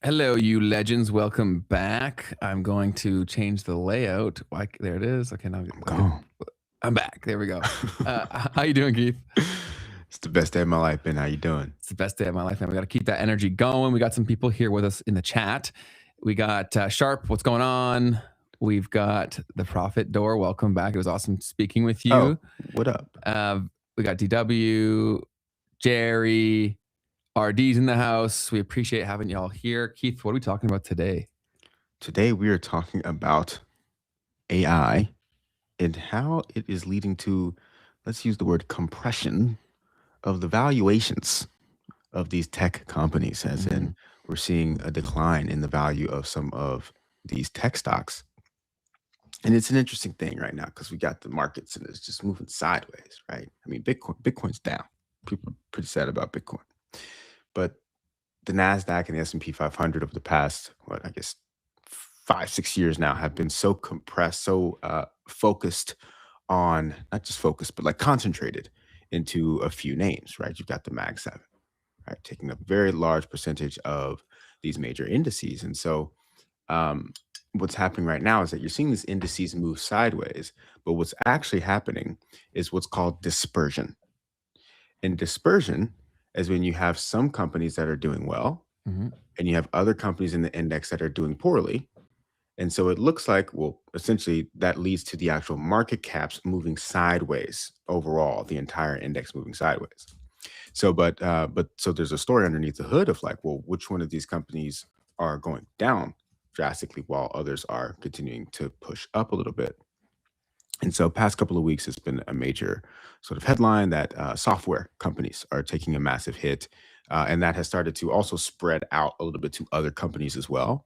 Hello, you legends. Welcome back. I'm going to change the layout. Like, there it is. Okay, now I'm back. There we go. How you doing, Keith? It's the best day of my life, Ben. How you doing? It's the best day of my life, man. We got to keep that energy going. We got some people here with us in the chat. We got Sharp. What's going on? We've got the Profit Door. Welcome back. It was awesome speaking with you. Oh, what up? We got DW, Jerry, RD's in the house. We appreciate having y'all here. Keith, what are we talking about today? Today we are talking about AI and how it is leading to, let's use the word compression of the valuations of these tech companies, as in we're seeing a decline in the value of some of these tech stocks. And it's an interesting thing right now because we got the markets and it's just moving sideways, right? I mean, Bitcoin's down. People are pretty sad about Bitcoin. But the NASDAQ and the S&P 500 over the past, 5-6 years now have been so compressed, so focused on, not just focused, but like concentrated into a few names, right? You've got the Mag 7, right? Taking a very large percentage of these major indices. And so what's happening right now is that you're seeing these indices move sideways, but what's actually happening is what's called dispersion. And dispersion is when you have some companies that are doing well and you have other companies in the index that are doing poorly. And so it looks like, well, essentially that leads to the actual market caps moving sideways overall, the entire index moving sideways. So, so there's a story underneath the hood of like, well, which one of these companies are going down drastically while others are continuing to push up a little bit. And so past couple of weeks, it's been a major sort of headline that software companies are taking a massive hit. And that has started to also spread out a little bit to other companies as well.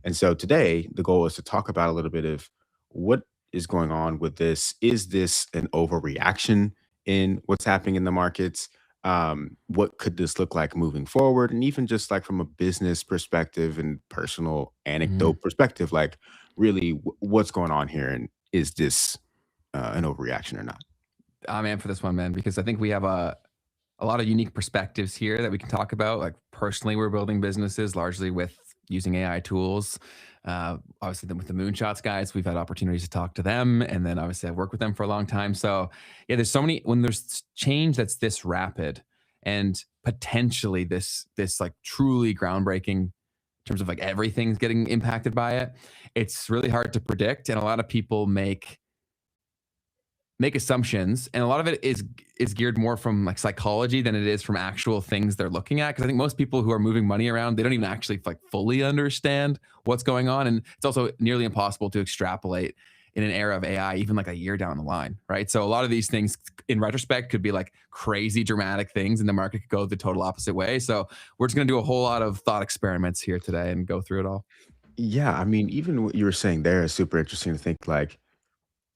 And so today, the goal is to talk about a little bit of what is going on with this. Is this an overreaction in what's happening in the markets? What could this look like moving forward? And even just like from a business perspective and personal anecdote perspective, like really what's going on here? And is this an overreaction or not? I'm in for this one, man, because I think we have a lot of unique perspectives here that we can talk about. Like personally, we're building businesses largely with using AI tools. Obviously, then with the Moonshots guys, we've had opportunities to talk to them. And then obviously I've worked with them for a long time. So yeah, there's so many, when there's change that's this rapid and potentially this like truly groundbreaking in terms of like everything's getting impacted by it, it's really hard to predict. And a lot of people make assumptions, and a lot of it is geared more from like psychology than it is from actual things they're looking at. Because I think most people who are moving money around, they don't even actually like fully understand what's going on, and it's also nearly impossible to extrapolate in an era of AI, even like a year down the line, right? So a lot of these things, in retrospect, could be like crazy dramatic things, and the market could go the total opposite way. So we're just going to do a whole lot of thought experiments here today and go through it all. Yeah, I mean, even what you were saying there is super interesting to think like.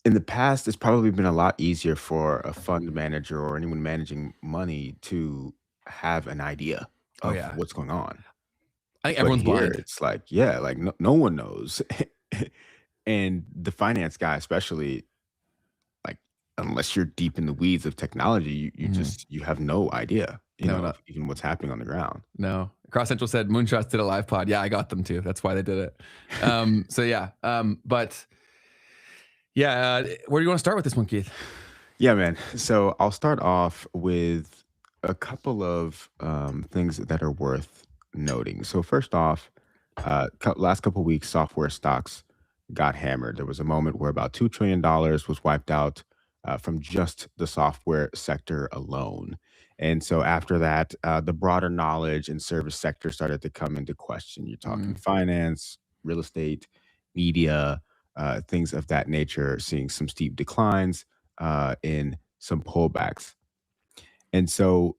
In the past, it's probably been a lot easier for a fund manager or anyone managing money to have an idea of what's going on. I think everyone's blind. It's like, yeah, like no one knows. And the finance guy, especially, like, unless you're deep in the weeds of technology, you just, you have no idea, of even what's happening on the ground. No. Cross Central said Moonshots did a live pod. Yeah, I got them too. That's why they did it. So yeah, but yeah, where do you want to start with this one, Keith? Yeah, man. So I'll start off with a couple of things that are worth noting. So first off, last couple of weeks, software stocks got hammered. There was a moment where about $2 trillion was wiped out from just the software sector alone. And so after that, the broader knowledge and service sector started to come into question. You're talking finance, real estate, media, things of that nature, seeing some steep declines in some pullbacks. And so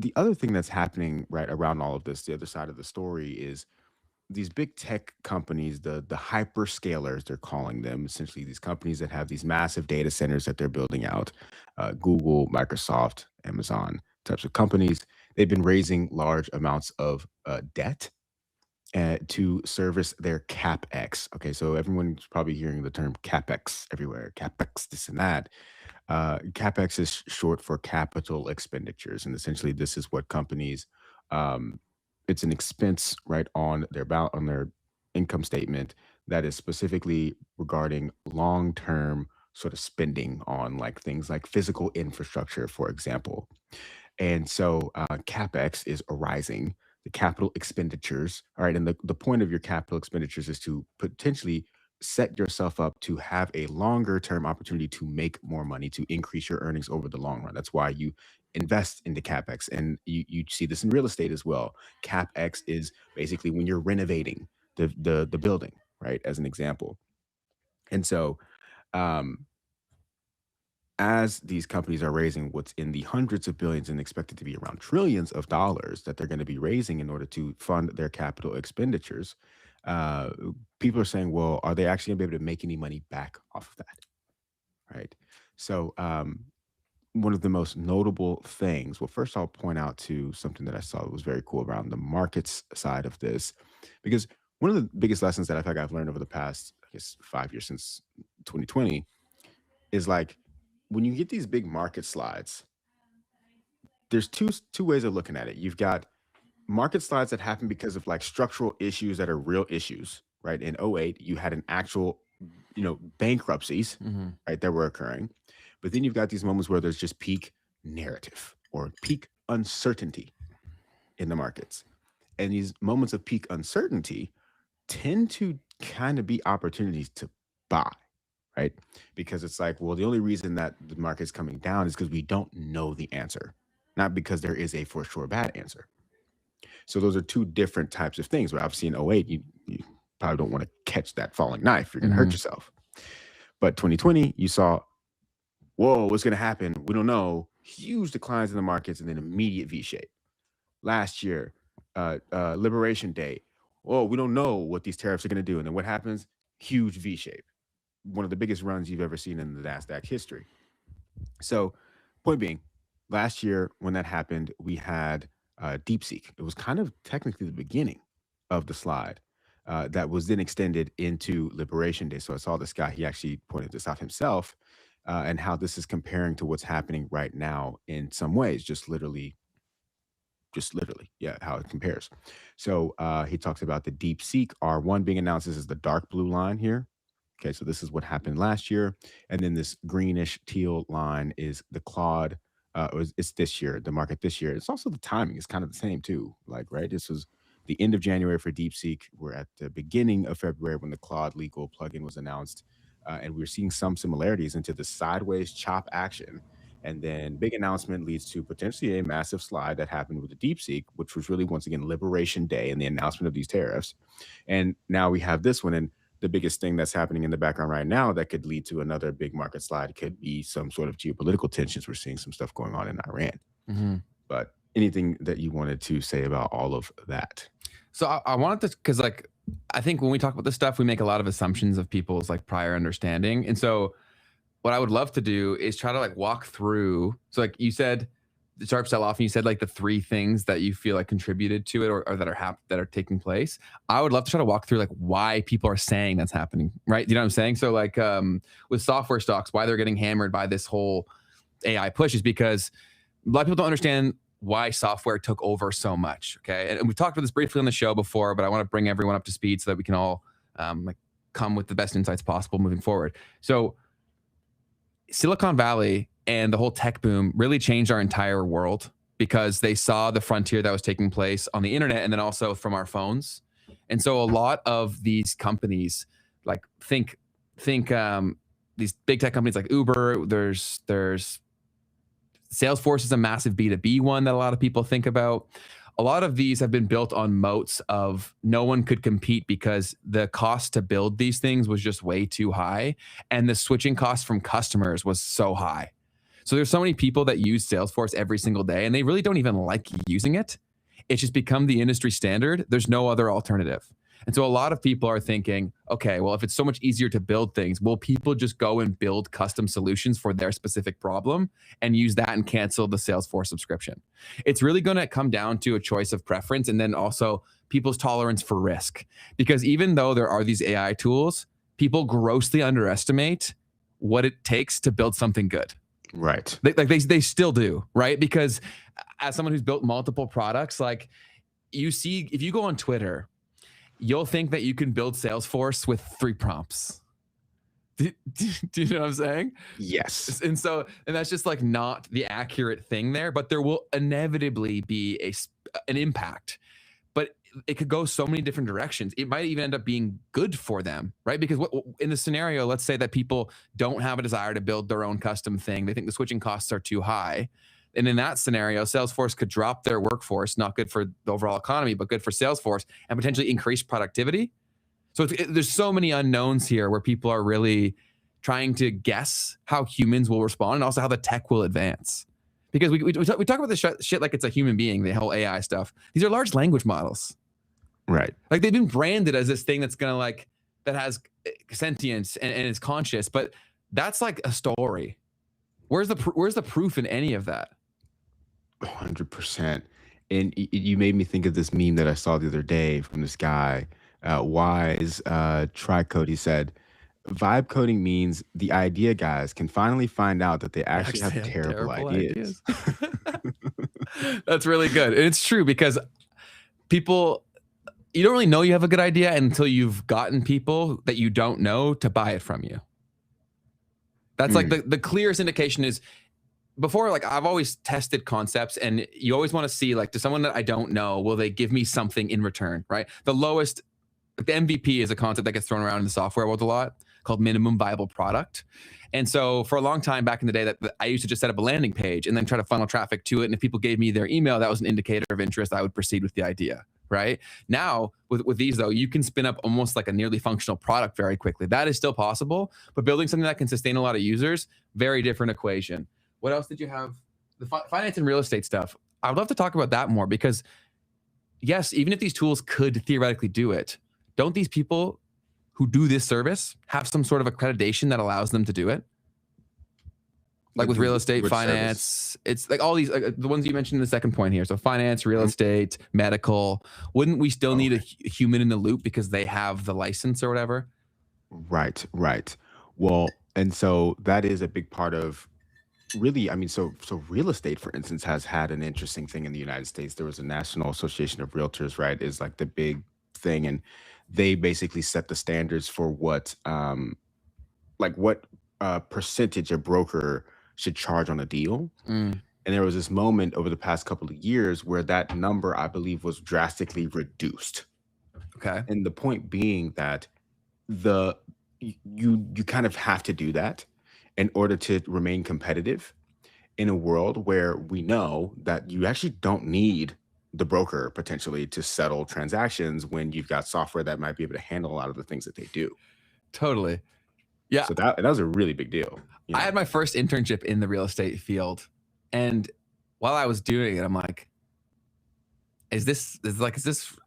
the other thing that's happening right around all of this, the other side of the story is these big tech companies, the hyperscalers, they're calling them, essentially these companies that have these massive data centers that they're building out, Google, Microsoft, Amazon types of companies, they've been raising large amounts of debt to service their CAPEX. Okay, so everyone's probably hearing the term CAPEX everywhere, CAPEX, this and that. CapEx is short for capital expenditures, and essentially, this is what companies. Um, it's an expense right on their on their income statement that is specifically regarding long-term sort of spending on like things like physical infrastructure, for example. And so CapEx is arising, the capital expenditures. All right. And the point of your capital expenditures is to potentially set yourself up to have a longer term opportunity to make more money, to increase your earnings over the long run. That's why you invest into CapEx. And you see this in real estate as well. CapEx is basically when you're renovating the building, right? As an example. And so um, as these companies are raising what's in the hundreds of billions and expected to be around trillions of dollars that they're going to be raising in order to fund their capital expenditures, uh, people are saying, well, are they actually going to be able to make any money back off of that? Right. So, one of the most notable things, well, first I'll point out to something that I saw that was very cool around the markets side of this, because one of the biggest lessons that I think I've learned over the past, I guess, 5 years since 2020 is like when you get these big market slides, there's two ways of looking at it. You've got market slides that happen because of like structural issues that are real issues, right? In '08, you had an actual, bankruptcies, Mhm. right, that were occurring. But then you've got these moments where there's just peak narrative or peak uncertainty in the markets. And these moments of peak uncertainty tend to kind of be opportunities to buy, right? Because it's like, well, the only reason that the market's coming down is because we don't know the answer, not because there is a for sure bad answer. So those are two different types of things. But obviously in '08, you probably don't want to catch that falling knife. You're going to hurt Mhm. yourself. But 2020, you saw, whoa, what's going to happen? We don't know. Huge declines in the markets and then immediate V shape. Last year, Liberation Day, oh, we don't know what these tariffs are going to do. And then what happens? Huge V shape. One of the biggest runs you've ever seen in the NASDAQ history. So, point being, last year when that happened, we had DeepSeek. It was kind of technically the beginning of the slide that was then extended into Liberation Day. So I saw this guy, he actually pointed this out himself and how this is comparing to what's happening right now in some ways, just literally, yeah, how it compares. So he talks about the DeepSeek R1 being announced. This is the dark blue line here. Okay, so this is what happened last year, and then this greenish teal line is the Claude. It's this year, the market this year. It's also the timing is kind of the same too. Like, right, this was the end of January for DeepSeek. We're at the beginning of February when the Claude legal plugin was announced, and we're seeing some similarities into the sideways chop action. And then big announcement leads to potentially a massive slide that happened with the DeepSeek, which was really once again Liberation Day and the announcement of these tariffs. And now we have this one, and the biggest thing that's happening in the background right now that could lead to another big market slide could be some sort of geopolitical tensions. We're seeing some stuff going on in Iran. Mhm. But anything that you wanted to say about all of that? So I wanted to, because like I think when we talk about this stuff, we make a lot of assumptions of people's like prior understanding, and so what I would love to do is try to like walk through. So like you said, the sharp sell off, and you said like the three things that you feel like contributed to it, or that are that are taking place. I would love to try to walk through like why people are saying that's happening, right? You know what I'm saying? So like with software stocks, why they're getting hammered by this whole AI push is because a lot of people don't understand why software took over so much. Okay, and we've talked about this briefly on the show before, but I want to bring everyone up to speed so that we can all like come with the best insights possible moving forward. So Silicon Valley and the whole tech boom really changed our entire world because they saw the frontier that was taking place on the internet and then also from our phones. And so a lot of these companies, like think these big tech companies like Uber, there's Salesforce is a massive B2B one that a lot of people think about. A lot of these have been built on moats of no one could compete because the cost to build these things was just way too high. And the switching cost from customers was so high. So there's so many people that use Salesforce every single day, and they really don't even like using it. It's just become the industry standard. There's no other alternative. And so a lot of people are thinking, okay, well, if it's so much easier to build things, will people just go and build custom solutions for their specific problem and use that and cancel the Salesforce subscription? It's really going to come down to a choice of preference, and then also people's tolerance for risk. Because even though there are these AI tools, people grossly underestimate what it takes to build something good. Right. They still do, right? Because as someone who's built multiple products, like you see, if you go on Twitter, you'll think that you can build Salesforce with 3 prompts. Do you know what I'm saying? Yes. And that's just like not the accurate thing there, but there will inevitably be an impact. But it could go so many different directions. It might even end up being good for them, right? Because in the scenario, let's say that people don't have a desire to build their own custom thing. They think the switching costs are too high. And in that scenario, Salesforce could drop their workforce, not good for the overall economy, but good for Salesforce, and potentially increase productivity. So there's so many unknowns here where people are really trying to guess how humans will respond and also how the tech will advance. Because we talk about this shit like it's a human being, the whole AI stuff. These are large language models. Right. Like they've been branded as this thing that's going to that has sentience and is conscious, but that's like a story. Where's the proof in any of that? 100%. And you made me think of this meme that I saw the other day from this guy, Wise Tricode. He said, vibe coding means the idea guys can finally find out that they actually have terrible ideas. That's really good. And it's true because people, you don't really know you have a good idea until you've gotten people that you don't know to buy it from you. That's like the clearest indication is before, like I've always tested concepts, and you always want to see like to someone that I don't know, will they give me something in return, right? The lowest, the MVP is a concept that gets thrown around in the software world a lot called minimum viable product. And so for a long time back in the day that I used to just set up a landing page and then try to funnel traffic to it. And if people gave me their email, that was an indicator of interest. I would proceed with the idea, right? Now with these though, you can spin up almost like a nearly functional product very quickly. That is still possible, but building something that can sustain a lot of users, very different equation. What else did you have? The finance and real estate stuff. I would love to talk about that more because yes, even if these tools could theoretically do it, don't these people who do this service have some sort of accreditation that allows them to do it? Like with real estate, finance, service? It's like all these, the ones you mentioned in the second point here. So finance, real estate, medical, wouldn't we still need a human in the loop because they have the license or whatever? Right. Well, and so that is a big part of really, I mean, so real estate, for instance, has had an interesting thing in the United States. There was a National Association of Realtors, right, is like the big thing. And they basically set the standards for what percentage a broker should charge on a deal. And there was this moment over the past couple of years where that number, I believe, was drastically reduced. Okay. And the point being that you kind of have to do that in order to remain competitive in a world where we know that you actually don't need the broker potentially to settle transactions when you've got software that might be able to handle a lot of the things that they do. Totally. Yeah. So that was a really big deal. I had my first internship in the real estate field. And while I was doing it, I'm like, is this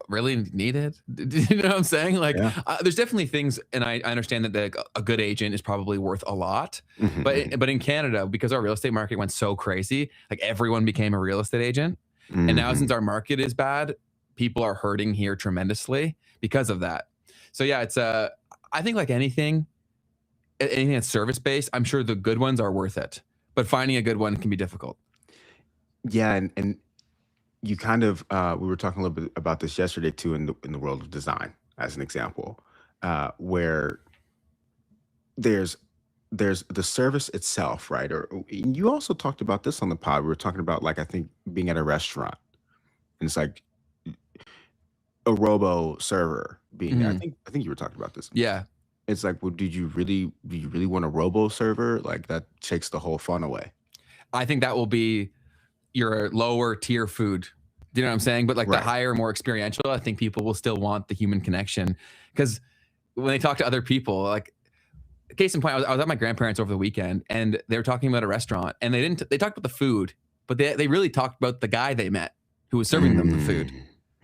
really needed? You know what I'm saying? Like, there's definitely things, and I understand that a good agent is probably worth a lot. But in Canada, because our real estate market went so crazy, like everyone became a real estate agent. And now since our market is bad, people are hurting here tremendously because of that. So yeah, it's I think like anything that's service-based, I'm sure the good ones are worth it. But finding a good one can be difficult. Yeah, and you kind of we were talking a little bit about this yesterday too in the world of design, as an example, where there's the service itself, right? Or you also talked about this on the pod. We were talking about, like, I think being at a restaurant, and it's like a robo server being there. I think you were talking about this. Yeah. It's like, well, do you really want a robo server? Like, that takes the whole fun away. I think that will be your lower tier food. Do you know what I'm saying? But like the higher, more experiential, I think people will still want the human connection, because when they talk to other people, like case in point, I was at my grandparents over the weekend, and they were talking about a restaurant, and they talked about the food, but they really talked about the guy they met who was serving them the food,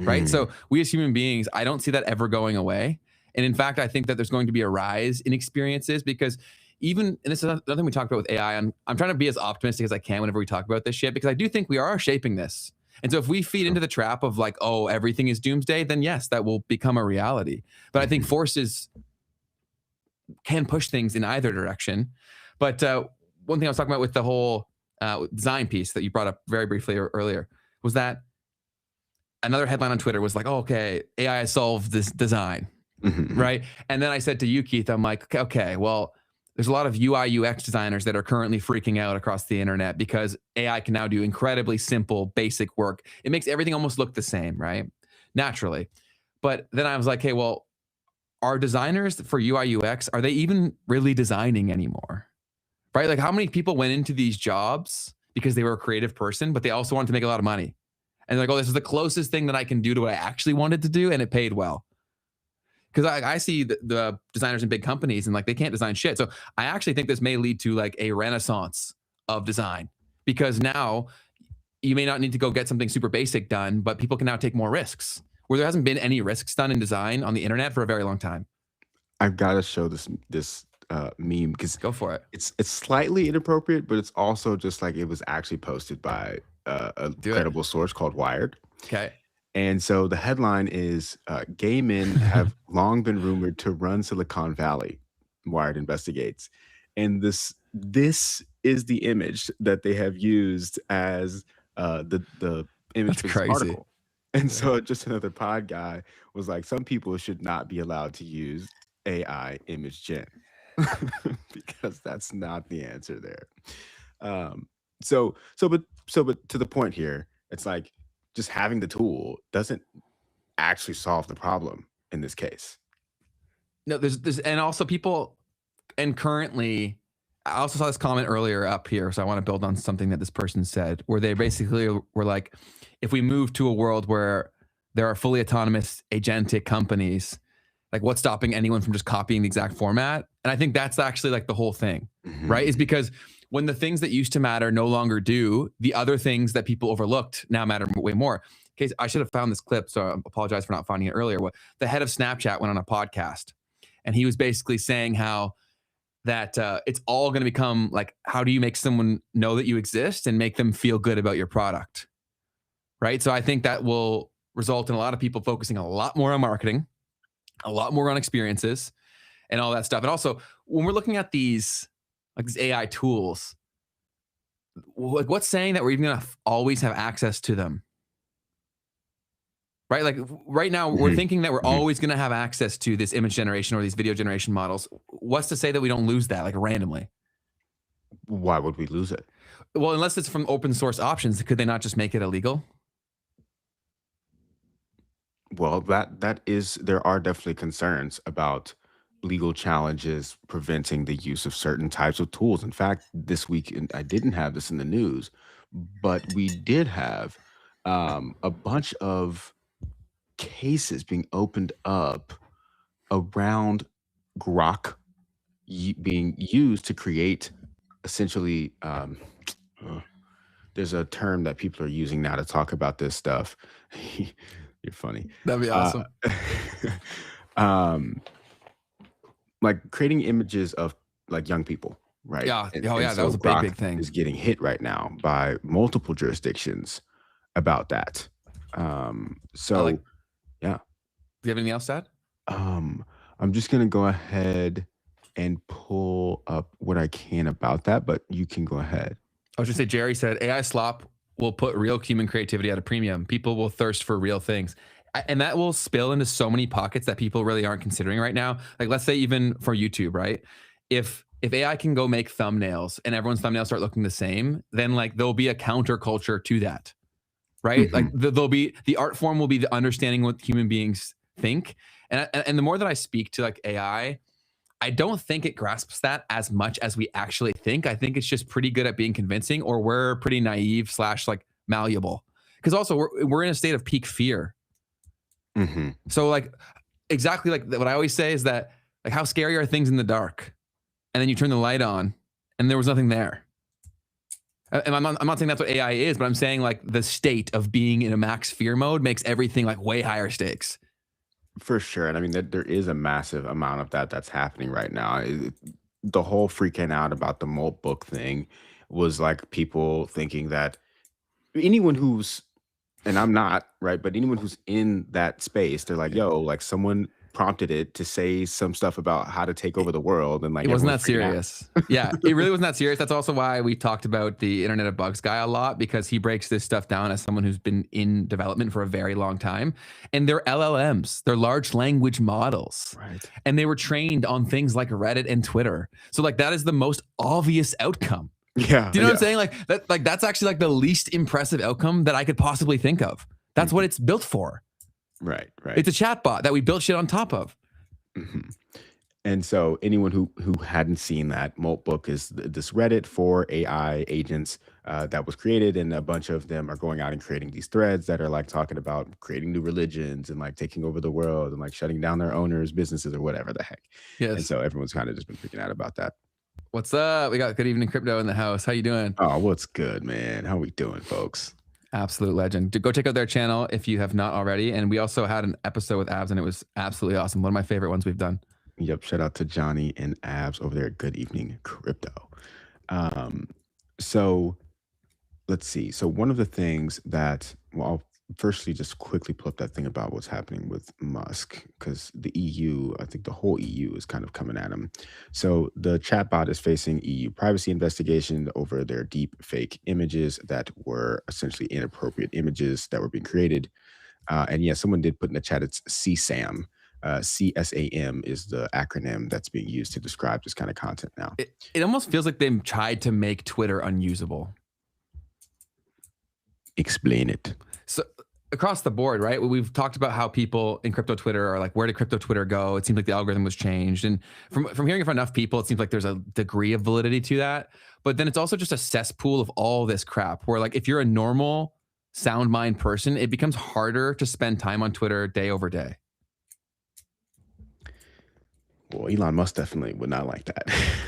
right? So we as human beings, I don't see that ever going away. And in fact, I think that there's going to be a rise in experiences, because even, and this is another thing we talked about with AI, I'm trying to be as optimistic as I can whenever we talk about this shit, because I do think we are shaping this. And so if we feed into the trap of like, oh, everything is doomsday, then yes, that will become a reality. But I think forces can push things in either direction. But one thing I was talking about with the whole design piece that you brought up very briefly earlier was that another headline on Twitter was like, oh, okay, AI solved this design, right? And then I said to you, Keith, I'm like, okay, well, there's a lot of UI UX designers that are currently freaking out across the internet because AI can now do incredibly simple, basic work. It makes everything almost look the same, right? Naturally. But then I was like, hey, well, are designers for UI UX, are they even really designing anymore? Right? Like, how many people went into these jobs because they were a creative person, but they also wanted to make a lot of money? And they're like, oh, this is the closest thing that I can do to what I actually wanted to do, and it paid well. Because I see the designers in big companies, and like they can't design shit. So I actually think this may lead to like a renaissance of design, because now you may not need to go get something super basic done, but people can now take more risks, where there hasn't been any risks done in design on the internet for a very long time. I've got to show this meme, because Go for it. It's slightly inappropriate, but it's also just like it was actually posted by a credible source called Wired. Okay. And so the headline is, gay men have long been rumored to run Silicon Valley, Wired investigates. And this is the image that they have used as the image for this article. And so just another pod guy was like, some people should not be allowed to use AI image gen because that's not the answer there. But to the point here, it's like, just having the tool doesn't actually solve the problem in this case. No, there's and also people, and currently, I also saw this comment earlier up here, so I want to build on something that this person said, where they basically were like, if we move to a world where there are fully autonomous agentic companies, like what's stopping anyone from just copying the exact format? And I think that's actually like the whole thing, right? Is because when the things that used to matter no longer do, the other things that people overlooked now matter way more. Okay, I should have found this clip, so I apologize for not finding it earlier. The head of Snapchat went on a podcast, and he was basically saying how that it's all going to become like, how do you make someone know that you exist and make them feel good about your product, right? So I think that will result in a lot of people focusing a lot more on marketing, a lot more on experiences, and all that stuff. And also, when we're looking at these AI tools, like what's saying that we're even going to always have access to them? Right? Like right now, we're thinking that we're always going to have access to this image generation or these video generation models. What's to say that we don't lose that like randomly? Why would we lose it? Well, unless it's from open source options, could they not just make it illegal? Well, there are definitely concerns about legal challenges preventing the use of certain types of tools. In fact, this week, and I didn't have this in the news, but we did have a bunch of cases being opened up around Grok being used to create essentially, there's a term that people are using now to talk about this stuff. You're funny. That'd be awesome. Like creating images of like young people, right? Yeah. And that so was a Grok big thing. is getting hit right now by multiple jurisdictions about that. Yeah. Do you have anything else to add? I'm just gonna go ahead and pull up what I can about that, but you can go ahead. I was just say, Jerry said AI slop will put real human creativity at a premium. People will thirst for real things. And that will spill into so many pockets that people really aren't considering right now. Like, let's say even for YouTube, right? If AI can go make thumbnails and everyone's thumbnails start looking the same, then like there'll be a counterculture to that, right? Like there'll be, the art form will be the understanding what human beings think. And the more that I speak to like AI, I don't think it grasps that as much as we actually think. I think it's just pretty good at being convincing, or we're pretty naive / like malleable. Because also we're in a state of peak fear. So like exactly like what I always say is that like, how scary are things in the dark? and then you turn the light on and there was nothing there. And I'm not saying that's what AI is, but I'm saying like the state of being in a max fear mode makes everything like way higher stakes. For sure. And I mean, there is a massive amount of that's happening right now. The whole freaking out about the malt book thing was like people thinking that anyone who's, and I'm not, right, but anyone who's in that space, they're like, yo, like someone prompted it to say some stuff about how to take over the world, and like It wasn't everyone's that freaking out. serious. Yeah, it really wasn't that serious. That's also why we talked about the Internet of Bugs guy a lot, because he breaks this stuff down as someone who's been in development for a very long time. And they're LLMs, they're large language models. Right. And they were trained on things like Reddit and Twitter. So like that is the most obvious outcome. Yeah. Do you know what I'm saying? Like that's actually like the least impressive outcome that I could possibly think of. That's what it's built for. Right. It's a chatbot that we built shit on top of. Mm-hmm. And so anyone who hadn't seen that, Moltbook is this Reddit for AI agents that was created, and a bunch of them are going out and creating these threads that are like talking about creating new religions and like taking over the world and like shutting down their owners' businesses or whatever the heck. Yes. And so everyone's kind of just been freaking out about that. What's up? We got Good Evening Crypto in the house. How you doing? Oh, what's good, man? How we doing, folks? Absolute legend. Go check out their channel if you have not already. And we also had an episode with Abs, and it was absolutely awesome. One of my favorite ones we've done. Yep. Shout out to Johnny and Abs over there at Good Evening Crypto. So let's see. So one of the things that, well, I'll firstly just quickly pull up that thing about what's happening with Musk, because the EU, I think the whole EU is kind of coming at him. So the chatbot is facing EU privacy investigation over their deep fake images that were essentially inappropriate images that were being created. And yeah, someone did put in the chat, it's CSAM. CSAM is the acronym that's being used to describe this kind of content now. It almost feels like they tried to make Twitter unusable. Explain it. So across the board, right? We've talked about how people in crypto Twitter are like, where did crypto Twitter go? It seems like the algorithm was changed. And from hearing from enough people, it seems like there's a degree of validity to that. But then it's also just a cesspool of all this crap where like, if you're a normal sound mind person, it becomes harder to spend time on Twitter day over day. Well, Elon Musk definitely would not like that.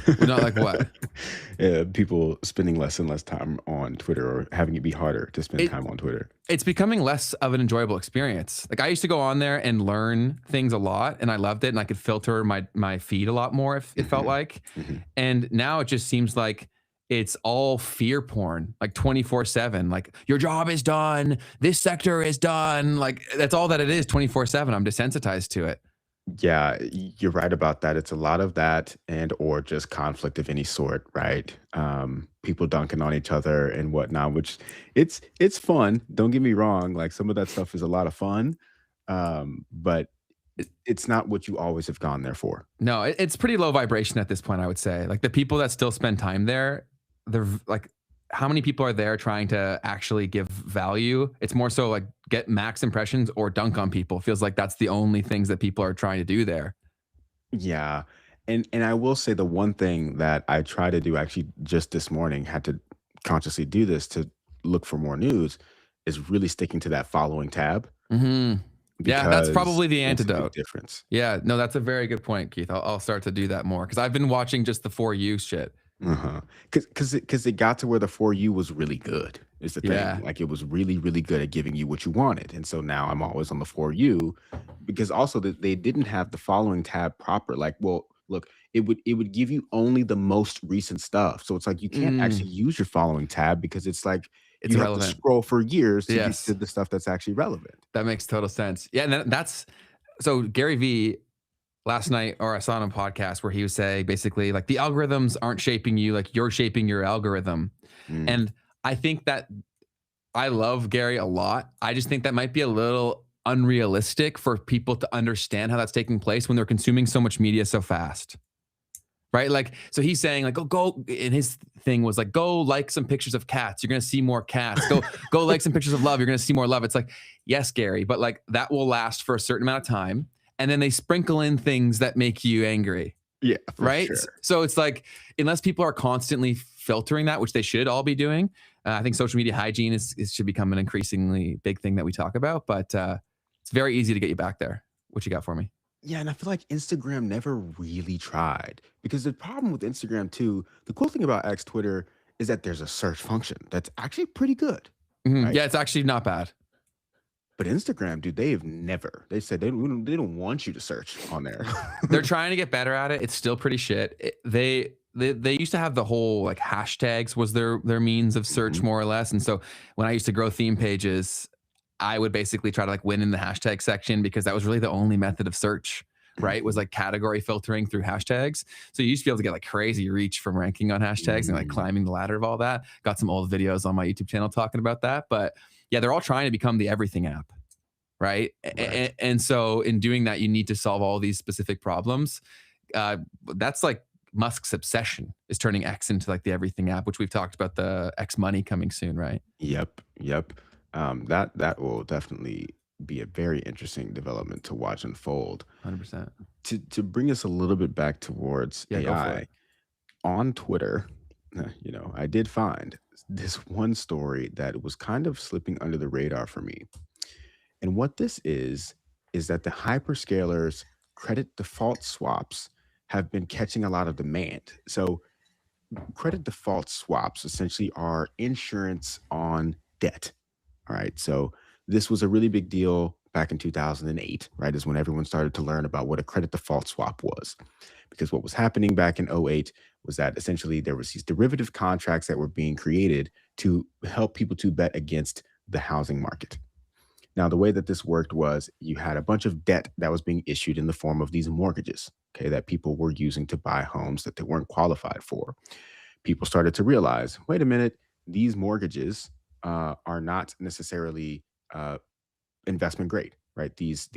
Would not like what? People spending less and less time on Twitter, or having it be harder to spend time on Twitter. It's becoming less of an enjoyable experience. Like I used to go on there and learn things a lot, and I loved it, and I could filter my feed a lot more if it felt like. And now it just seems like it's all fear porn, like 24/7. Like your job is done, this sector is done. Like that's all that it is, 24/7. I'm desensitized to it. Yeah, you're right about that. It's a lot of that, and or just conflict of any sort, right? People dunking on each other and whatnot, which it's fun. Don't get me wrong. Like some of that stuff is a lot of fun, but it's not what you always have gone there for. No, it's pretty low vibration at this point, I would say. Like the people that still spend time there, they're like, how many people are there trying to actually give value? It's more so like get max impressions or dunk on people. Feels like that's the only things that people are trying to do there. Yeah. And I will say the one thing that I try to do, actually just this morning, had to consciously do this to look for more news, is really sticking to that following tab. Yeah, that's probably the antidote. Difference. Yeah, no, that's a very good point, Keith. I'll start to do that more because I've been watching just the For You shit. Because it got to where the For You was really good, is the thing. Yeah. Like it was really, really good at giving you what you wanted. And so now I'm always on the For You, because also they didn't have the following tab proper. Like, well, look, it would give you only the most recent stuff. So it's like you can't actually use your following tab, because it's like It's you irrelevant. have to scroll for years to get Yes. to the stuff that's actually relevant. That makes total sense. Yeah, and that's so Gary Vee last night, or I saw on a podcast where he was saying basically like the algorithms aren't shaping you, like you're shaping your algorithm. And I think that I love Gary a lot. I just think that might be a little unrealistic for people to understand how that's taking place when they're consuming so much media so fast. Right? Like, so he's saying like, go, and his thing was like, go like some pictures of cats. You're going to see more cats. Go like some pictures of love. You're going to see more love. It's like, yes, Gary, but like that will last for a certain amount of time. And then they sprinkle in things that make you angry. Yeah. Right. Sure. So it's like, unless people are constantly filtering that, which they should all be doing, I think social media hygiene should become an increasingly big thing that we talk about, but it's very easy to get you back there. What you got for me? Yeah, and I feel like Instagram never really tried because the problem with Instagram too, the cool thing about X Twitter is that there's a search function that's actually pretty good, Mhm. right? Yeah, it's actually not bad. But Instagram, dude, they said they don't want you to search on there. They're trying to get better at it. It's still pretty shit. They used to have the whole like hashtags was their means of search Mhm. more or less. And so when I used to grow theme pages, I would basically try to like win in the hashtag section because that was really the only method of search, right? Was Mhm. like category filtering through hashtags. So you used to be able to get like crazy reach from ranking on hashtags and like Mm, climbing the ladder of all that. Got some old videos on my YouTube channel talking about that. But yeah, they're all trying to become the everything app, right? right. And so in doing that, you need to solve all these specific problems. Uh, that's like Musk's obsession is turning X into like the everything app, which we've talked about the X money coming soon, right? Yep, yep. That will definitely be a very interesting development to watch unfold. 100%. To bring us a little bit back towards Yeah, go for AI it. on Twitter, I did find this one story that was kind of slipping under the radar for me. And what this is that the hyperscalers credit default swaps have been catching a lot of demand. So credit default swaps essentially are insurance on debt. All right. So this was a really big deal back in 2008, right? Is when everyone started to learn about what a credit default swap was. Because what was happening back in '08 was that essentially there was these derivative contracts that were being created to help people to bet against the housing market. Now, the way that this worked was you had a bunch of debt that was being issued in the form of these mortgages, okay, that people were using to buy homes that they weren't qualified for. People started to realize, wait a minute, these mortgages are not necessarily uh, investment grade, right? These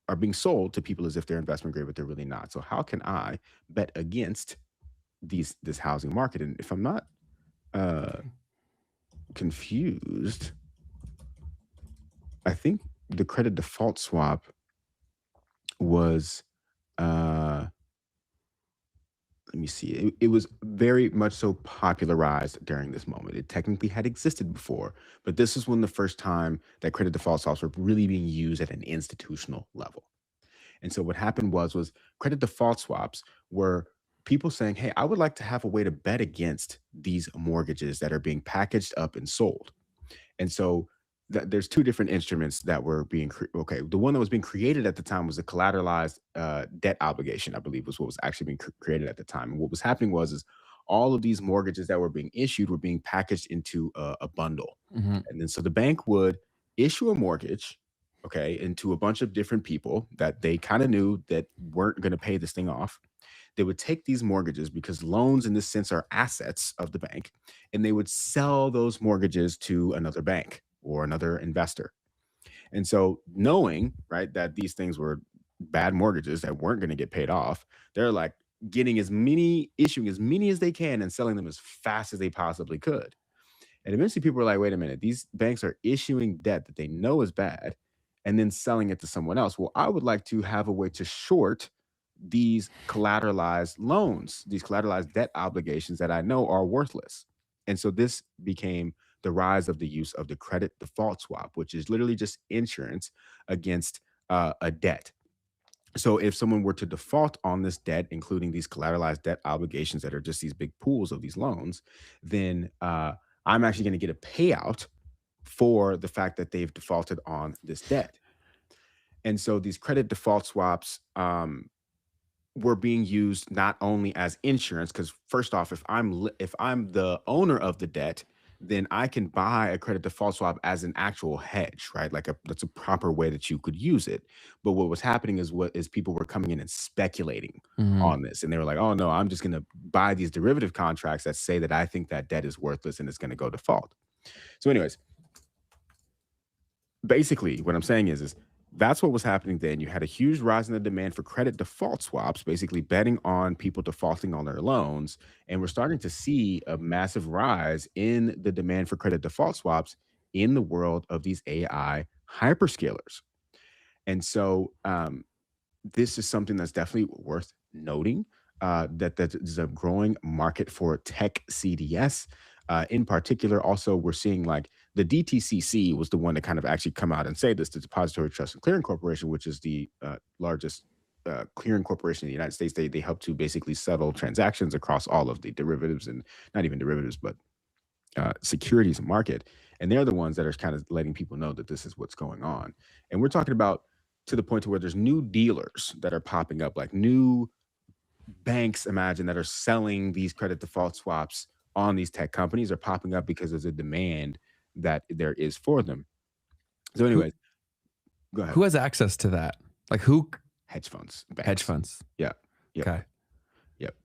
are being sold to people as if they're investment grade, but they're really not. So how can I bet against this housing market? And if I'm not uh, confused, I think the credit default swap was uh let me see. It was very much so popularized during this moment. It technically had existed before, but this is when the first time that credit default swaps were really being used at an institutional level. And so what happened was credit default swaps were people saying, "Hey, I would like to have a way to bet against these mortgages that are being packaged up and sold." And so there's two different instruments that were being okay. The one that was being created at the time was a collateralized debt obligation, I believe, was what was actually being created at the time. And what was happening was is all of these mortgages that were being issued were being packaged into a bundle, Mhm. and then so the bank would issue a mortgage, okay, into a bunch of different people that they kind of knew that weren't going to pay this thing off. They would take these mortgages because loans in this sense are assets of the bank, and they would sell those mortgages to another bank or another investor. And so knowing, right, that these things were bad mortgages that weren't going to get paid off, they're like getting as many, issuing as many as they can and selling them as fast as they possibly could. And eventually people were like, wait a minute, these banks are issuing debt that they know is bad and then selling it to someone else. Well, I would like to have a way to short these collateralized loans, these collateralized debt obligations that I know are worthless. And so this became the rise of the use of the credit default swap, which is literally just insurance against a debt. So if someone were to default on this debt, including these collateralized debt obligations that are just these big pools of these loans, then I'm actually going to get a payout for the fact that they've defaulted on this debt. And so these credit default swaps were being used not only as insurance, because first off, if I'm the owner of the debt, then I can buy a credit default swap as an actual hedge, right? That's a proper way that you could use it. But what was happening is what is people were coming in and speculating Mhm. on this, and they were like, "Oh no, I'm just going to buy these derivative contracts that say that I think that debt is worthless and it's going to go default." So, anyways, basically what I'm saying is that's what was happening then. You had a huge rise in the demand for credit default swaps, basically betting on people defaulting on their loans. And we're starting to see a massive rise in the demand for credit default swaps in the world of these AI hyperscalers. And so this is something that's definitely worth noting. That there's a growing market for tech CDS. In particular, also we're seeing like the DTCC was the one to kind of actually come out and say this, the Depository Trust and Clearing Corporation, which is the largest. clearing corporation in the United States. They help to basically settle transactions across all of the derivatives, and not even derivatives, but securities market. And they're the ones that are kind of letting people know that this is what's going on. And we're talking about to the point to where there's new dealers that are popping up, like new banks, imagine, that are selling these credit default swaps on these tech companies are popping up because of the demand that there is for them. So Who anyways, go ahead. who has access to that? Like who? Hedge funds, banks. Hedge funds. Yeah. Yep. Okay. Yep.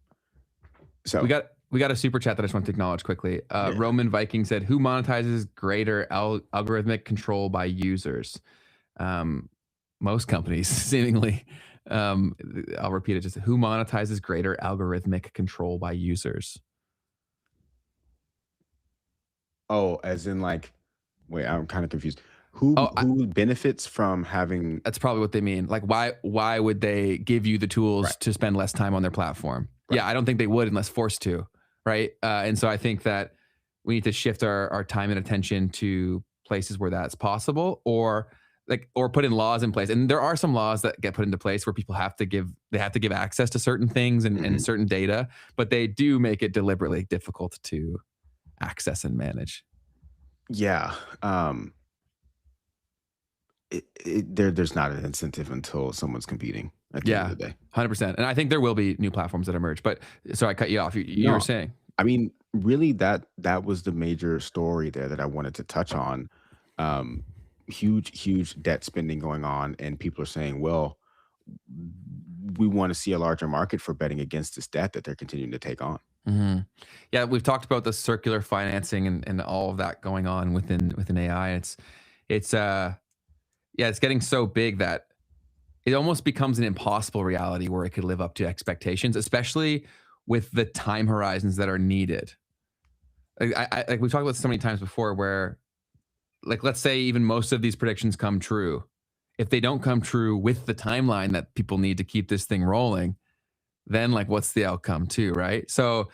So We got a super chat that I just want to acknowledge quickly. Yeah. Roman Viking said, "Who monetizes greater algorithmic control by users?" Most companies, seemingly. I'll repeat it. Just who monetizes greater algorithmic control by users? Oh, as in like, wait, I'm kind of confused. Who Oh, who benefits from having? That's probably what they mean. Like, why would they give you the tools Right. to spend less time on their platform? Right. Yeah, I don't think they would unless forced to, right? And so I think that we need to shift our time and attention to places where that's possible, or put in laws in place. And there are some laws that get put into place where people have to give access to certain things and Mhm. certain data, but they do make it deliberately difficult to access and manage. Yeah. There's not an incentive until someone's competing at the end Yeah, of the day. 100%. And I think there will be new platforms that emerge. But sorry, I cut you off. You were No, saying. I mean, really, that was the major story there that I wanted to touch on. Huge debt spending going on, and people are saying, well, we want to see a larger market for betting against this debt that they're continuing to take on. Mm-hmm. Yeah, we've talked about the circular financing and all of that going on within AI. It's getting so big that it almost becomes an impossible reality where it could live up to expectations, especially with the time horizons that are needed. Like we've talked about this so many times before, where, like, let's say even most of these predictions come true. If they don't come true with the timeline that people need to keep this thing rolling, then like what's the outcome too, right? So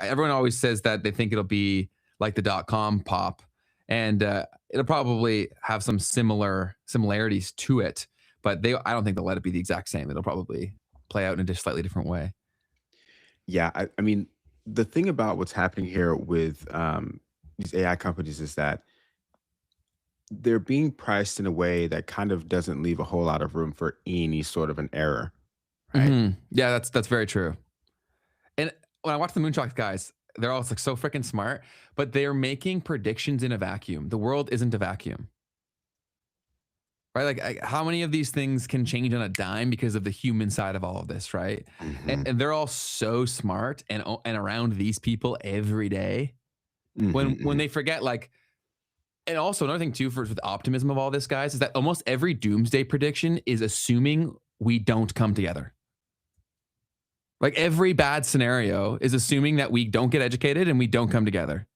everyone always says that they think it'll be like the .com pop, and it'll probably have some similarities to it, but I don't think they'll let it be the exact same. It'll probably play out in a just slightly different way. Yeah, I mean, the thing about what's happening here with these AI companies is that they're being priced in a way that kind of doesn't leave a whole lot of room for any sort of an error, right? Yeah, that's very true. And when I watch the Moonshot guys, they're all like so freaking smart, but they're making predictions in a vacuum. The world isn't a vacuum. Right? Like, how many of these things can change on a dime because of the human side of all of this, right? Mhm. And they're all so smart and around these people every day. Mhm, When they forget, like, and also another thing too, with optimism of all this, guys, is that almost every doomsday prediction is assuming we don't come together. Like every bad scenario is assuming that we don't get educated and we don't come together.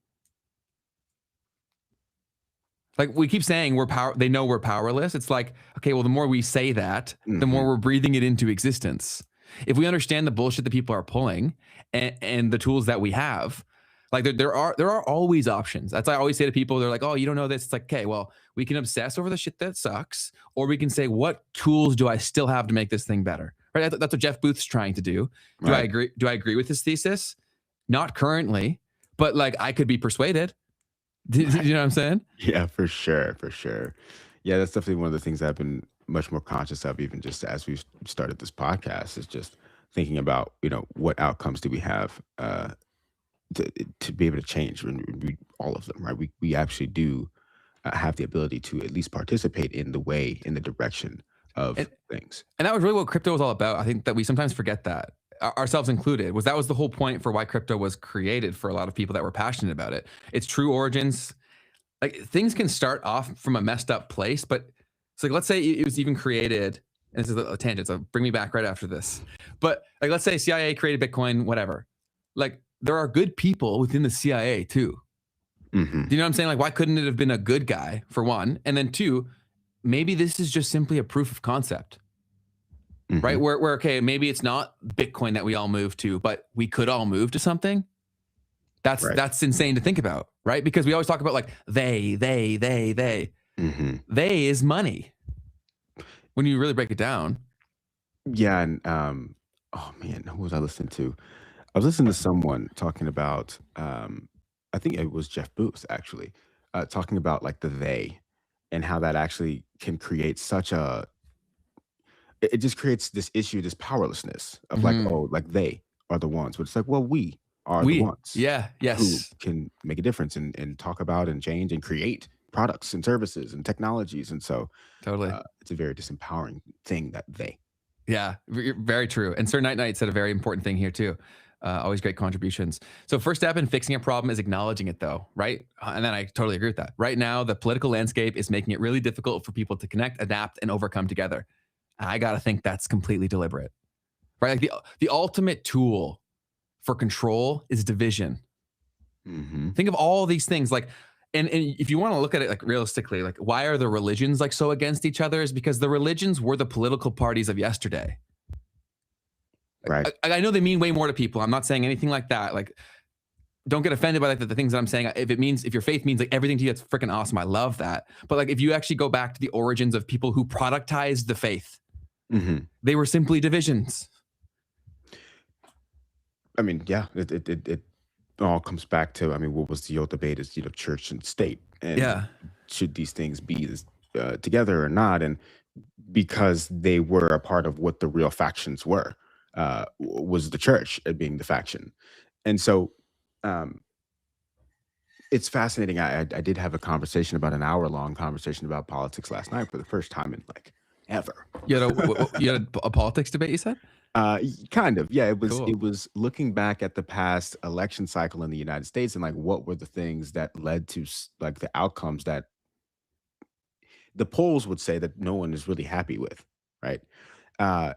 Like we keep saying they know we're powerless. It's like, okay, well, the more we say that, the more mhm. we're breathing it into existence. If we understand the bullshit that people are pulling and the tools that we have, like there are always options. That's what I always say to people. They're like, oh, you don't know this. It's like, okay, well, we can obsess over the shit that sucks, or we can say, what tools do I still have to make this thing better? Right? That's what Jeff Booth's trying to do. Do I Right. agree? Do I agree with this thesis? Not currently, but like I could be persuaded. Do you know what I'm saying? Yeah, for sure, for sure. Yeah, that's definitely one of the things I've been much more conscious of, even just as we've started this podcast, is just thinking about, what outcomes do we have to be able to change and all of them, right? We actually do have the ability to at least participate in the direction of And things. And that was really what crypto was all about. I think that we sometimes forget that, ourselves included, that was the whole point for why crypto was created for a lot of people that were passionate about it. Its true origins, like things can start off from a messed up place, but it's like, let's say it was even created, and this is a tangent, so bring me back right after this. But like, let's say CIA created Bitcoin, whatever. Like there are good people within the CIA too. Hmm. Do you know what I'm saying? Like, why couldn't it have been a good guy for one? And then two, maybe this is just simply a proof of concept. Right? Hmm. Where okay, maybe it's not Bitcoin that we all move to, but we could all move to something. Right. That's insane to think about, right? Because we always talk about like they. Hmm. They is money when you really break it down. Yeah, and oh man, who was I listening to? I was listening to someone talking about, I think it was Jeff Booth actually, talking about like the they and how that actually can create such a, it just creates this issue, this powerlessness of like, Hmm. oh, like they are the ones, but it's like, well, we are the ones Yeah, who yes, can make a difference and talk about and change and create products and services and technologies. And so totally. it's a very disempowering thing that they. Yeah, very true. And Sir Night Night said a very important thing here too. Always great contributions. So first step in fixing a problem is acknowledging it, though, right? And then I totally agree with that. Right now, the political landscape is making it really difficult for people to connect, adapt, and overcome together. I gotta think that's completely deliberate, right? Like the ultimate tool for control is division. Hmm. Think of all these things, like, and if you want to look at it like realistically, like why are the religions like so against each other? Is because the religions were the political parties of yesterday. Right. I know they mean way more to people. I'm not saying anything like that. Like, don't get offended by like the things that I'm saying. If your faith means like everything to you, that's freaking awesome. I love that. But like, if you actually go back to the origins of people who productized the faith, Hmm. they were simply divisions. I mean, yeah, it all comes back to, I mean, what was the old debate is, church and state, and Yeah, should these things be this, together or not? And because they were a part of what the real factions were, was the church being the faction. And so um, it's fascinating. I did have a conversation, about an hour long conversation about politics last night for the first time in like ever. you had a politics debate. You said Kind of, yeah. It was cool. it was looking back at the past election cycle in the United States and like what were the things that led to like the outcomes that the polls would say that no one is really happy with, right?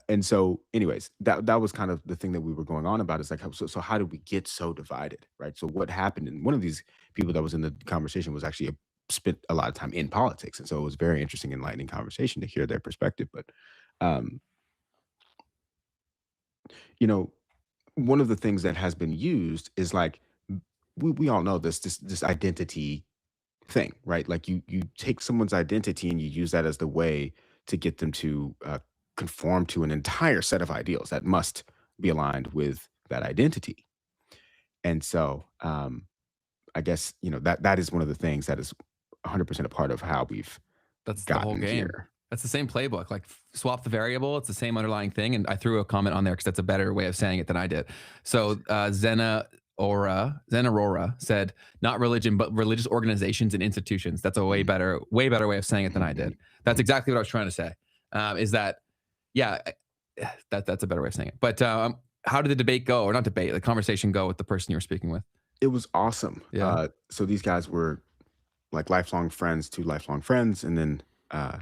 And so, anyways, that was kind of the thing that we were going on about. Is like, so how did we get so divided, right? So what happened? And one of these people that was in the conversation was actually spent a lot of time in politics, and so it was very interesting, enlightening conversation to hear their perspective. But um, you know, one of the things that has been used is like, we all know this identity thing, right? Like you take someone's identity and you use that as the way to get them to conform to an entire set of ideals that must be aligned with that identity. And so I guess that is one of the things that is 100% a part of how we've That's the whole gotten game. here. That's the same playbook. Like swap the variable. It's the same underlying thing. And I threw a comment on there because that's a better way of saying it than I did. So Zenarora said, not religion, but religious organizations and institutions. That's a Mm, way better way of saying it than I mhm, did. That's mm. exactly what I was trying to say. Is that, yeah, that's a better way of saying it. But how did the debate go, or not debate, the conversation go with the person you were speaking with? It was awesome. Yeah, So these guys were like lifelong friends, two lifelong friends, and then uh,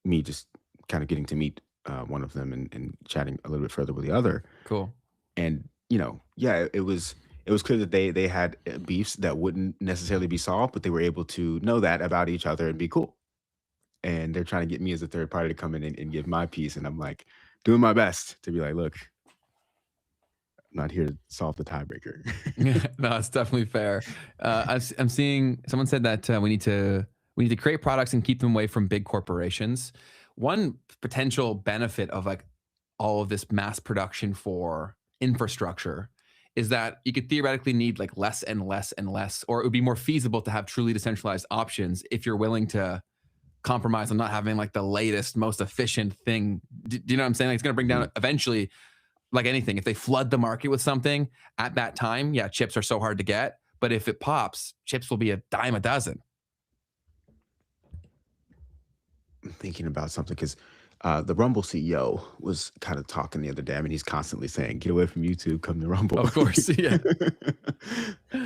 me just kind of getting to meet one of them and chatting a little bit further with the other. cool. And yeah, it was clear that they had beefs that wouldn't necessarily be solved, but they were able to know that about each other and be cool. And they're trying to get me as a third party to come in and give my piece, and I'm like doing my best to be like, look, I'm not here to solve the tiebreaker. Yeah, no, it's definitely fair. I'm seeing someone said that we need to create products and keep them away from big corporations. One potential benefit of like all of this mass production for infrastructure is that you could theoretically need like less and less and less, or it would be more feasible to have truly decentralized options if you're willing to compromise on not having like the latest, most efficient thing. Do you know what I'm saying? Like it's going to bring Mhm. down eventually, like anything, if they flood the market with something at that time, yeah, chips are so hard to get. But if it pops, chips will be a dime a dozen. I'm thinking about something because the Rumble CEO was kind of talking the other day. I mean, he's constantly saying, "Get away from YouTube, come to Rumble." Of course, yeah.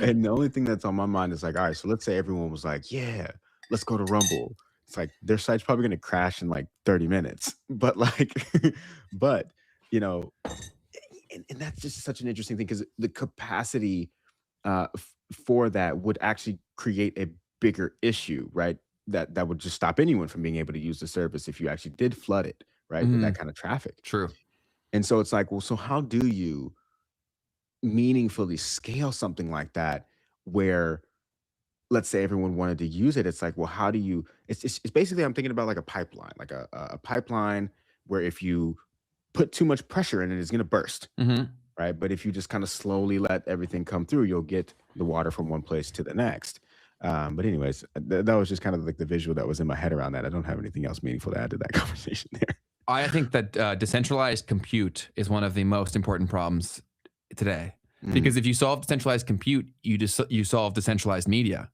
And the only thing that's on my mind is like, all right, so let's say everyone was like, "Yeah, let's go to Rumble." It's like their site's probably going to crash in like 30 minutes, but like, but you know, and that's just such an interesting thing because the capacity for that would actually create a bigger issue, right? That would just stop anyone from being able to use the service if you actually did flood it, right, with that Mhm, kind of traffic. true. And so it's like, well, so how do you meaningfully scale something like that where, let's say everyone wanted to use it? It's like, well, how do you? It's basically, I'm thinking about like a pipeline, like a pipeline where if you put too much pressure in it, it's going to burst, Hmm. right? But if you just kind of slowly let everything come through, you'll get the water from one place to the next. But anyways, that was just kind of like the visual that was in my head around that. I don't have anything else meaningful to add to that conversation there. I think that decentralized compute is one of the most important problems today, because if you solve decentralized compute, you solve decentralized media.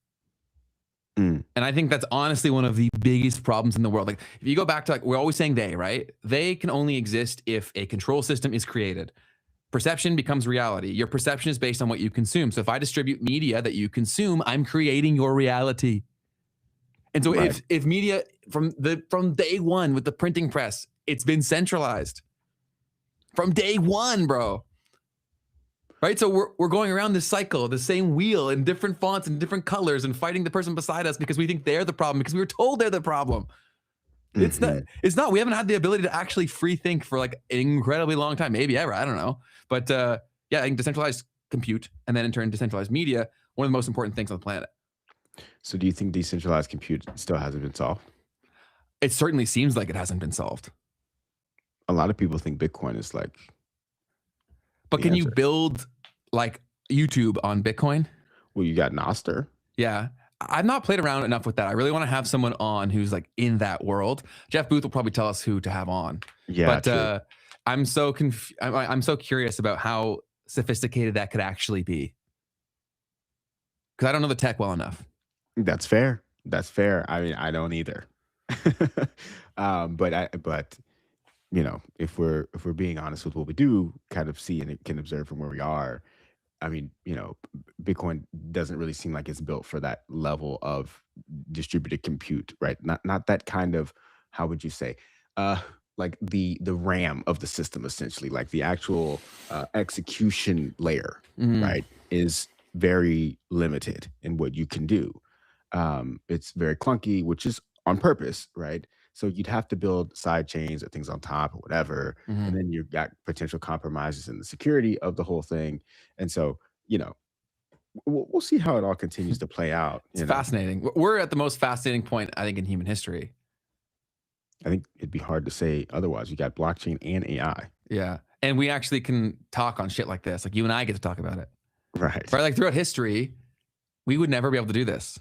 Mm. And I think that's honestly one of the biggest problems in the world. Like, if you go back to, like, we're always saying they, right? They can only exist if a control system is created. Perception becomes reality. Your perception is based on what you consume. So if I distribute media that you consume, I'm creating your reality. And so Right. if media from day one with the printing press, it's been centralized from day one, bro. Right? So we're going around this cycle, the same wheel in different fonts and different colors, and fighting the person beside us because we think they're the problem, because we were told they're the problem. It's not. We haven't had the ability to actually free think for like an incredibly long time, maybe ever. I don't know. But yeah, I think decentralized compute, and then in turn decentralized media, one of the most important things on the planet. So do you think decentralized compute still hasn't been solved? It certainly seems like it hasn't been solved. A lot of people think Bitcoin is like But the can you answer. build like YouTube on Bitcoin? Well, you got Noster. Yeah. I've not played around enough with that. I really want to have someone on who's like in that world. Jeff Booth will probably tell us who to have on. Yeah, true. But I'm so I'm so curious about how sophisticated that could actually be, because I don't know the tech well enough. That's fair. That's fair. I mean, I don't either. But you know, if we're being honest with what we do kind of see and can observe from where we are, I mean, you know, Bitcoin doesn't really seem like it's built for that level of distributed compute, right? Not that kind of, how would you say, uh, like the RAM of the system, essentially, like the actual execution layer, Mhm. right, is very limited in what you can do. It's very clunky, which is on purpose, right? So you'd have to build side chains or things on top or whatever, and Mhm. then you've got potential compromises in the security of the whole thing. And so, you know, we'll see how it all continues to play out. It's You know, fascinating. We're at the most fascinating point, I think, in human history. I think it'd be hard to say otherwise. You got blockchain and AI, Yeah. And we actually can talk on shit like this. Like, you and I get to talk about it. right? Right? Like, throughout history, we would never be able to do this.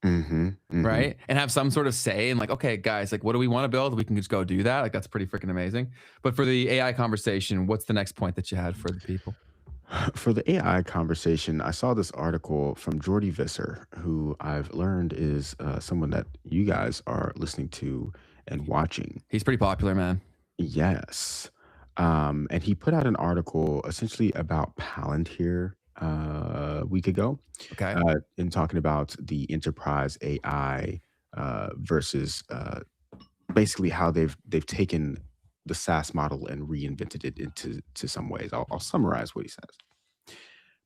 Mm-hmm. Mm-hmm. Right? And have some sort of say in, like, okay, guys, like, what do we want to build? We can just go do that. Like, that's pretty freaking amazing. But for the AI conversation, what's the next point that you had for the people? For the AI conversation, I saw this article from Jordy Visser, who I've learned is someone that you guys are listening to and watching. He's pretty popular, man. Yes. And he put out an article essentially about Palantir a week ago, Okay. in talking about the enterprise AI versus basically how they've taken the SaaS model and reinvented it into some ways. I'll summarize what he says.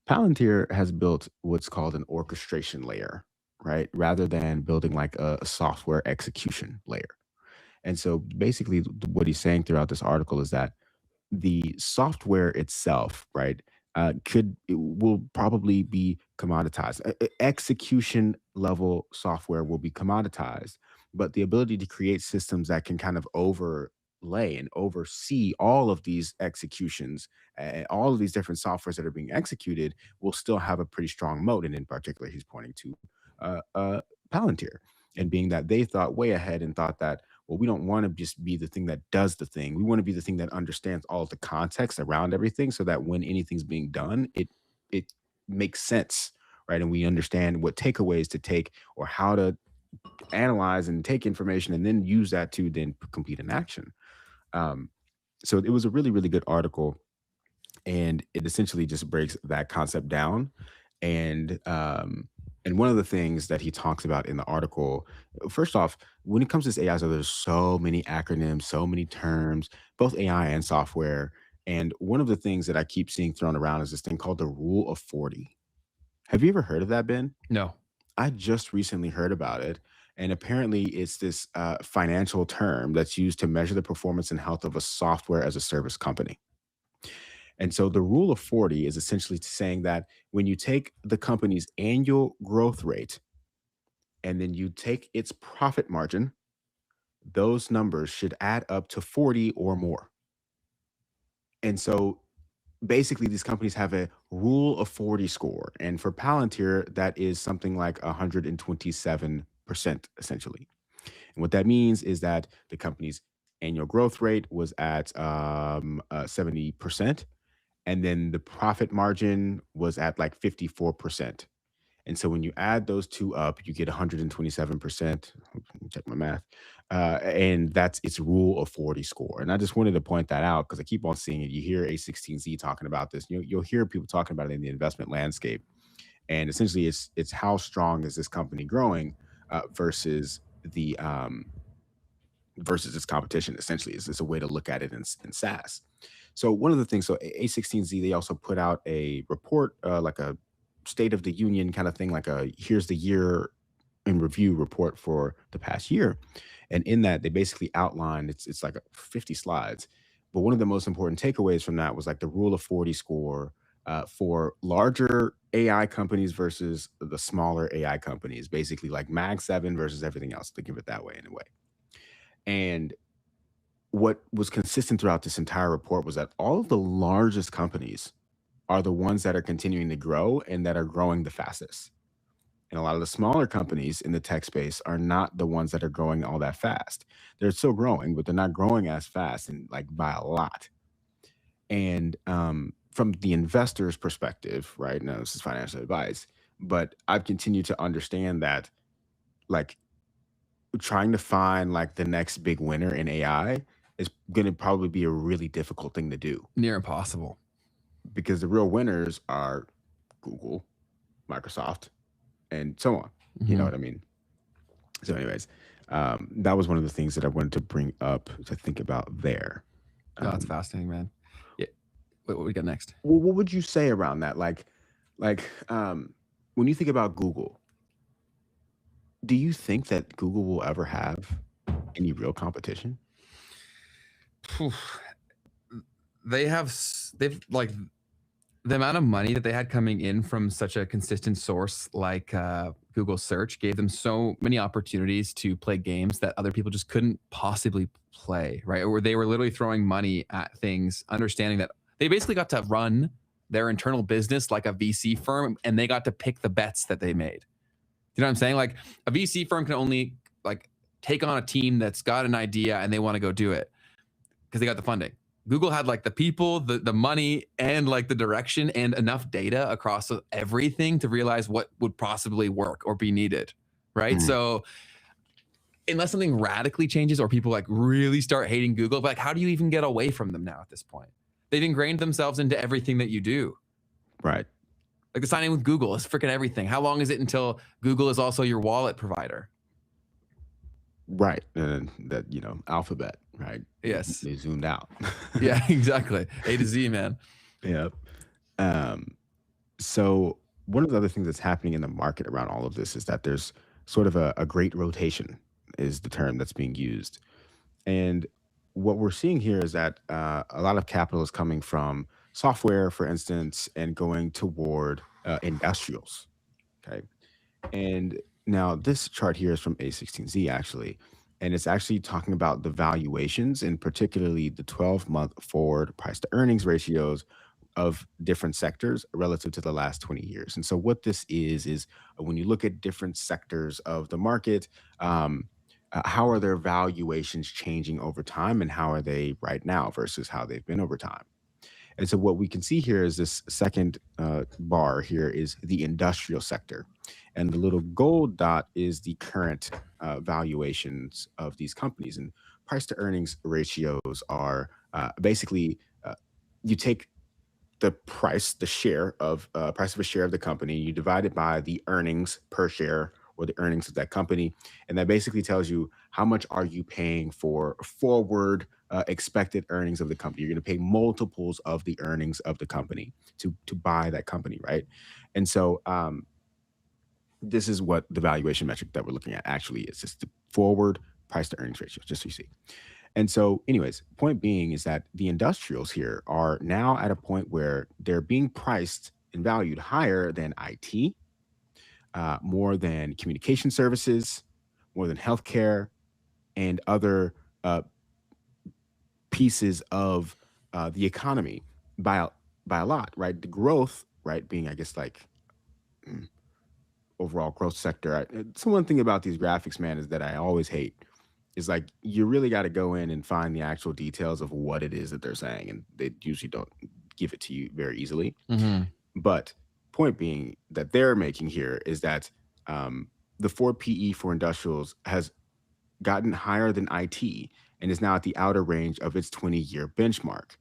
Palantir has built what's called an orchestration layer, right? Rather than building like a software execution layer. And so basically, what he's saying throughout this article is that the software itself, right, it will probably be commoditized. Execution level software will be commoditized, but the ability to create systems that can kind of overlay and oversee all of these executions, all of these different softwares that are being executed, will still have a pretty strong moat. And in particular, he's pointing to Palantir, and being that they thought way ahead and thought that, well, we don't want to just be the thing that does the thing. We want to be the thing that understands all of the context around everything, so that when anything's being done, it makes sense, right? And we understand what takeaways to take or how to analyze and take information and then use that to then complete an action. Um, so it was a really, really good article, and it essentially just breaks that concept down. And one of the things that he talks about in the article, first off, when it comes to this AI, so there's so many acronyms, so many terms, both AI and software. And one of the things that I keep seeing thrown around is this thing called the Rule of 40. Have you ever heard of that, Ben? No. I just recently heard about it. And apparently, it's this financial term that's used to measure the performance and health of a software as a service company. And so the rule of 40 is essentially saying that when you take the company's annual growth rate and then you take its profit margin, those numbers should add up to 40 or more. And so basically these companies have a rule of 40 score. And for Palantir, that is something like 127% essentially. And what that means is that the company's annual growth rate was at 70%. And then the profit margin was at like 54%. And so when you add those two up, you get 127%. Check my math. And that's its rule of 40 score. And I just wanted to point that out because I keep on seeing it. You hear A16Z talking about this. You'll hear people talking about it in the investment landscape. And essentially, it's how strong is this company growing versus the versus its competition. Essentially, is a way to look at it in SaaS. So one of the things, so A16Z, they also put out a report, like a State of the Union kind of thing, like a here's the year in review report for the past year. And in that, they basically outlined it's like 50 slides. But one of the most important takeaways from that was like the rule of 40 score for larger AI companies versus the smaller AI companies, basically like Mag 7 versus everything else, to give it that way anyway. And what was consistent throughout this entire report was that all of the largest companies are the ones that are continuing to grow and that are growing the fastest. And a lot of the smaller companies in the tech space are not the ones that are growing all that fast. They're still growing, but they're not growing as fast and like by a lot. And from the investor's perspective, right now, this is financial advice, but I've continued to understand that like trying to find like the next big winner in AI is going to probably be a really difficult thing to do Near impossible. because the real winners are Google, Microsoft, and so on. You know what I mean? So, anyways, that was one of the things that I wanted to bring up to think about there. No, that's fascinating, man. Yeah. What we got next? Well, what would you say around that? Like, when you think about Google, do you think that Google will ever have any real competition? They've like the amount of money that they had coming in from such a consistent source like Google search gave them so many opportunities to play games that other people just couldn't possibly play, right? Or they were literally throwing money at things, understanding that they basically got to run their internal business like a VC firm and they got to pick the bets that they made. You know what I'm saying? Like a VC firm can only like take on a team that's got an idea and they want to go do it because they got the funding. Google had like the people, the money, and like the direction and enough data across everything to realize what would possibly work or be needed, right? So unless something radically changes or people like really start hating Google, like how do you even get away from them now at this point? They've ingrained themselves into everything that you do. Right. Like the signing with Google is freaking everything. How long is it until Google is also your wallet provider? Right. And that, Alphabet, right? Yes. They zoomed out. Yeah, exactly. A to Z, man. Yep. So one of the other things that's happening in the market around all of this is that there's sort of a great rotation is the term that's being used. And what we're seeing here is that a lot of capital is coming from software, for instance, and going toward industrials. Okay. And now this chart here is from A16Z actually, and it's actually talking about the valuations and particularly the 12-month forward price to earnings ratios of different sectors relative to the last 20 years. And so what this is when you look at different sectors of the market, how are their valuations changing over time and how are they right now versus how they've been over time? And so what we can see here is this second bar here is the industrial sector. And the little gold dot is the current valuations of these companies. And price to earnings ratios are basically you take the price, the share of price of a share of the company, you divide it by the earnings per share or the earnings of that company. And that basically tells you how much are you paying for forward expected earnings of the company. You're going to pay multiples of the earnings of the company to buy that company, right? And so this is what the valuation metric that we're looking at actually is. It's the forward price to earnings ratio, just so you see. And so anyways, point being is that the industrials here are now at a point where they're being priced and valued higher than IT, more than communication services, more than healthcare, and other pieces of the economy by a lot, right? The growth, right, being, I guess, like overall growth sector. So one thing about these graphics, man, is that I always hate is like you really got to go in and find the actual details of what it is that they're saying, and they usually don't give it to you very easily. Mm-hmm. But point being that they're making here is that the 4 PE for industrials has gotten higher than IT and is now at the outer range of its 20-year benchmark.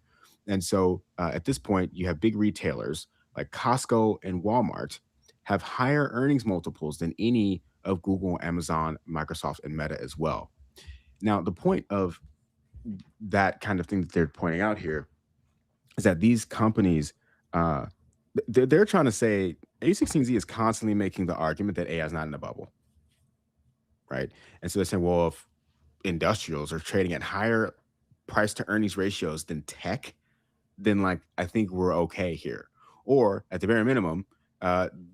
And so at this point, you have big retailers like Costco and Walmart have higher earnings multiples than any of Google, Amazon, Microsoft, and Meta as well. Now, the point of that kind of thing that they're pointing out here is that these companies, they're trying to say A16Z is constantly making the argument that AI is not in a bubble, right? And so they're saying, well, if industrials are trading at higher price to earnings ratios than tech, then like I think we're okay here. Or at the very minimum,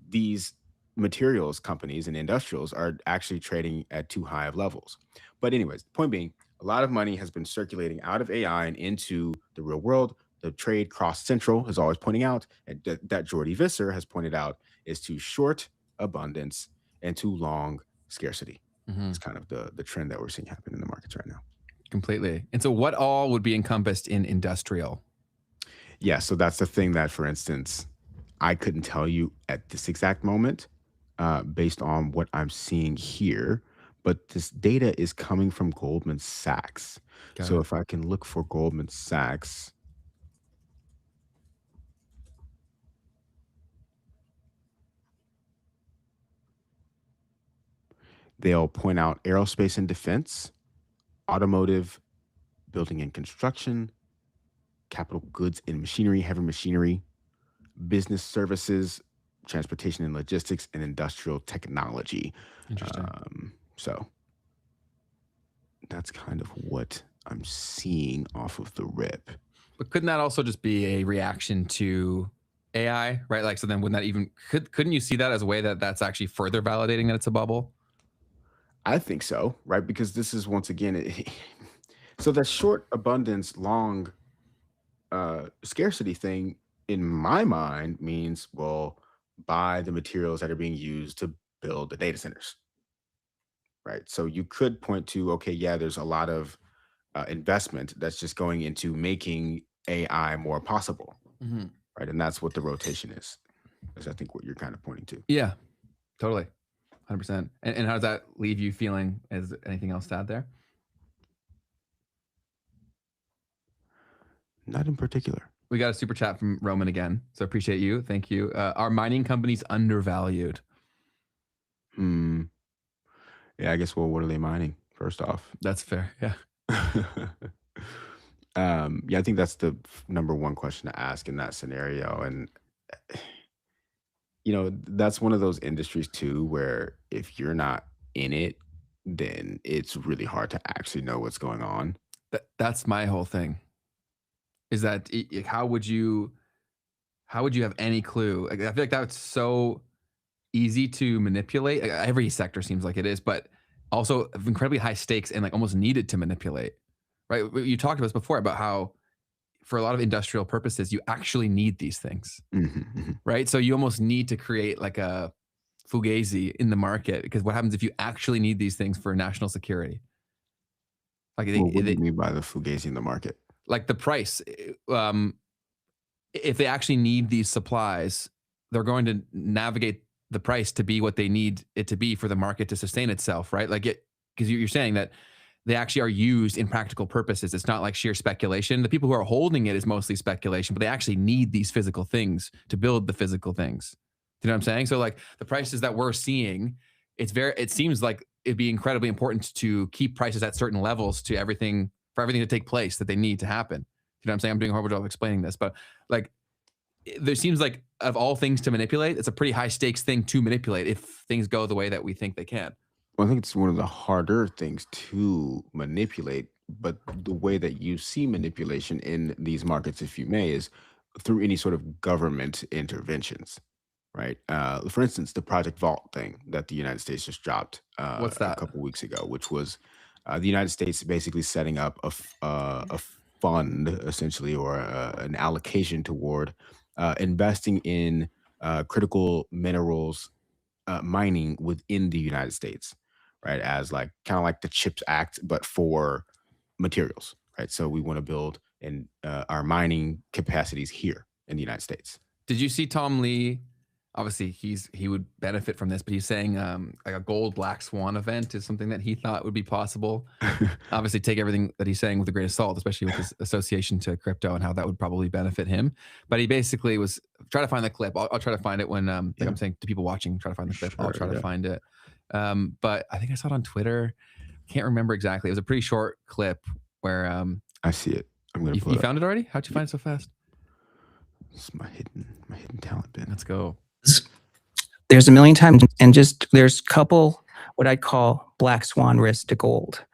these materials companies and industrials are actually trading at too high of levels. But anyways, the point being, a lot of money has been circulating out of AI and into the real world. The trade cross central is always pointing out, and that Jordy Visser has pointed out, is too short abundance and too long scarcity. Mm-hmm. It's kind of the trend that we're seeing happen in the markets right now. Completely. And so what all would be encompassed in industrial? Yeah, so that's the thing that, for instance, I couldn't tell you at this exact moment based on what I'm seeing here, but this data is coming from Goldman Sachs. Got So it. if I can look for Goldman Sachs, they'll point out aerospace and defense, automotive, building and construction, capital goods and machinery, heavy machinery, business services, transportation and logistics, and industrial technology. Interesting. So that's kind of what I'm seeing off of the rip. But couldn't that also just be a reaction to AI, right? Like, so then wouldn't that even, couldn't you see that as a way that that's actually further validating that it's a bubble? I think so, right? Because this is once again, so that short abundance, long scarcity thing in my mind means, well, buy the materials that are being used to build the data centers, right? So you could point to, okay, yeah, there's a lot of investment that's just going into making AI more possible, Mm-hmm. right? And that's what the rotation is I think what you're kind of pointing to. Yeah, totally. 100%. And how does that leave you feeling? Is anything else to add there? Not in particular. We got a super chat from Roman again. So appreciate you. Thank you. Are mining companies undervalued? Yeah, I guess, well, what are they mining, first off? That's fair. Yeah. Yeah, I think that's the number one question to ask in that scenario. And, that's one of those industries too, where if you're not in it, then it's really hard to actually know what's going on. That's my whole thing. Is that how would you have any clue? Like, I feel like that's so easy to manipulate. Like, every sector seems like it is, but also incredibly high stakes and like almost needed to manipulate. Right? You talked to us before about how for a lot of industrial purposes, you actually need these things. Mm-hmm. Right? So you almost need to create like a fugazi in the market, because what happens if you actually need these things for national security? Like, Well, what do you mean by the fugazi in the market? Like the price. If they actually need these supplies, they're going to navigate the price to be what they need it to be for the market to sustain itself, right? Like, because you're saying that they actually are used in practical purposes. It's not like sheer speculation. The people who are holding it is mostly speculation, but they actually need these physical things to build the physical things. Do you know what I'm saying? So like the prices that we're seeing, it seems like it'd be incredibly important to keep prices at certain levels for everything to take place that they need to happen. You know what I'm saying? I'm doing a horrible job of explaining this, but like, there seems like of all things to manipulate, it's a pretty high stakes thing to manipulate if things go the way that we think they can. Well, I think it's one of the harder things to manipulate, but the way that you see manipulation in these markets, if you may, is through any sort of government interventions, right? For instance, the Project Vault thing that the United States just dropped What's a that? couple weeks ago, which was the United States basically setting up fund essentially, or an allocation toward investing in critical minerals mining within the United States, right? As like kind of like the CHIPS Act, but for materials, right? So we want to build in our mining capacities here in the United States. Did you see Tom Lee? Obviously, he would benefit from this, but he's saying like a gold black swan event is something that he thought would be possible. Obviously, take everything that he's saying with a grain of salt, especially with his association to crypto and how that would probably benefit him. But he basically was try to find the clip. I'll try to find it when like I'm saying to people watching, try to find the clip. I'll try to find it. But I think I saw it on Twitter. Can't remember exactly. It was a pretty short clip where I see it. I'm gonna. You found it already? How'd you find it so fast? It's my hidden talent bin. Let's go. There's a million times, and just there's a couple what I'd call black swan risks to gold.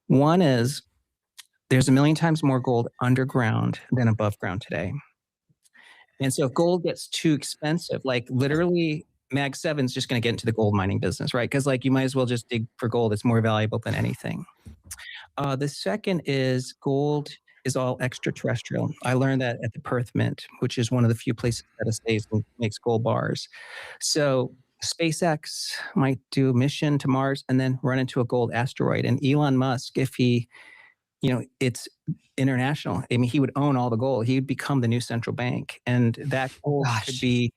One is there's a million times more gold underground than above ground today. And so if gold gets too expensive, like literally Mag 7 is just going to get into the gold mining business, right? Because like you might as well just dig for gold. It's more valuable than anything. The second is gold is all extraterrestrial. I learned that at the Perth Mint, which is one of the few places that stays and makes gold bars. So SpaceX might do a mission to Mars and then run into a gold asteroid. And Elon Musk, if he, it's international. I mean, he would own all the gold. He would become the new central bank. And that gold could be,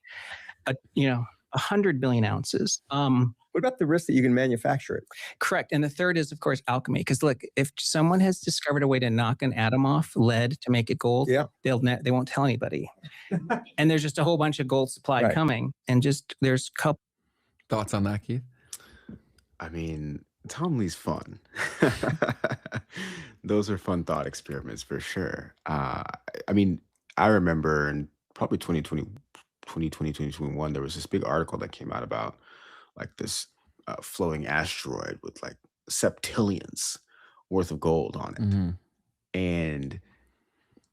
100 billion ounces. What about the risk that you can manufacture it? Correct. And the third is, of course, alchemy. Because look, if someone has discovered a way to knock an atom off lead to make it gold, they won't tell anybody. And there's just a whole bunch of gold supply coming. And just there's a couple. Thoughts on that, Keith? I mean, Tom Lee's fun. Those are fun thought experiments for sure. I mean, I remember in probably 2021, there was this big article that came out about like this flowing asteroid with like septillions worth of gold on it. And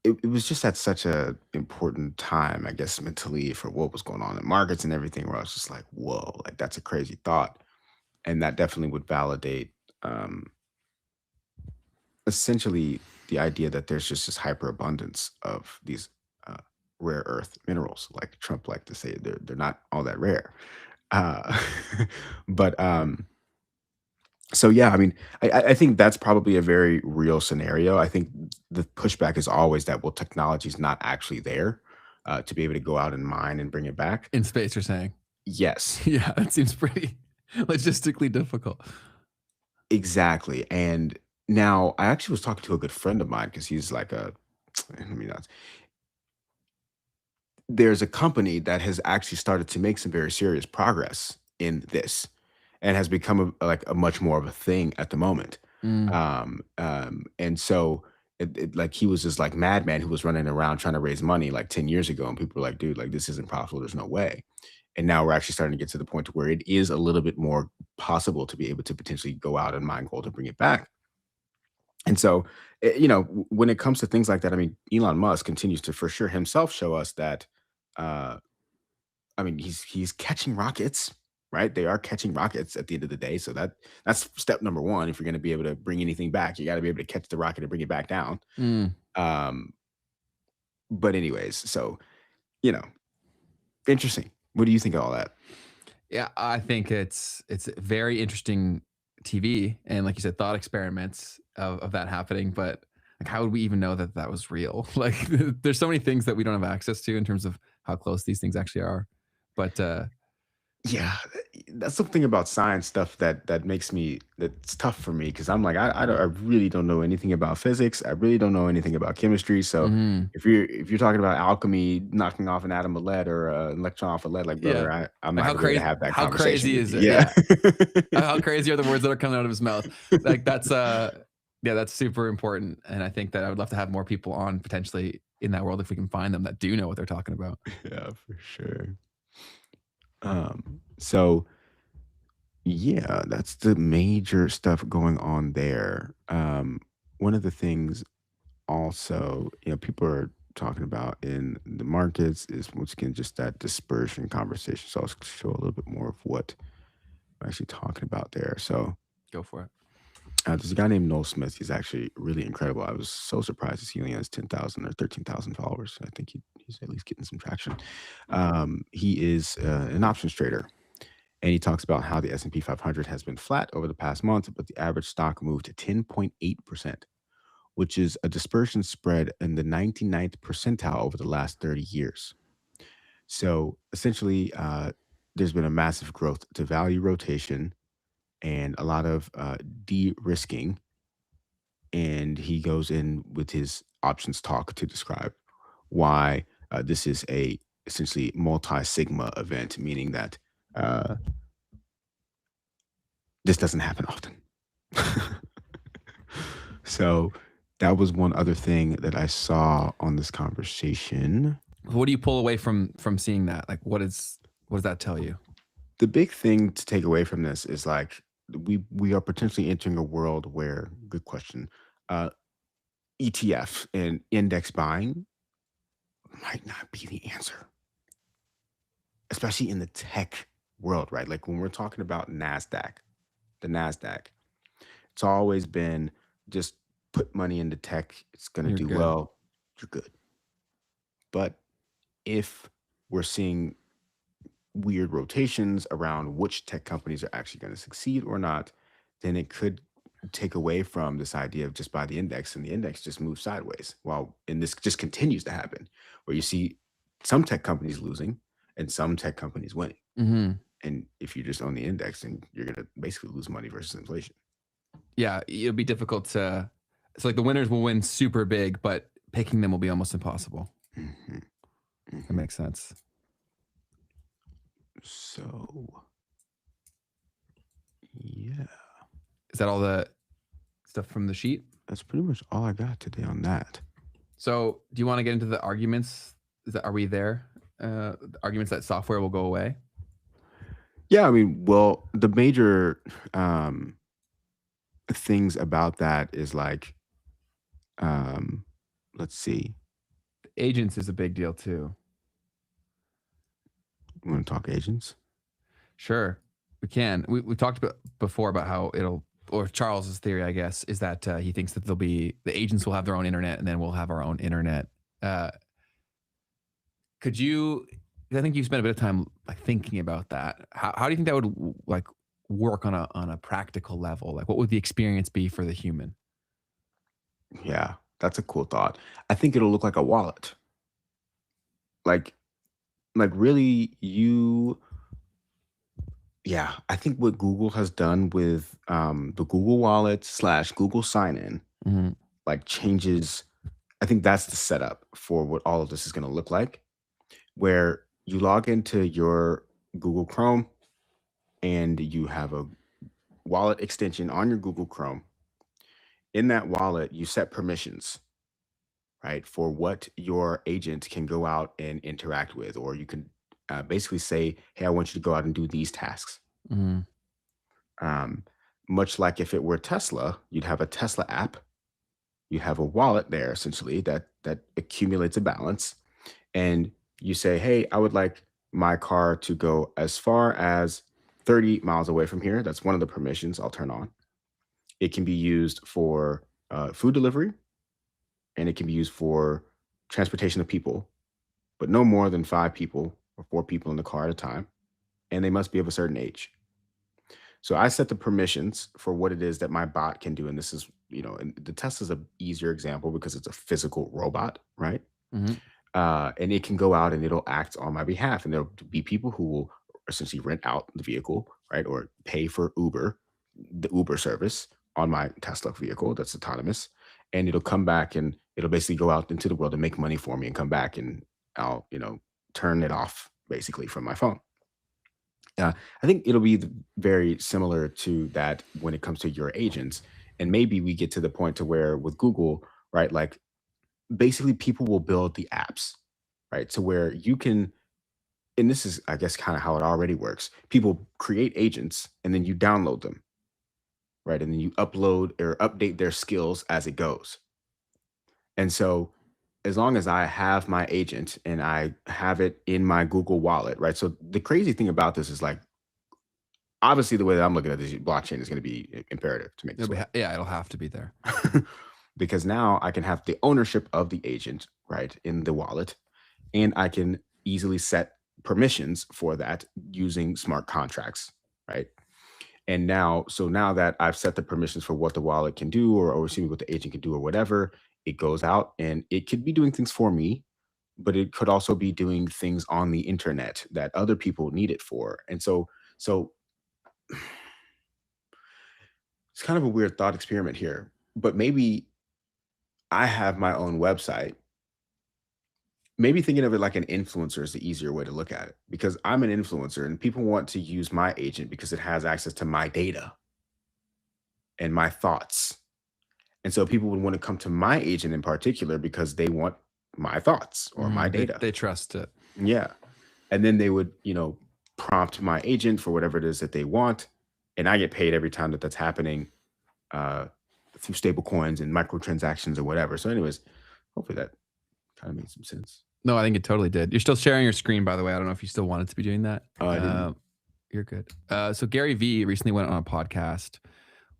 it was just at such a important time, I guess, mentally for what was going on in markets and everything, where I was just like, whoa, like that's a crazy thought. And that definitely would validate essentially the idea that there's just this hyperabundance of these rare earth minerals. Like Trump liked to say, they're not all that rare. But so yeah, I mean, I think that's probably a very real scenario. I think the pushback is always that, well, technology is not actually there to be able to go out and mine and bring it back in space. You're saying? Yes. Yeah, that seems pretty logistically difficult. Exactly. And now I actually was talking to a good friend of mine because he's like there's a company that has actually started to make some very serious progress in this and has become a much more of a thing at the moment. And so like he was this like madman who was running around trying to raise money like 10 years ago, and people were like, dude, like this isn't possible. There's no way. And now we're actually starting to get to the point where it is a little bit more possible to be able to potentially go out and mine gold and bring it back. And so, when it comes to things like that, I mean, Elon Musk continues to for sure himself show us that, I mean, he's catching rockets, right? They are catching rockets at the end of the day. So that's step number one. If you're going to be able to bring anything back, you got to be able to catch the rocket and bring it back down. But anyways, so, interesting. What do you think of all that? Yeah, I think it's very interesting TV, and like you said, thought experiments of that happening. But like, how would we even know that was real? Like, there's so many things that we don't have access to in terms of how close these things actually are. But yeah, that's something about science stuff that's tough for me, because I'm like, I really don't know anything about physics. I really don't know anything about chemistry. So if you're talking about alchemy, knocking off an atom of lead or an electron off of lead, like brother, I'm not going to have that how conversation. Crazy is it? Yeah. How crazy are the words that are coming out of his mouth? Like that's that's super important. And I think that I would love to have more people on potentially in that world if we can find them that do know what they're talking about. Yeah, for sure. So yeah, that's the major stuff going on there. One of the things also, people are talking about in the markets is once again just that dispersion conversation. So I'll show a little bit more of what I'm actually talking about there. So go for it. There's a guy named Noel Smith. He's actually really incredible. I was so surprised to see he only has 10,000 or 13,000 followers. I think he's at least getting some traction. He is an options trader, and he talks about how the S&P 500 has been flat over the past month, but the average stock moved to 10.8%, which is a dispersion spread in the 99th percentile over the last 30 years. So essentially, there's been a massive growth to value rotation and a lot of de-risking. And he goes in with his options talk to describe why this is a essentially multi-sigma event, meaning that this doesn't happen often. So that was one other thing that I saw on this conversation. What do you pull away from seeing that? Like, what does that tell you? The big thing to take away from this is like we are potentially entering a world where, good question, ETF and index buying might not be the answer, especially in the tech world, right? Like when we're talking about the NASDAQ, it's always been just put money into tech. It's going to You're do good. well. You're good. But if we're seeing weird rotations around which tech companies are actually going to succeed or not, then it could take away from this idea of just buy the index and the index just moves sideways. And this just continues to happen where you see some tech companies losing and some tech companies winning. Mm-hmm. And if you just own the index, then you're going to basically lose money versus inflation. Yeah, it'll be difficult to. It's like the winners will win super big, but picking them will be almost impossible. Mm-hmm. That makes sense. So, yeah, Is that all the stuff from the sheet? that's pretty much all I got today on that. So, do you want to get into the arguments? Are we there? The arguments that software will go away? Yeah, I mean, well, the major things about that is like, let's see. Agents is a big deal too. You want to talk agents? Sure, we can. We talked about before about how it'll, or Charles's theory, I guess, is that he thinks that the agents will have their own internet, and then we'll have our own internet. Could you? I think you spent a bit of time like thinking about that. How do you think that would like work on a practical level? Like, what would the experience be for the human? Yeah, that's a cool thought. I think it'll look like a wallet. Like really yeah, I think what Google has done with the Google Wallet / Google Sign-In Mm-hmm. like changes. I think that's the setup for what all of this is going to look like, where you log into your Google Chrome and you have a wallet extension on your Google Chrome. In that wallet, you set permissions, right, for what your agent can go out and interact with, or you can basically say, hey, I want you to go out and do these tasks. Mm-hmm. Much like if it were Tesla, you'd have a Tesla app. You have a wallet there essentially that accumulates a balance, and you say, hey, I would like my car to go as far as 30 miles away from here. That's one of the permissions I'll turn on. It can be used for food delivery, and it can be used for transportation of people, but no more than 5 people or 4 people in the car at a time, and they must be of a certain age. So I set the permissions for what it is that my bot can do. And this is, and the Tesla's an easier example because it's a physical robot, right? Mm-hmm. And it can go out and it'll act on my behalf. And there'll be people who will essentially rent out the vehicle, right? Or pay for the Uber service on my Tesla vehicle that's autonomous. And it'll come back and it'll basically go out into the world and make money for me and come back, and I'll, turn it off basically from my phone. I think it'll be very similar to that when it comes to your agents. And maybe we get to the point to where with Google, right, like basically people will build the apps, right? To where you can, and this is, I guess, kind of how it already works. People create agents and then you download them, right? And then you upload or update their skills as it goes. And so as long as I have my agent and I have it in my Google Wallet, right? So the crazy thing about this is like, obviously the way that I'm looking at this, blockchain is going to be imperative to make this work. Yeah, it'll have to be there. Because now I can have the ownership of the agent, right, in the wallet, and I can easily set permissions for that using smart contracts, right? And now that I've set the permissions for what the wallet can do, or assuming what the agent can do or whatever, it goes out and it could be doing things for me, but it could also be doing things on the internet that other people need it for. And so it's kind of a weird thought experiment here, but maybe I have my own website. Maybe thinking of it like an influencer is the easier way to look at it, because I'm an influencer and people want to use my agent because it has access to my data and my thoughts. And so people would want to come to my agent in particular because they want my thoughts or my data. They trust it. Yeah. And then they would, prompt my agent for whatever it is that they want. And I get paid every time that that's happening through stable coins and microtransactions or whatever. So anyways, hopefully that kind of made some sense. No, I think it totally did. You're still sharing your screen, by the way. I don't know if you still wanted to be doing that. I didn't. You're good. So Gary Vee recently went on a podcast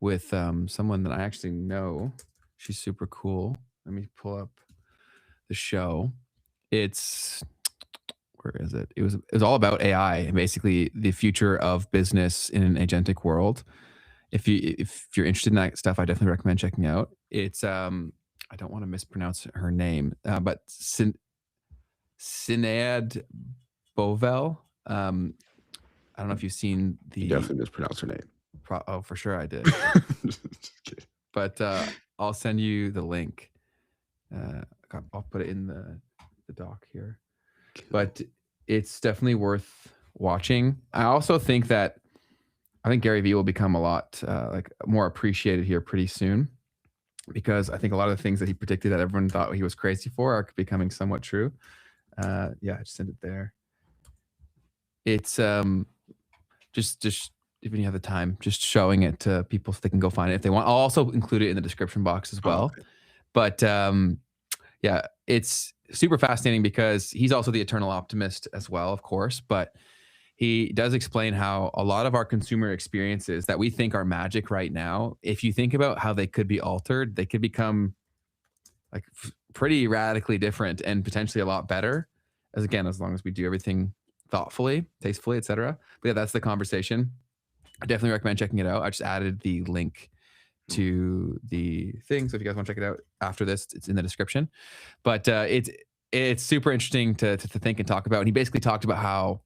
with someone that I actually know. She's super cool. Let me pull up the show. Where is it? It was all about AI and basically the future of business in an agentic world. If you're interested in that stuff, I definitely recommend checking out. It's I don't want to mispronounce her name, but Sinead Bovell. I don't know if you've seen the. You definitely mispronounced her name. Oh, for sure I did. Just kidding. But I'll send you the link. I'll put it in the doc here. But it's definitely worth watching. I also think that Gary Vee will become a lot more appreciated here pretty soon, because I think a lot of the things that he predicted that everyone thought he was crazy for are becoming somewhat true. Yeah, I just sent it there. It's just if you have the time, just showing it to people so they can go find it if they want. I'll also include it in the description box as well. Okay. But yeah, it's super fascinating because he's also the eternal optimist as well, of course. But he does explain how a lot of our consumer experiences that we think are magic right now, if you think about how they could be altered, they could become like pretty radically different and potentially a lot better. As long as we do everything thoughtfully, tastefully, etc. But yeah, that's the conversation. I definitely recommend checking it out. I just added the link to the thing, so if you guys want to check it out after this, it's in the description. But it's super interesting to think and talk about. And he basically talked about how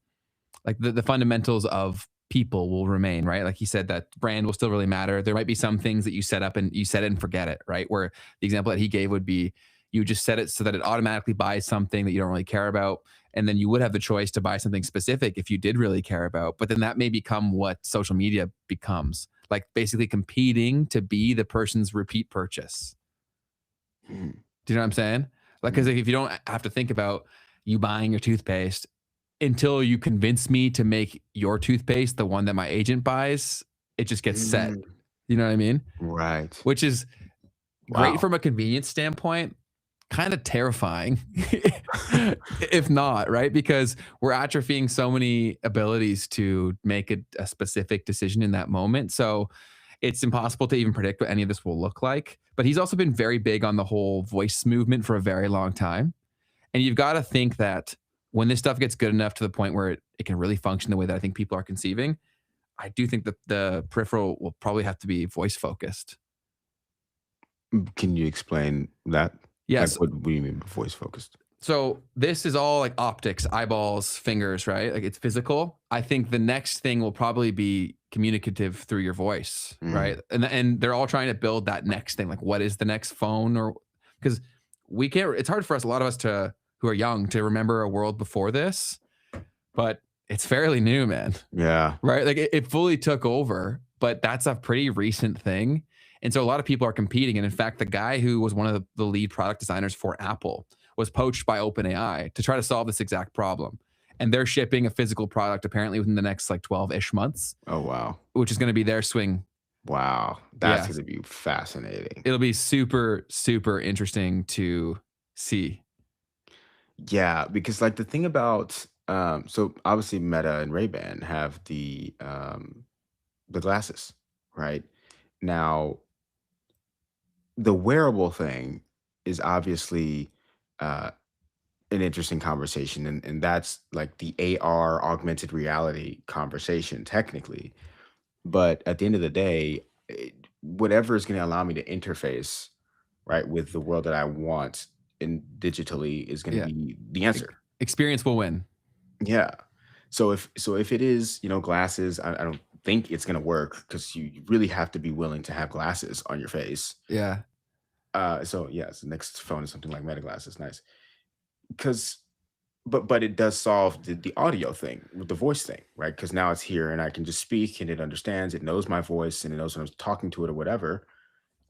like the fundamentals of people will remain, right? Like he said that brand will still really matter. There might be some things that you set up and you set it and forget it, right? Where the example that he gave would be you just set it so that it automatically buys something that you don't really care about. And then you would have the choice to buy something specific if you did really care about. But then that may become what social media becomes, like basically competing to be the person's repeat purchase. Do you know what I'm saying? Like, because if you don't have to think about you buying your toothpaste until you convince me to make your toothpaste the one that my agent buys, it just gets set. You know what I mean? Right. Which is great from a convenience standpoint, kind of terrifying, if not, right? Because we're atrophying so many abilities to make a specific decision in that moment. So it's impossible to even predict what any of this will look like. But he's also been very big on the whole voice movement for a very long time. And you've got to think that when this stuff gets good enough to the point where it can really function the way that I think people are conceiving, I do think that the peripheral will probably have to be voice focused. Can you explain that? Yes. Like, what do you mean by voice focused? So this is all like optics, eyeballs, fingers, right? Like it's physical. I think the next thing will probably be communicative through your voice, right? And they're all trying to build that next thing. Like what is the next phone? Or because we can't, it's hard for us, a lot of us who are young to remember a world before this, but it's fairly new, man. Yeah. Right? Like it fully took over, but that's a pretty recent thing. And so a lot of people are competing. And in fact, the guy who was one of the lead product designers for Apple was poached by OpenAI to try to solve this exact problem. And they're shipping a physical product apparently within the next like 12-ish months. Oh, wow. Which is going to be their swing. Wow. That's going to be fascinating. It'll be super, super interesting to see. Yeah, because like the thing about, so obviously Meta and Ray-Ban have the the glasses, right? Now, the wearable thing is obviously uh, an interesting conversation, and that's like the AR augmented reality conversation technically. But at the end of the day, whatever is going to allow me to interface right with the world that I want in digitally is going to Yeah. be the answer. Experience will win. Yeah. So if it is, glasses, I don't think it's gonna work because you really have to be willing to have glasses on your face. Yeah. So yes, the next phone is something like Meta glasses, nice. Because but it does solve the audio thing with the voice thing, right? Because now it's here and I can just speak and it understands, it knows my voice and it knows when I'm talking to it or whatever.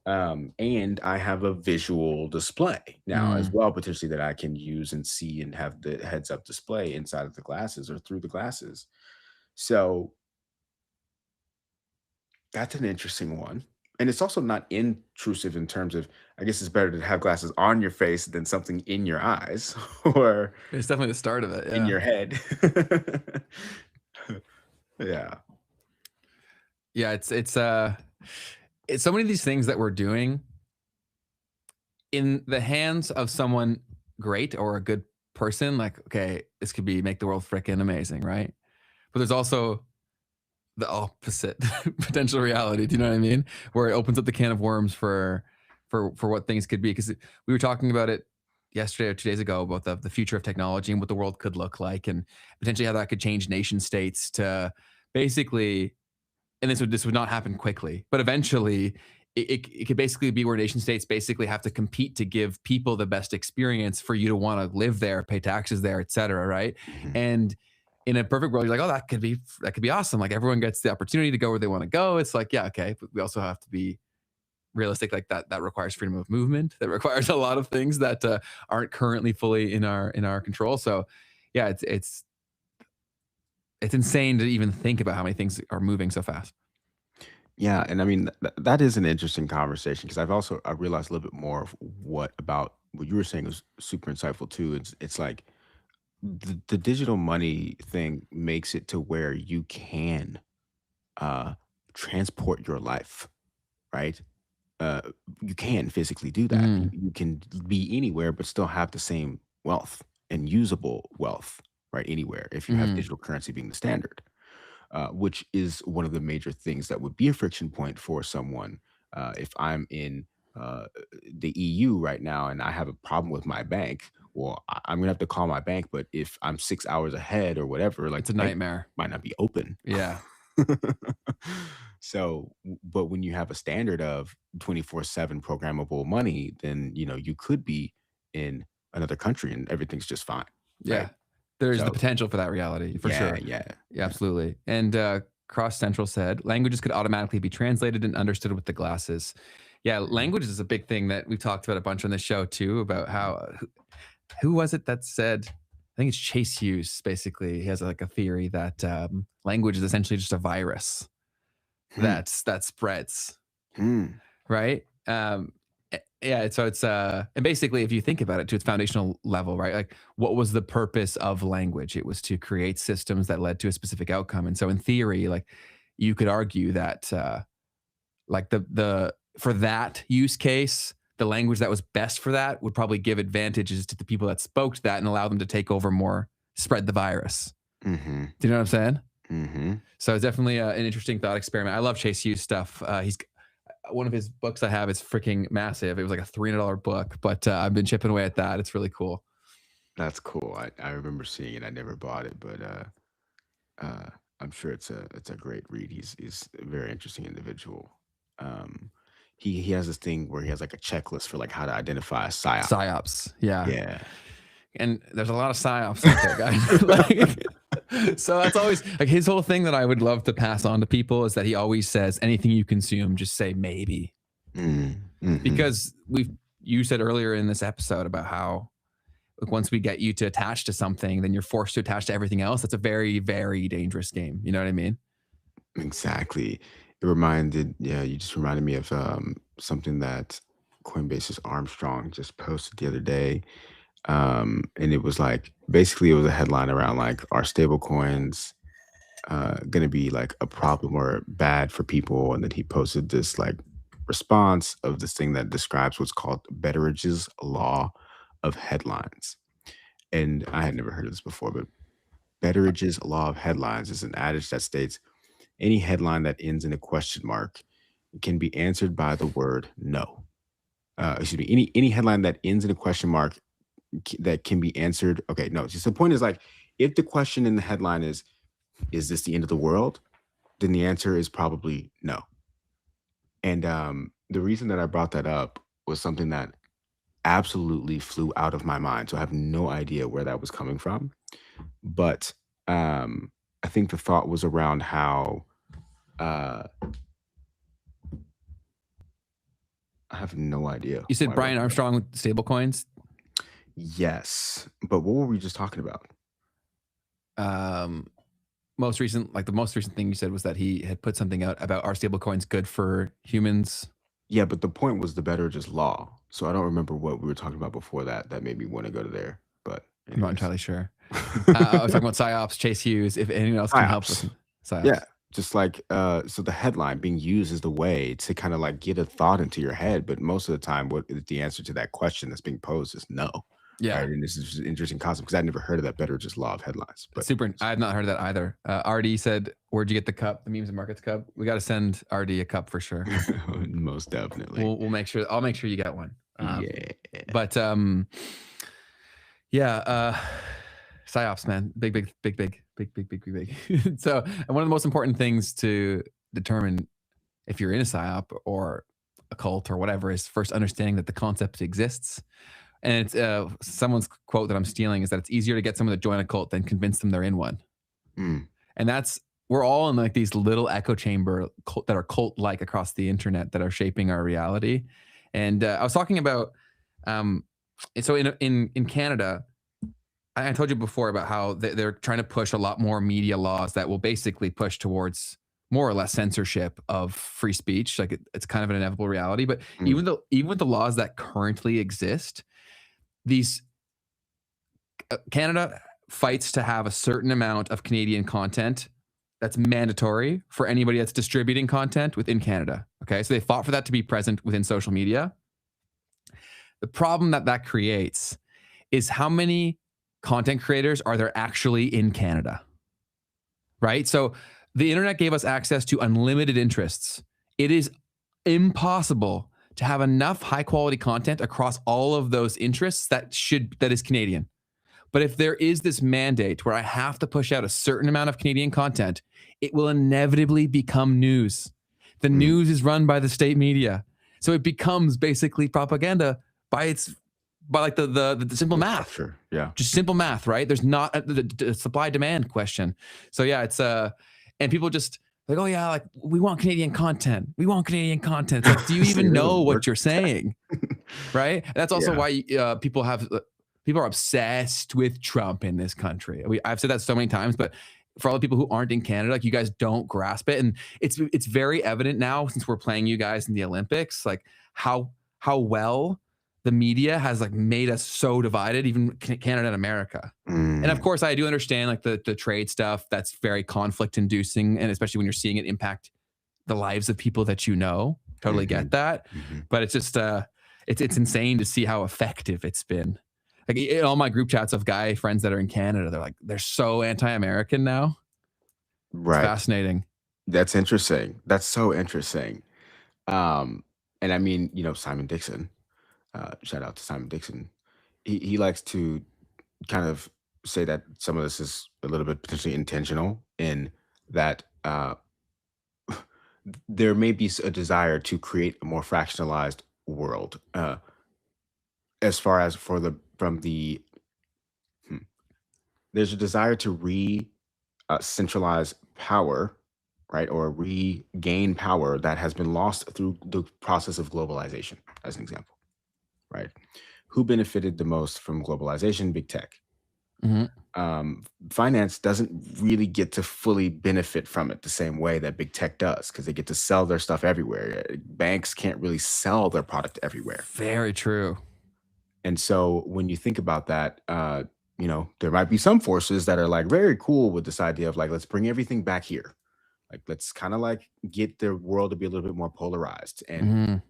And I have a visual display now as well, potentially that I can use and see and have the heads up display inside of the glasses or through the glasses. So that's an interesting one. And it's also not intrusive in terms of, I guess it's better to have glasses on your face than something in your eyes or It's definitely the start of it. in Yeah. your head. Yeah. Yeah. It's so many of these things that we're doing in the hands of someone great or a good person. Like, okay, this could be make the world freaking amazing, right? But there's also the opposite potential reality. Do you know what I mean? Where it opens up the can of worms for what things could be. Because we were talking about it yesterday or 2 days ago about the future of technology and what the world could look like, and potentially how that could change nation states to basically. And this would not happen quickly, but eventually it could basically be where nation states basically have to compete to give people the best experience for you to want to live there, pay taxes there, et cetera, right? Mhm. And in a perfect world, you're like, oh, that could be awesome. Like everyone gets the opportunity to go where they want to go. It's like, yeah, okay, but we also have to be realistic. Like that requires freedom of movement. That requires a lot of things that aren't currently fully in our control. So, yeah, it's insane to even think about how many things are moving so fast. Yeah, and I mean that is an interesting conversation because I realized a little bit more of what about what you were saying was super insightful too. It's like the digital money thing makes it to where you can uh transport your life, right? Uh you can physically do that. You can be anywhere but still have the same wealth and usable wealth, right? Anywhere if you have Mhm. digital currency being the standard, which is one of the major things that would be a friction point for someone. If I'm in the EU right now and I have a problem with my bank, well, I'm gonna have to call my bank. But if I'm 6 hours ahead or whatever, like It's a the bank nightmare. might not be open. Yeah. So, but when you have a standard of 24/7 programmable money, then you could be in another country and everything's just fine, Yeah. right? There's the So, potential for that reality for yeah, sure. yeah, Yeah, absolutely. And Cross Central said languages could automatically be translated and understood with the glasses. Yeah, mhm, language is a big thing that we've talked about a bunch on the show too, about how who was it that said, I think it's Chase Hughes, basically. He has like a theory that language is essentially just a virus hmm, that spreads, hmm, right? Yeah, so it's and basically if you think about it to its foundational level, right? Like what was the purpose of language? It was to create systems that led to a specific outcome. And so in theory, like you could argue that like the for that use case, the language that was best for that would probably give advantages to the people that spoke that and allow them to take over more, spread the virus. hmm, Do you know what I'm saying? hmm. So it's definitely an interesting thought experiment. I love Chase Hughes stuff. He's one of his books I have is freaking massive. It was like a $300 book, but I've been chipping away at that. It's really cool. That's cool. I remember seeing it. I never bought it, but uh, I'm sure it's a great read. He's a very interesting individual. Um, he has this thing where he has like a checklist for like how to identify a psyop. PsyOps. Yeah. Yeah. And there's a lot of PsyOps out there, guys. Like, so that's always like his whole thing that I would love to pass on to people is that he always says anything you consume, just say maybe. Mm-hmm. Because you said earlier in this episode about how like, once we get you to attach to something, then you're forced to attach to everything else. That's a very, very dangerous game. You know what I mean? Exactly. You just reminded me of something that Coinbase's Armstrong just posted the other day. And it was like basically it was a headline around like our stable coins going to be like a problem or bad for people. And then he posted this like response of this thing that describes what's called Betteridge's law of headlines. And I had never heard of this before, but Betteridge's law of headlines is an adage that states any headline that ends in a question mark can be answered by the word no. Excuse me, any headline that ends in a question mark that can be answered. Okay, no. Just the point is like, if the question in the headline is this the end of the world? Then the answer is probably no. And the reason that I brought that up was something that absolutely flew out of my mind. So I have no idea where that was coming from. But I think the thought was around how I have no idea. You said why I Brian brought that up. Armstrong with stablecoins. Yes. But what were we just talking about? The most recent thing you said was that he had put something out about are stablecoins good for humans? Yeah, but the point was the Betteridge's law. So I don't remember what we were talking about before that. That made me want to go to there. But I'm not anyways. entirely sure. I was talking about PsyOps, Chase Hughes. If anyone else can help PsyOps. with PsyOps. Yeah, just like so the headline being used as the way to kind of like get a thought into your head, but most of the time what the answer to that question that's being posed is no. Yeah. Right? And this is just an interesting concept because I'd never heard of that Betteridge's law of headlines. But Super. I have not heard of that either. RD said, "Where'd you get the cup? The memes and markets cup? We got to send RD a cup for sure. most definitely. We'll make sure. I'll make sure you get one. Yeah. But yeah, PsyOps, man, big. So, and one of the most important things to determine if you're in a PsyOp or a cult or whatever is first understanding that the concept exists. And it's someone's quote that I'm stealing is that it's easier to get someone to join a cult than convince them they're in one. Mm. And that's, we're all in like these little echo chamber that are cult-like across the internet that are shaping our reality. And I was talking about, so in Canada, I told you before about how they're trying to push a lot more media laws that will basically push towards more or less censorship of free speech. Like it's kind of an inevitable reality. But even with the laws that currently exist, these Canada fights to have a certain amount of Canadian content that's mandatory for anybody that's distributing content within Canada. Okay, so they fought for that to be present within social media. The problem that creates is how many content creators are there actually in Canada, right? So the internet gave us access to unlimited interests. It is impossible to have enough high quality content across all of those interests that is Canadian. But if there is this mandate where I have to push out a certain amount of Canadian content, it will inevitably become news. The news is run by the state media. So it becomes basically propaganda by like the simple math. Sure. Yeah. Just simple math, right? There's not the supply demand question. So yeah, it's and people just like, oh yeah, like we want Canadian content. We want Canadian content. It's like, do you even know what you're saying? Right? That's also why people are obsessed with Trump in this country. I've said that so many times, but for all the people who aren't in Canada, like you guys don't grasp it. And it's very evident now since we're playing you guys in the Olympics, like how well the media has like made us so divided, even Canada and America. And of course I do understand like the trade stuff that's very conflict inducing. And especially when you're seeing it impact the lives of people that you know, totally get that. But it's just, it's insane to see how effective it's been. Like in all my group chats of guy friends that are in Canada, they're so anti-American now. Right. It's fascinating. That's interesting. That's so interesting. And I mean, Simon Dixon, shout out to Simon Dixon. He likes to kind of say that some of this is a little bit potentially intentional in that there may be a desire to create a more fractionalized world as far as there's a desire to centralize power, right? Or regain power that has been lost through the process of globalization, as an example, right? Who benefited the most from globalization? Big tech. Finance doesn't really get to fully benefit from it the same way that big tech does because they get to sell their stuff everywhere. Banks can't really sell their product everywhere. Very true. And so when you think about that, you know, there might be some forces that are like very cool with this idea of like, let's bring everything back here. Like, let's kind of like get the world to be a little bit more polarized and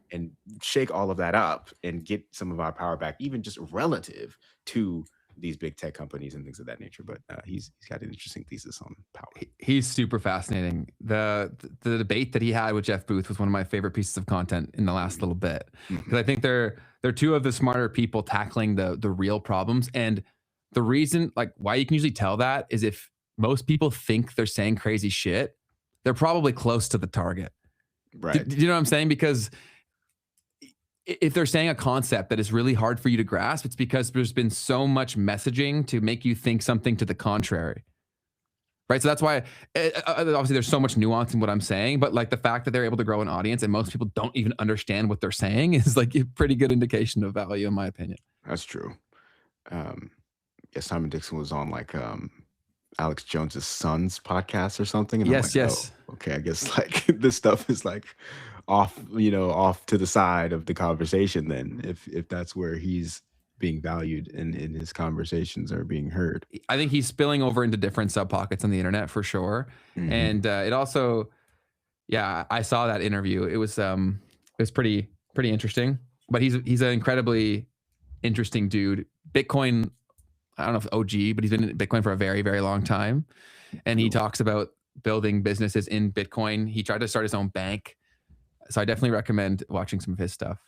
shake all of that up and get some of our power back, even just relative to these big tech companies and things of that nature. But he's got an interesting thesis on power. He's super fascinating. The debate that he had with Jeff Booth was one of my favorite pieces of content in the last little bit, because I think they're two of the smarter people tackling the real problems. And the reason, like, why you can usually tell that is if most people think they're saying crazy shit, they're probably close to the target. Right. Do you know what I'm saying? Because if they're saying a concept that is really hard for you to grasp, it's because there's been so much messaging to make you think something to the contrary. Right. So that's why obviously there's so much nuance in what I'm saying, but like the fact that they're able to grow an audience and most people don't even understand what they're saying is like a pretty good indication of value, in my opinion. That's true. Yeah, Simon Dixon was on like Alex Jones's son's podcast or something. And Yes, I'm like, yes. oh, okay, I guess like this stuff is like off, you know, off to the side of the conversation then, if that's where he's being valued and his conversations are being heard. I think he's spilling over into different sub pockets on the internet for sure. And it also, yeah, I saw that interview. It was pretty interesting, but he's an incredibly interesting dude. Bitcoin, I don't know if OG, but he's been in Bitcoin for a very, very long time. And he talks about building businesses in Bitcoin. He tried to start his own bank. So I definitely recommend watching some of his stuff.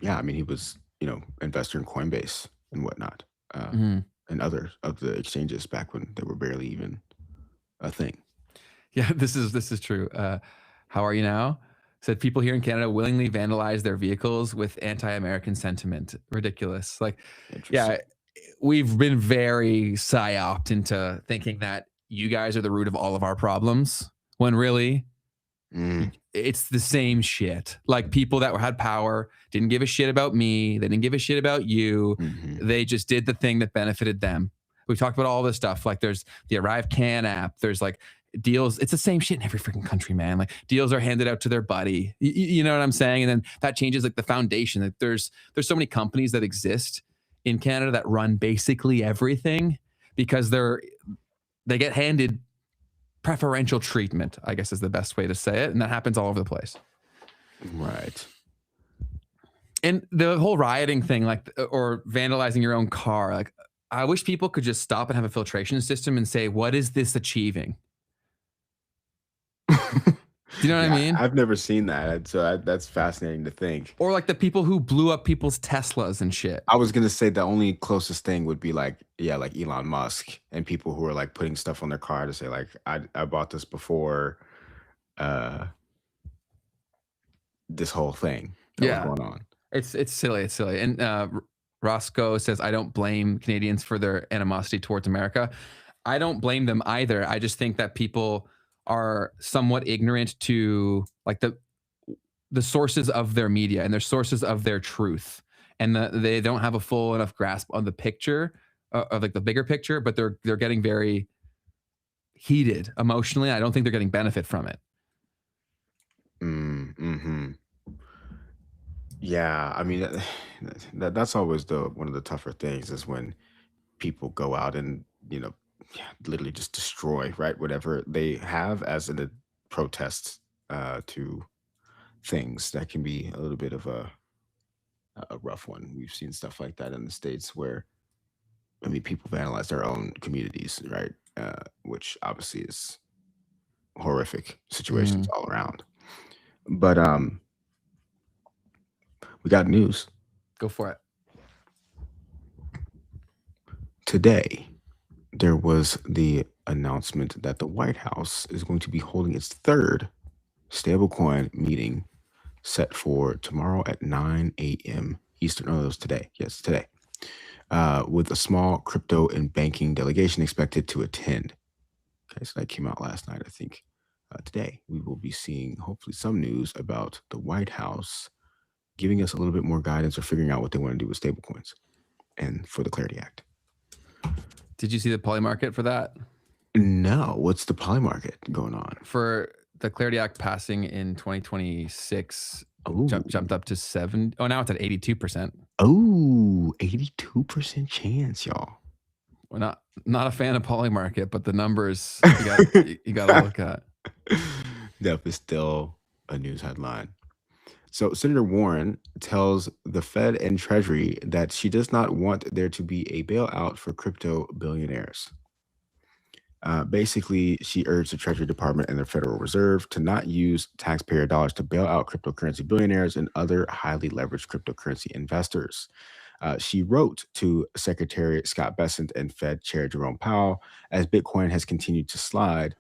Yeah, I mean, he was, you know, investor in Coinbase and whatnot, and other of the exchanges back when they were barely even a thing. Yeah, this is true. How are you now? Said people here in Canada willingly vandalize their vehicles with anti-American sentiment. Ridiculous. Like, yeah, we've been very PsyOped into thinking that you guys are the root of all of our problems, when really it's the same shit. Like, people that had power didn't give a shit about me. They didn't give a shit about you. They just did the thing that benefited them. We've talked about all this stuff. Like, there's the Arrive Can app. There's like deals. It's the same shit in every freaking country, man. Like, deals are handed out to their buddy. You know what I'm saying? And then that changes like the foundation. Like, there's so many companies that exist in Canada that run basically everything because they get handed preferential treatment, I guess is the best way to say it. And that happens all over the place. Right. And the whole rioting thing, like, or vandalizing your own car, like, I wish people could just stop and have a filtration system and say, what is this achieving? Do you know what I mean? I've never seen that. So that's fascinating to think. Or like the people who blew up people's Teslas and shit. I was going to say the only closest thing would be like, yeah, like Elon Musk and people who are like putting stuff on their car to say like, I bought this before this whole thing that was going on. It's silly. It's silly. And Roscoe says, I don't blame Canadians for their animosity towards America. I don't blame them either. I just think that people are somewhat ignorant to like the sources of their media and their sources of their truth. And they don't have a full enough grasp on the picture of like the bigger picture, but they're getting very heated emotionally. I don't think they're getting benefit from it. Yeah, I mean that's always one of the tougher things is when people go out and literally just destroy whatever they have as a protest to things. That can be a little bit of a rough one. We've seen stuff like that in the States where people vandalize their own communities, right? Which obviously is horrific situations all around. But we got news. Go for it. Today, there was the announcement that the White House is going to be holding its third stablecoin meeting set for tomorrow at 9 a.m. Eastern. Oh, it was today. Yes, today. With a small crypto and banking delegation expected to attend. Okay, so that came out last night, I think. Today, we will be seeing hopefully some news about the White House giving us a little bit more guidance or figuring out what they want to do with stablecoins and for the Clarity Act. Did you see the poly market for that? No. What's the poly market going on? For the Clarity Act passing in 2026, jumped up to 7. Oh, now it's at 82%. Oh, 82% chance, y'all. We're not a fan of Polymarket, but the numbers you got to look at. Definitely still a news headline. So Senator Warren tells the Fed and Treasury that she does not want there to be a bailout for crypto billionaires. Basically, she urged the Treasury Department and the Federal Reserve to not use taxpayer dollars to bail out cryptocurrency billionaires and other highly leveraged cryptocurrency investors. She wrote to Secretary Scott Bessent and Fed Chair Jerome Powell as Bitcoin has continued to slide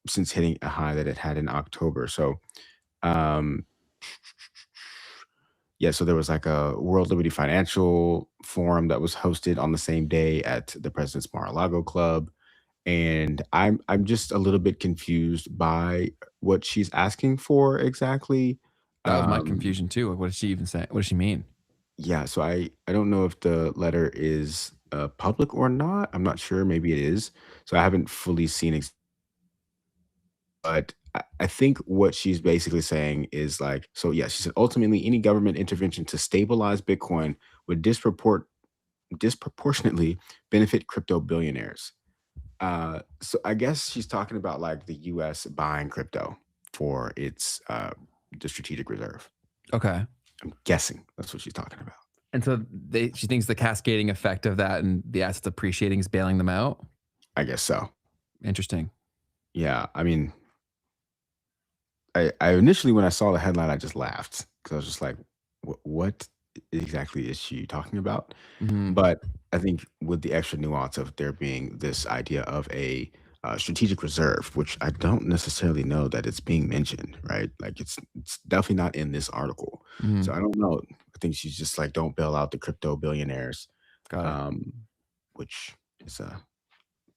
since hitting a high that it had in October. So, yeah, so there was like a World Liberty Financial Forum that was hosted on the same day at the President's Mar-a-Lago Club. And I'm just a little bit confused by what she's asking for exactly. That was my confusion too. What did she even say? What does she mean? Yeah, so I don't know if the letter is public or not. I'm not sure. Maybe it is. So I haven't fully seen but I think what she's basically saying is like, so yeah, she said ultimately any government intervention to stabilize Bitcoin would disproportionately benefit crypto billionaires. So I guess she's talking about like the US buying crypto for its the strategic reserve. Okay. I'm guessing that's what she's talking about. And so she thinks the cascading effect of that and the assets appreciating is bailing them out? I guess so. Interesting. Yeah, I mean, I initially, when I saw the headline, I just laughed because I was just like, what exactly is she talking about? Mhm. But I think with the extra nuance of there being this idea of a strategic reserve, which I don't necessarily know that it's being mentioned, right? Like it's definitely not in this article. Mhm. So I don't know. I think she's just like, don't bail out the crypto billionaires, Got it. which is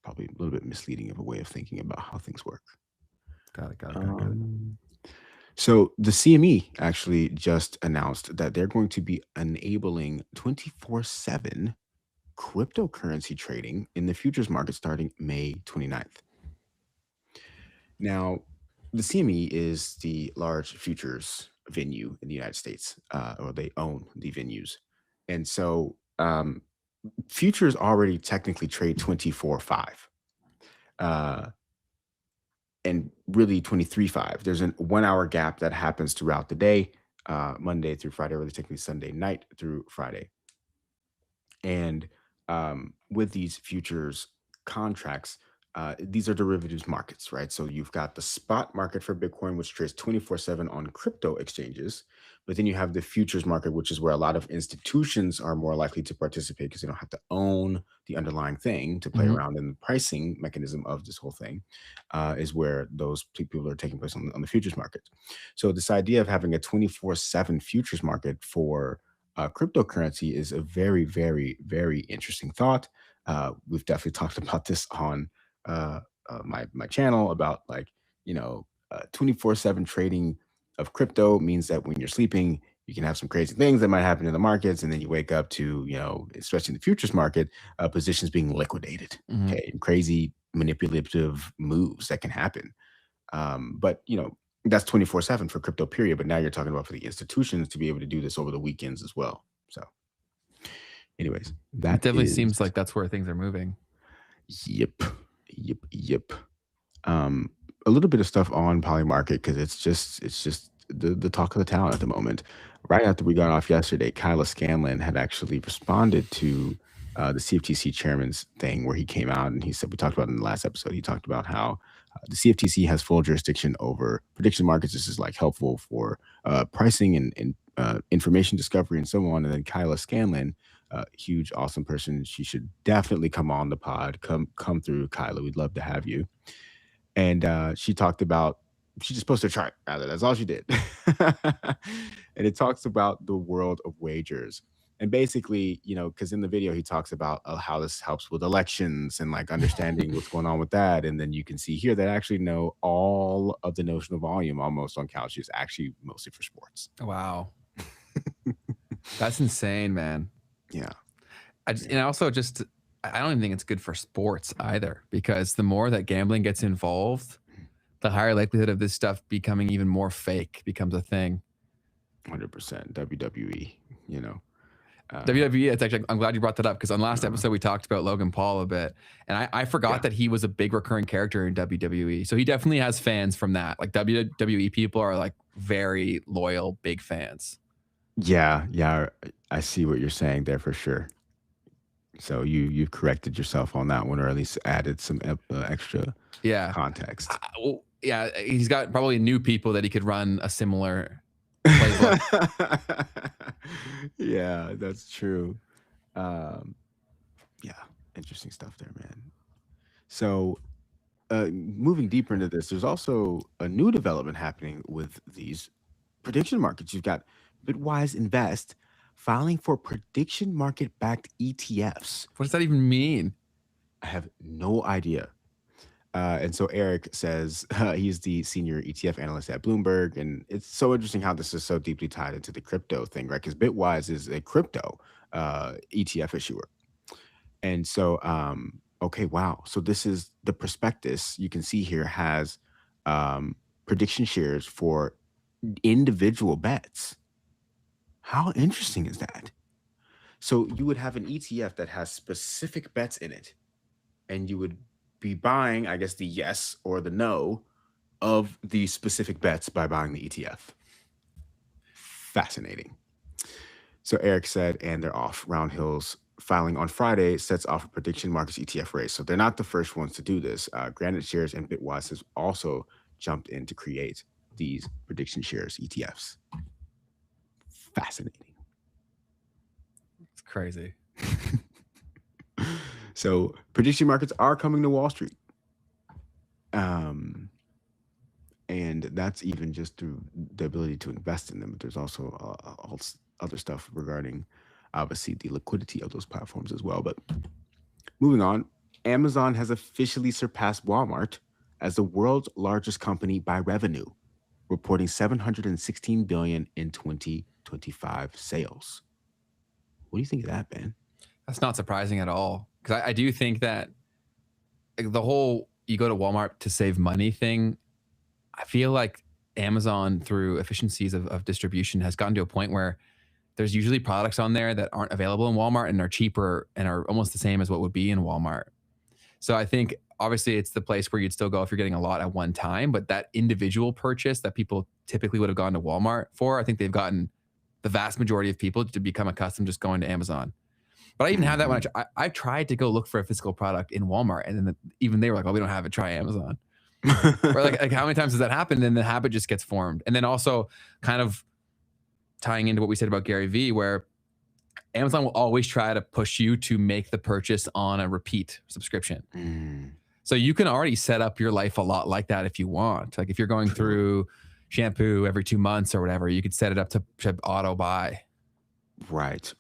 probably a little bit misleading of a way of thinking about how things work. Got it. So the CME actually just announced that they're going to be enabling 24/7 cryptocurrency trading in the futures market starting May 29th. Now, the CME is the large futures venue in the United States, or they own the venues. And so futures already technically trade 24/5. And really 23/5. There's a 1 hour gap that happens throughout the day, Monday through Friday, or technically Sunday night through Friday. And with these futures contracts, these are derivatives markets, right? So you've got the spot market for Bitcoin, which trades 24/7 on crypto exchanges. But then you have the futures market, which is where a lot of institutions are more likely to participate because they don't have to own the underlying thing to play Mhm. around in the pricing mechanism of this whole thing, is where those people are taking place on the futures market. So this idea of having a 24/7 futures market for cryptocurrency is a very, very, very interesting thought. We've definitely talked about this on my channel about like 24/7 trading of crypto means that when you're sleeping, you can have some crazy things that might happen in the markets, and then you wake up to especially in the futures market, positions being liquidated. Mhm. Okay, and crazy manipulative moves that can happen. But that's 24/7 for crypto period. But now you're talking about for the institutions to be able to do this over the weekends as well. So anyways, It that definitely is seems like that's where things are moving. Yep. A little bit of stuff on Polymarket because it's just the talk of the town at the moment. Right after we got off yesterday, Kyla Scanlon had actually responded to the CFTC chairman's thing where he came out and he said, we talked about in the last episode, he talked about how the CFTC has full jurisdiction over prediction markets. This is like helpful for pricing and information discovery and so on. And then Kyla Scanlon, huge, awesome person. She should definitely come on the pod. Come through, Kyla. We'd love to have you. And she talked about, she just posted a chart, rather. That's all she did. And it talks about the world of wagers. And basically, because in the video, he talks about how this helps with elections and like understanding what's going on with that. And then you can see here that actually know all of the notional volume almost on Kalshi is actually mostly for sports. Wow. That's insane, man. Yeah. And also just, I don't even think it's good for sports either, because the more that gambling gets involved, the higher likelihood of this stuff becoming even more fake becomes a thing. 100% WWE, WWE, it's actually, I'm glad you brought that up because on last episode we talked about Logan Paul a bit, and I forgot that he was a big recurring character in WWE. So he definitely has fans from that. Like WWE people are like very loyal, big fans. Yeah, I see what you're saying there for sure. So you've corrected yourself on that one, or at least added some extra context. Well, yeah, he's got probably new people that he could run a similar playbook. Yeah, that's true. Yeah, interesting stuff there, man. So moving deeper into this, there's also a new development happening with these prediction markets. You've got Bitwise Invest filing for prediction market backed ETFs. What does that even mean? I have no idea. And so Eric says he's the senior ETF analyst at Bloomberg. And it's so interesting how this is so deeply tied into the crypto thing, right? Because Bitwise is a crypto ETF issuer. And so, okay, wow. So this is the prospectus you can see here has prediction shares for individual bets. How interesting is that? So you would have an ETF that has specific bets in it, and you would be buying, I guess, the yes or the no of the specific bets by buying the ETF. Fascinating. So Eric said, and they're off. Round Hill's filing on Friday sets off a prediction markets ETF race. So they're not the first ones to do this. Granite Shares and Bitwise has also jumped in to create these prediction shares ETFs. Fascinating. It's crazy. So prediction markets are coming to Wall Street. And that's even just through the ability to invest in them. But there's also all other stuff regarding, obviously, the liquidity of those platforms as well. But moving on, Amazon has officially surpassed Walmart as the world's largest company by revenue, reporting $716 billion in 2025 sales. What do you think of that, Ben? That's not surprising at all. Because I do think that the whole you go to Walmart to save money thing, I feel like Amazon, through efficiencies of distribution, has gotten to a point where there's usually products on there that aren't available in Walmart and are cheaper and are almost the same as what would be in Walmart. So I think obviously it's the place where you'd still go if you're getting a lot at one time, but that individual purchase that people typically would have gone to Walmart for, I think they've gotten the vast majority of people to become accustomed just going to Amazon. But I even have that much. I've tried to go look for a physical product in Walmart, and then even they were like, "Oh, we don't have it. Try Amazon." Or like how many times has that happened? And the habit just gets formed. And then also kind of tying into what we said about Gary Vee, where Amazon will always try to push you to make the purchase on a repeat subscription. So you can already set up your life a lot like that if you want. Like if you're going through shampoo every 2 months or whatever, you could set it up to auto buy. Right.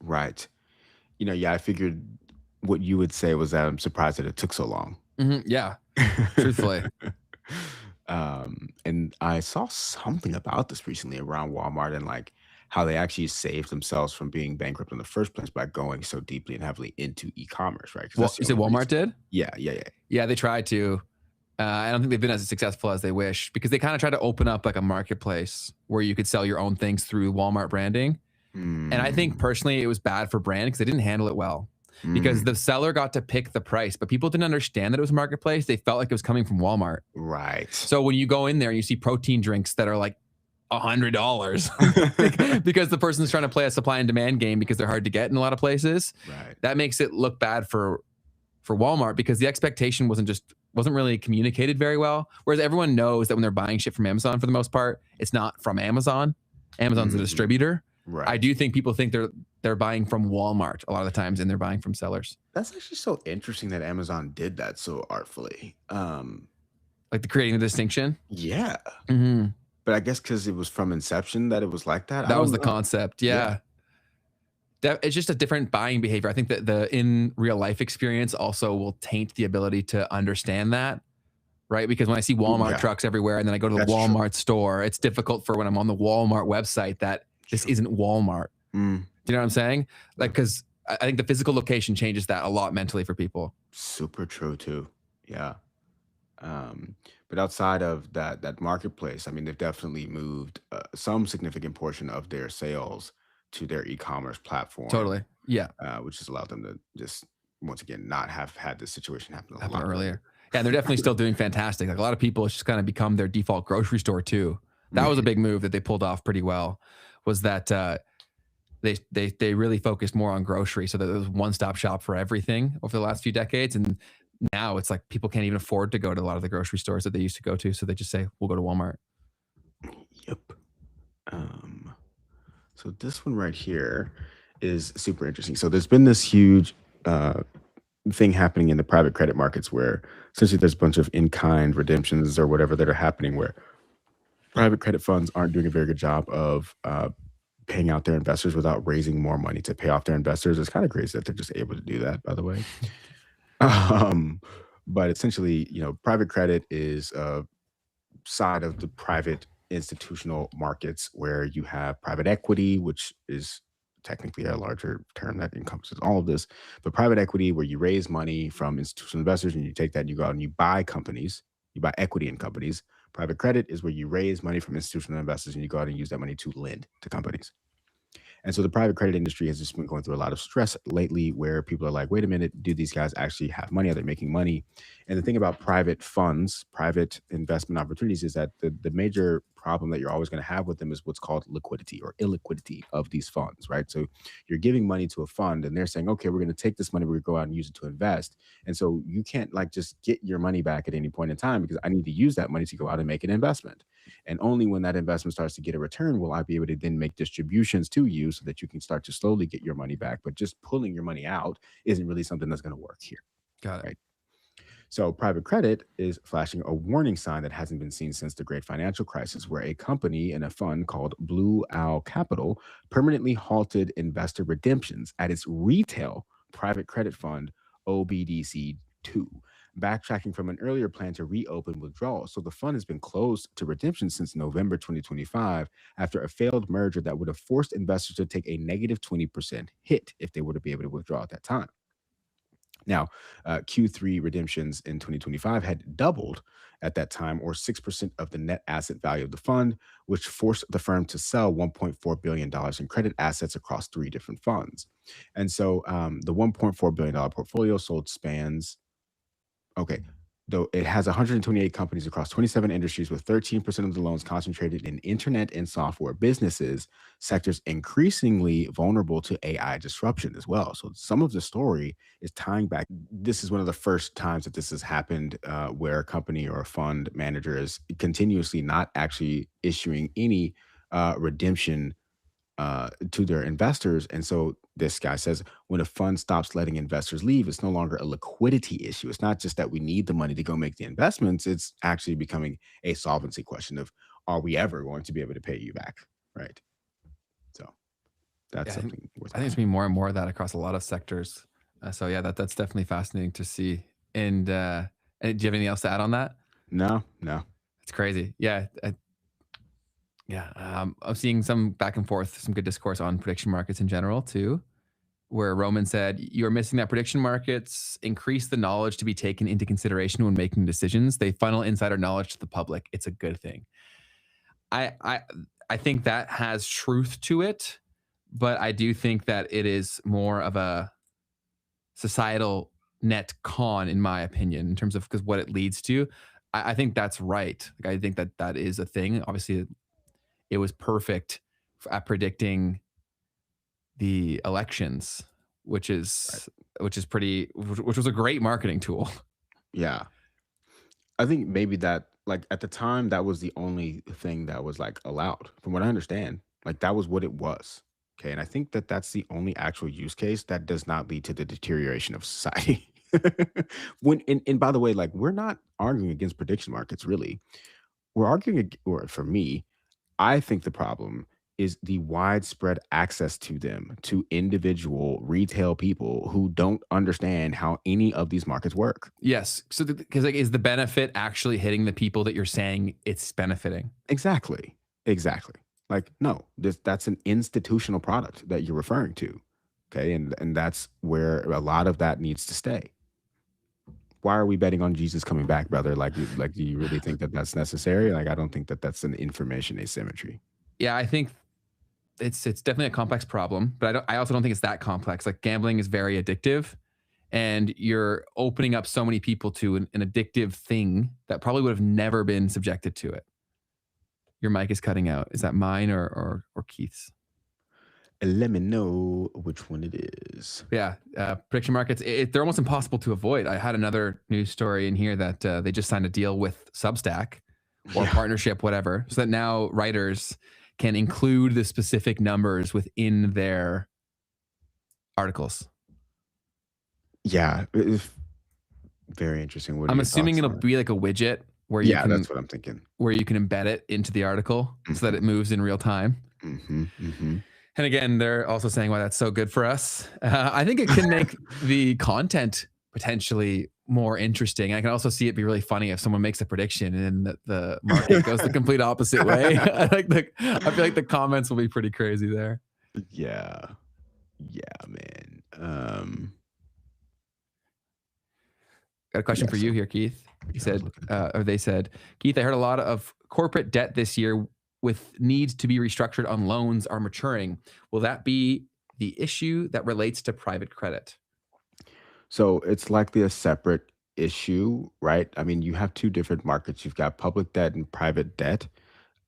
You know, yeah, I figured what you would say was that I'm surprised that it took so long. Yeah, truthfully. And I saw something about this recently around Walmart and like how they actually saved themselves from being bankrupt in the first place by going so deeply and heavily into e-commerce, right? Well, you said Walmart did? Yeah. Yeah, they tried to. I don't think they've been as successful as they wish because they kind of tried to open up like a marketplace where you could sell your own things through Walmart branding. And I think personally it was bad for brand because they didn't handle it well. Because the seller got to pick the price, but people didn't understand that it was a marketplace. They felt like it was coming from Walmart. Right. So when you go in there and you see protein drinks that are like $100 because the person's trying to play a supply and demand game because they're hard to get in a lot of places. Right. That makes it look bad for Walmart because the expectation wasn't really communicated very well. Whereas everyone knows that when they're buying shit from Amazon, for the most part, it's not from Amazon. Amazon's a distributor. Right. I do think people think they're buying from Walmart a lot of the times, and they're buying from sellers. That's actually so interesting that Amazon did that so artfully. Like creating the distinction. Yeah. Mm-hmm. But I guess because it was from inception that it was like that. That was the concept. Yeah. It's just a different buying behavior. I think that the in real life experience also will taint the ability to understand that. Right. Because when I see Walmart trucks everywhere and then I go to the Walmart store, it's difficult for when I'm on the Walmart website that this isn't Walmart. Do you know what I'm saying? Like, because I think the physical location changes that a lot mentally for people. Super true too. Yeah. But outside of that marketplace, I mean, they've definitely moved some significant portion of their sales to their e-commerce platform. Totally. Yeah, which has allowed them to just once again not have had this situation happen a happened lot earlier. Yeah, and they're definitely still doing fantastic. Like a lot of people, it's just kind of become their default grocery store too. That was a big move that they pulled off pretty well. Was that they really focused more on grocery, so that there was one stop shop for everything over the last few decades. And now it's like people can't even afford to go to a lot of the grocery stores that they used to go to, so they just say, "We'll go to Walmart." Yep. So this one right here is super interesting. So there's been this huge thing happening in the private credit markets where essentially there's a bunch of in-kind redemptions or whatever that are happening where private credit funds aren't doing a very good job of paying out their investors without raising more money to pay off their investors. It's kind of crazy that they're just able to do that, by the way. But essentially, private credit is a side of the private institutional markets where you have private equity, which is technically a larger term that encompasses all of this, but private equity where you raise money from institutional investors and you take that and you go out and you buy companies, you buy equity in companies. Private credit is where you raise money from institutional investors and you go out and use that money to lend to companies. And so the private credit industry has just been going through a lot of stress lately where people are like, wait a minute, do these guys actually have money? Are they making money? And the thing about private funds, private investment opportunities is that the major problem that you're always going to have with them is what's called liquidity or illiquidity of these funds, right? So you're giving money to a fund and they're saying, okay, we're going to take this money, we're going to go out and use it to invest. And so you can't like just get your money back at any point in time because I need to use that money to go out and make an investment. And only when that investment starts to get a return will I be able to then make distributions to you so that you can start to slowly get your money back. But just pulling your money out isn't really something that's going to work here. Got it. Right. So private credit is flashing a warning sign that hasn't been seen since the great financial crisis, where a company and a fund called Blue Owl Capital permanently halted investor redemptions at its retail private credit fund, OBDC2, backtracking from an earlier plan to reopen withdrawals. So the fund has been closed to redemption since November 2025 after a failed merger that would have forced investors to take a negative 20% hit if they were to be able to withdraw at that time. Now, Q3 redemptions in 2025 had doubled at that time, or 6% of the net asset value of the fund, which forced the firm to sell $1.4 billion in credit assets across 3 different funds. And so the $1.4 billion portfolio sold spans, okay, though it has 128 companies across 27 industries with 13% of the loans concentrated in internet and software businesses, sectors increasingly vulnerable to AI disruption as well. So some of the story is tying back. This is one of the first times that this has happened where a company or a fund manager is continuously not actually issuing any redemption to their investors. And so this guy says when a fund stops letting investors leave, it's no longer a liquidity issue. It's not just that we need the money to go make the investments. It's actually becoming a solvency question of, are we ever going to be able to pay you back? Right. So that's something worth I think it's going to be more and more of that across a lot of sectors. So yeah, that's definitely fascinating to see. And do you have anything else to add on that? No. It's crazy. Yeah. I'm seeing some back and forth, some good discourse on prediction markets in general too, where Roman said, you're missing that prediction markets increase the knowledge to be taken into consideration when making decisions. They funnel insider knowledge to the public. It's a good thing. I think that has truth to it, but I do think that it is more of a societal net con, in my opinion, in terms of because what it leads to. I think that's right. Like, I think that is a thing. Obviously, it was perfect at predicting the elections, which was a great marketing tool. Yeah. I think maybe that, like, at the time, that was the only thing that was like allowed, from what I understand. Like, that was what it was. Okay. And I think that that's the only actual use case that does not lead to the deterioration of society. And by the way, like, we're not arguing against prediction markets, really. We're arguing, or for me, I think the problem is the widespread access to them to individual retail people who don't understand how any of these markets work. Yes. So because is the benefit actually hitting the people that you're saying it's benefiting? Exactly. Like, no, that's an institutional product that you're referring to. Okay. And that's where a lot of that needs to stay. Why are we betting on Jesus coming back, brother? Like, do you really think that that's necessary? Like, I don't think that that's an information asymmetry. Yeah, I think it's definitely a complex problem, but I also don't think it's that complex. Like gambling is very addictive, and you're opening up so many people to an addictive thing that probably would have never been subjected to it. Your mic is cutting out. Is that mine or Keith's? Let me know which one it is. Yeah, prediction markets, they're almost impossible to avoid. I had another news story in here that they just signed a deal with Substack or Yeah. partnership, whatever, so that now writers can include the specific numbers within their articles. Yeah, it's very interesting. What are I'm your assuming thoughts it'll on it? be like a widget where you Yeah, can that's what I'm thinking. embed it into the article so that it moves in real time. And again, they're also saying why that's so good for us. I think it can make the content potentially more interesting. I can also see it be really funny if someone makes a prediction and then the market goes the complete opposite way. I feel like the comments will be pretty crazy there. Yeah, man. Got a question Yeah, for you so- here, Keith. You Yeah, said, or they said, Keith, I heard a lot of corporate debt this year with needs to be restructured on loans are maturing. Will that be the issue that relates to private credit? So it's likely a separate issue, right? I mean, you have two different markets. You've got public debt and private debt.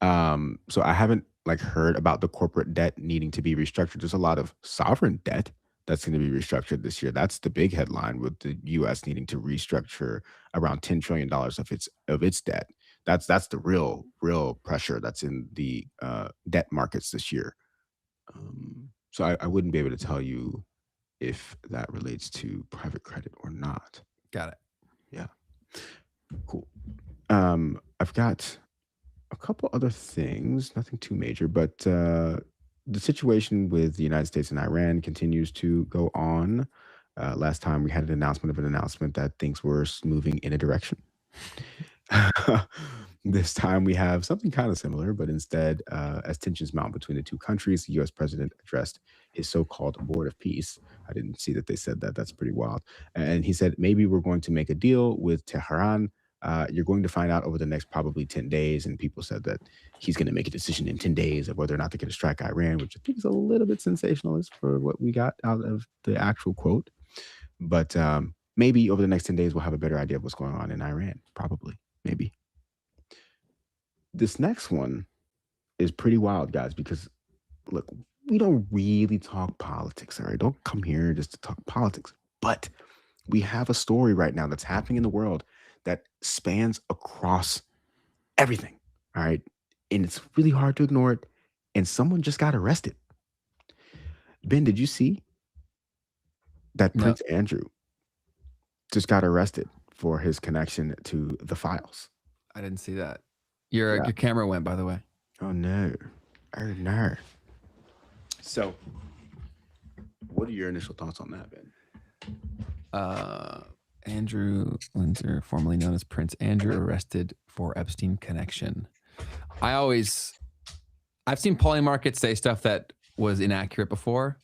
So I haven't like heard about the corporate debt needing to be restructured. There's a lot of sovereign debt that's going to be restructured this year. That's the big headline, with the U.S. needing to restructure around $10 trillion of its debt. That's the real pressure that's in the debt markets this year. So I wouldn't be able to tell you if that relates to private credit or not. Got it. Yeah. Cool. I've got a couple other things, nothing too major, but the situation with the United States and Iran continues to go on. Last time we had an announcement that things were moving in a direction. This time we have something kind of similar, but instead, as tensions mount between the two countries, the U.S. president addressed his so-called board of peace. I didn't see that they said that. That's pretty wild. And he said, maybe we're going to make a deal with Tehran. You're going to find out over the next probably 10 days. And people said that he's going to make a decision in 10 days of whether or not they're going to strike Iran, which I think is a little bit sensationalist for what we got out of the actual quote. But maybe over the next 10 days, we'll have a better idea of what's going on in Iran. Probably, maybe. This next one is pretty wild, guys, because look, we don't really talk politics, all right? Don't come here just to talk politics. But we have a story right now that's happening in the world that spans across everything, all right? And it's really hard to ignore it. And someone just got arrested. Ben, did you see that No. Prince Andrew just got arrested for his connection to the files? I didn't see that. Your Yeah. camera went, by the way. Oh, no. Oh, no. So, what are your initial thoughts on that, Ben? Andrew Windsor, formerly known as Prince Andrew, arrested for Epstein connection. I've seen Polymarket say stuff that was inaccurate before.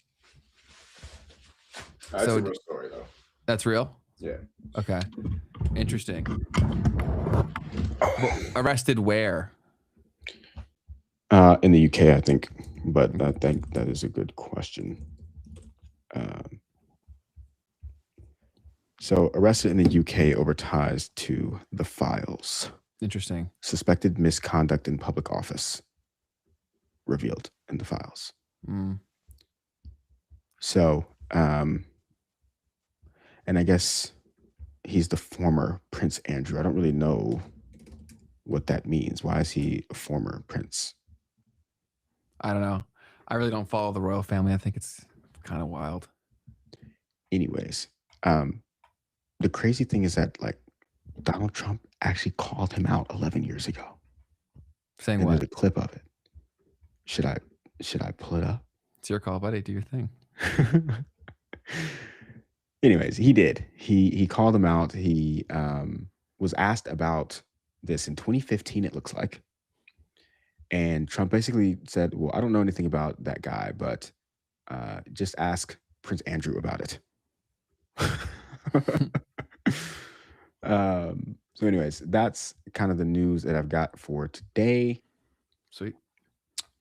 That's So- a real story, though. That's real? Yeah. Okay. Interesting. Well, arrested where? In the UK, I think, but I think that is a good question. So, arrested in the UK over ties to the files. Interesting. Suspected misconduct in public office revealed in the files. Mm. So, and I guess he's the former Prince Andrew. I don't really know what that means. Why is he a former prince? I don't know. I really don't follow the royal family. I think it's kind of wild. Anyways, the crazy thing is that like Donald Trump actually called him out 11 years ago. Saying And what? there's a clip of it. Should I pull it up? It's your call, buddy. Do your thing. Anyways, he did. He called him out. He was asked about this in 2015, it looks like. And Trump basically said, well, I don't know anything about that guy, but just ask Prince Andrew about it. So anyways, that's kind of the news that I've got for today. Sweet.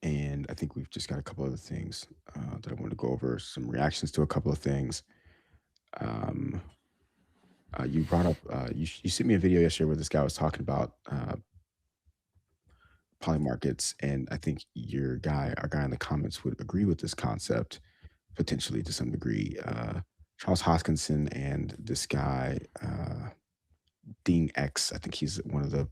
And I think we've just got a couple other things that I want to go over. Some reactions to a couple of things. You brought up, you sent me a video yesterday where this guy was talking about poly markets, and I think our guy in the comments would agree with this concept potentially to some degree. Charles Hoskinson and this guy, Dean X, I think he's one of the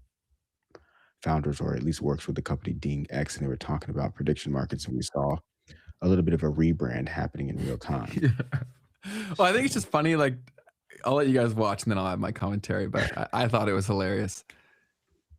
founders, or at least works with the company Dean X, and they were talking about prediction markets, and we saw a little bit of a rebrand happening in real time. Yeah. Well, I think it's just funny. Like, I'll let you guys watch and then I'll have my commentary, but I thought it was hilarious.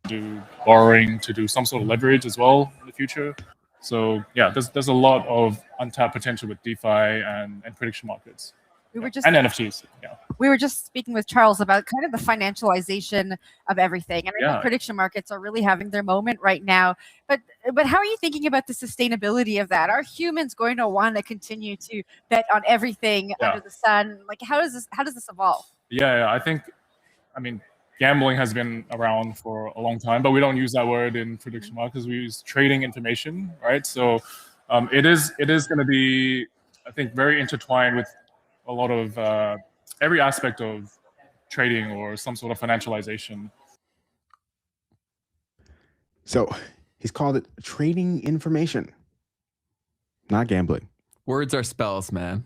Do borrowing to do some sort of leverage as well in the future. So yeah, there's a lot of untapped potential with DeFi and prediction markets. We were just and NFTs. Yeah. We were just speaking with Charles about kind of the financialization of everything. And I know Yeah. prediction markets are really having their moment right now. But how are you thinking about the sustainability of that? Are humans going to want to continue to bet on everything Yeah. under the sun? Like, how does this evolve? Yeah, I mean, gambling has been around for a long time, but we don't use that word in prediction markets. We use trading information, right? So it is going to be, I think, very intertwined with a lot of every aspect of trading or some sort of financialization. So he's called it trading information, not gambling. Words are spells, man.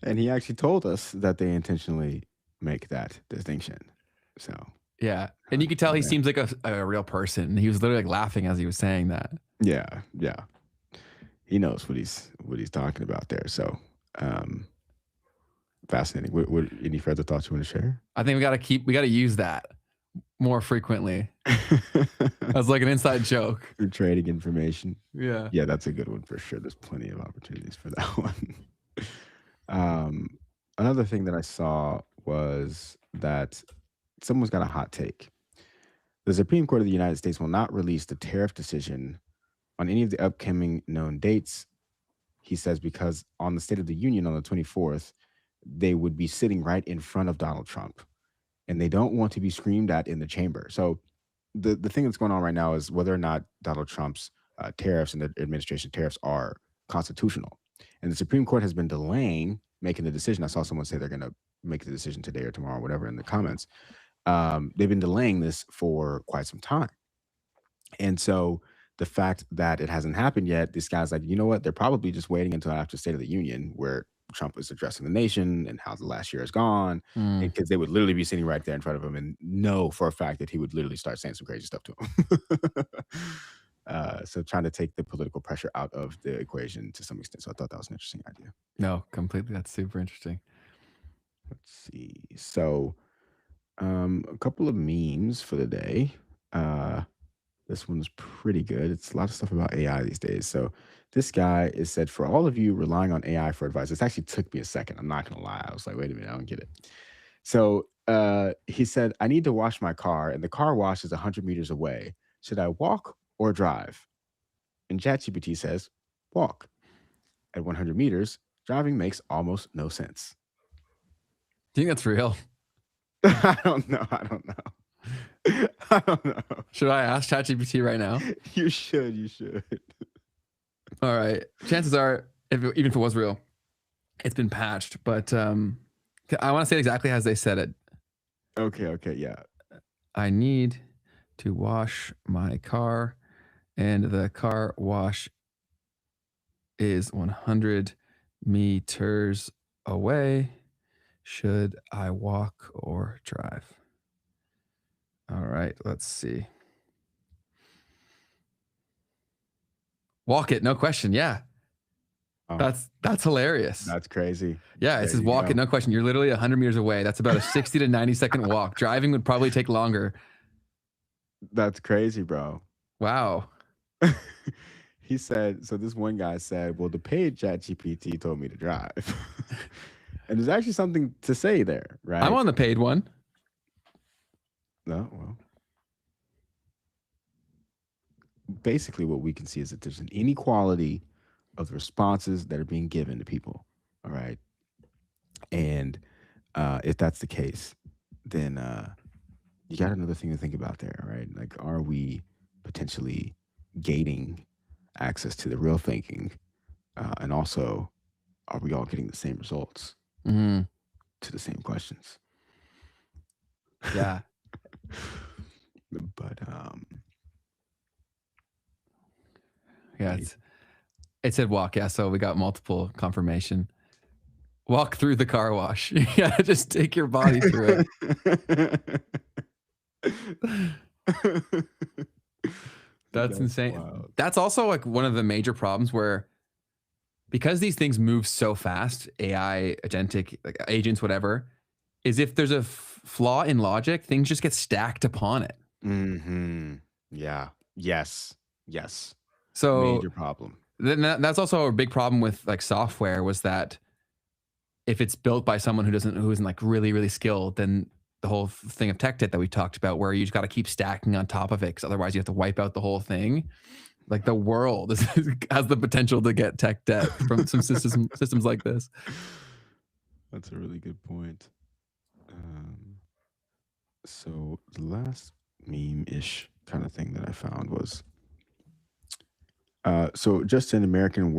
And he actually told us that they intentionally make that distinction. So Yeah. And you could tell he seems like a real person. He was literally like laughing as he was saying that. yeah, he knows what he's talking about there. So fascinating. What any further thoughts you want to share? I think we got to use that more frequently. As like an inside joke. For trading information. Yeah. Yeah, that's a good one for sure. There's plenty of opportunities for that one. Another thing that I saw was that someone's got a hot take. The Supreme Court of the United States will not release the tariff decision on any of the upcoming known dates, he says, because on the State of the Union on the 24th, they would be sitting right in front of Donald Trump, and they don't want to be screamed at in the chamber. So the thing that's going on right now is whether or not Donald Trump's tariffs and the administration tariffs are constitutional. And the Supreme Court has been delaying making the decision. I saw someone say they're going to make the decision today or tomorrow, whatever, in the comments. They've been delaying this for quite some time. And so the fact that it hasn't happened yet, this guy's like, you know what? They're probably just waiting until after State of the Union, where Trump is addressing the nation and how the last year has gone, because they would literally be sitting right there in front of him and know for a fact that he would literally start saying some crazy stuff to him. So trying to take the political pressure out of the equation to some extent. So I thought that was an interesting idea. No, completely. That's super interesting. Let's see. So a couple of memes for the day. This one's pretty good. It's a lot of stuff about AI these days. So this guy is said, for all of you relying on AI for advice, this actually took me a second. I'm not going to lie. I was like, wait a minute, I don't get it. So he said, I need to wash my car, and the car wash is 100 meters away. Should I walk or drive? And ChatGPT says, walk. At 100 meters, driving makes almost no sense. Do you think that's real? I don't know. I don't know. Should I ask ChatGPT right now? You should. All right. Chances are, even if it was real, it's been patched. But I want to say it exactly as they said it. Okay, yeah. I need to wash my car, and the car wash is 100 meters away. Should I walk or drive? All right, let's see. Walk it, no question. Yeah. Oh, That's hilarious. that's crazy. Yeah, it says walk it, no question. You're literally 100 meters away. That's about a 60 to 90 second walk. Driving would probably take longer. That's crazy, bro. Wow. He said, so this one guy said, well, the paid ChatGPT told me to drive. And there's actually something to say there, right? I'm on the paid one. No, well. Basically, what we can see is that there's an inequality of the responses that are being given to people. All right. And if that's the case, then you got another thing to think about there, right? Like, are we potentially gating access to the real thinking? And also, are we all getting the same results Mhm. to the same questions? Yeah. But Yeah. It said walk. Yeah. So we got multiple confirmation. Walk through the car wash. Yeah. Just take your body through it. That's insane. wild. That's also like one of the major problems where, because these things move so fast, AI, agentic, like agents, whatever, is if there's a flaw in logic, things just get stacked upon it. Yeah. Yes. So Major problem. then that's also a big problem with like software, was that if it's built by someone who isn't like really, really skilled, then the whole thing of tech debt that we talked about, where you just got to keep stacking on top of it, because otherwise you have to wipe out the whole thing. Like the world has the potential to get tech debt from some systems like this. That's a really good point. So the last meme-ish kind of thing that I found was, so just in Americans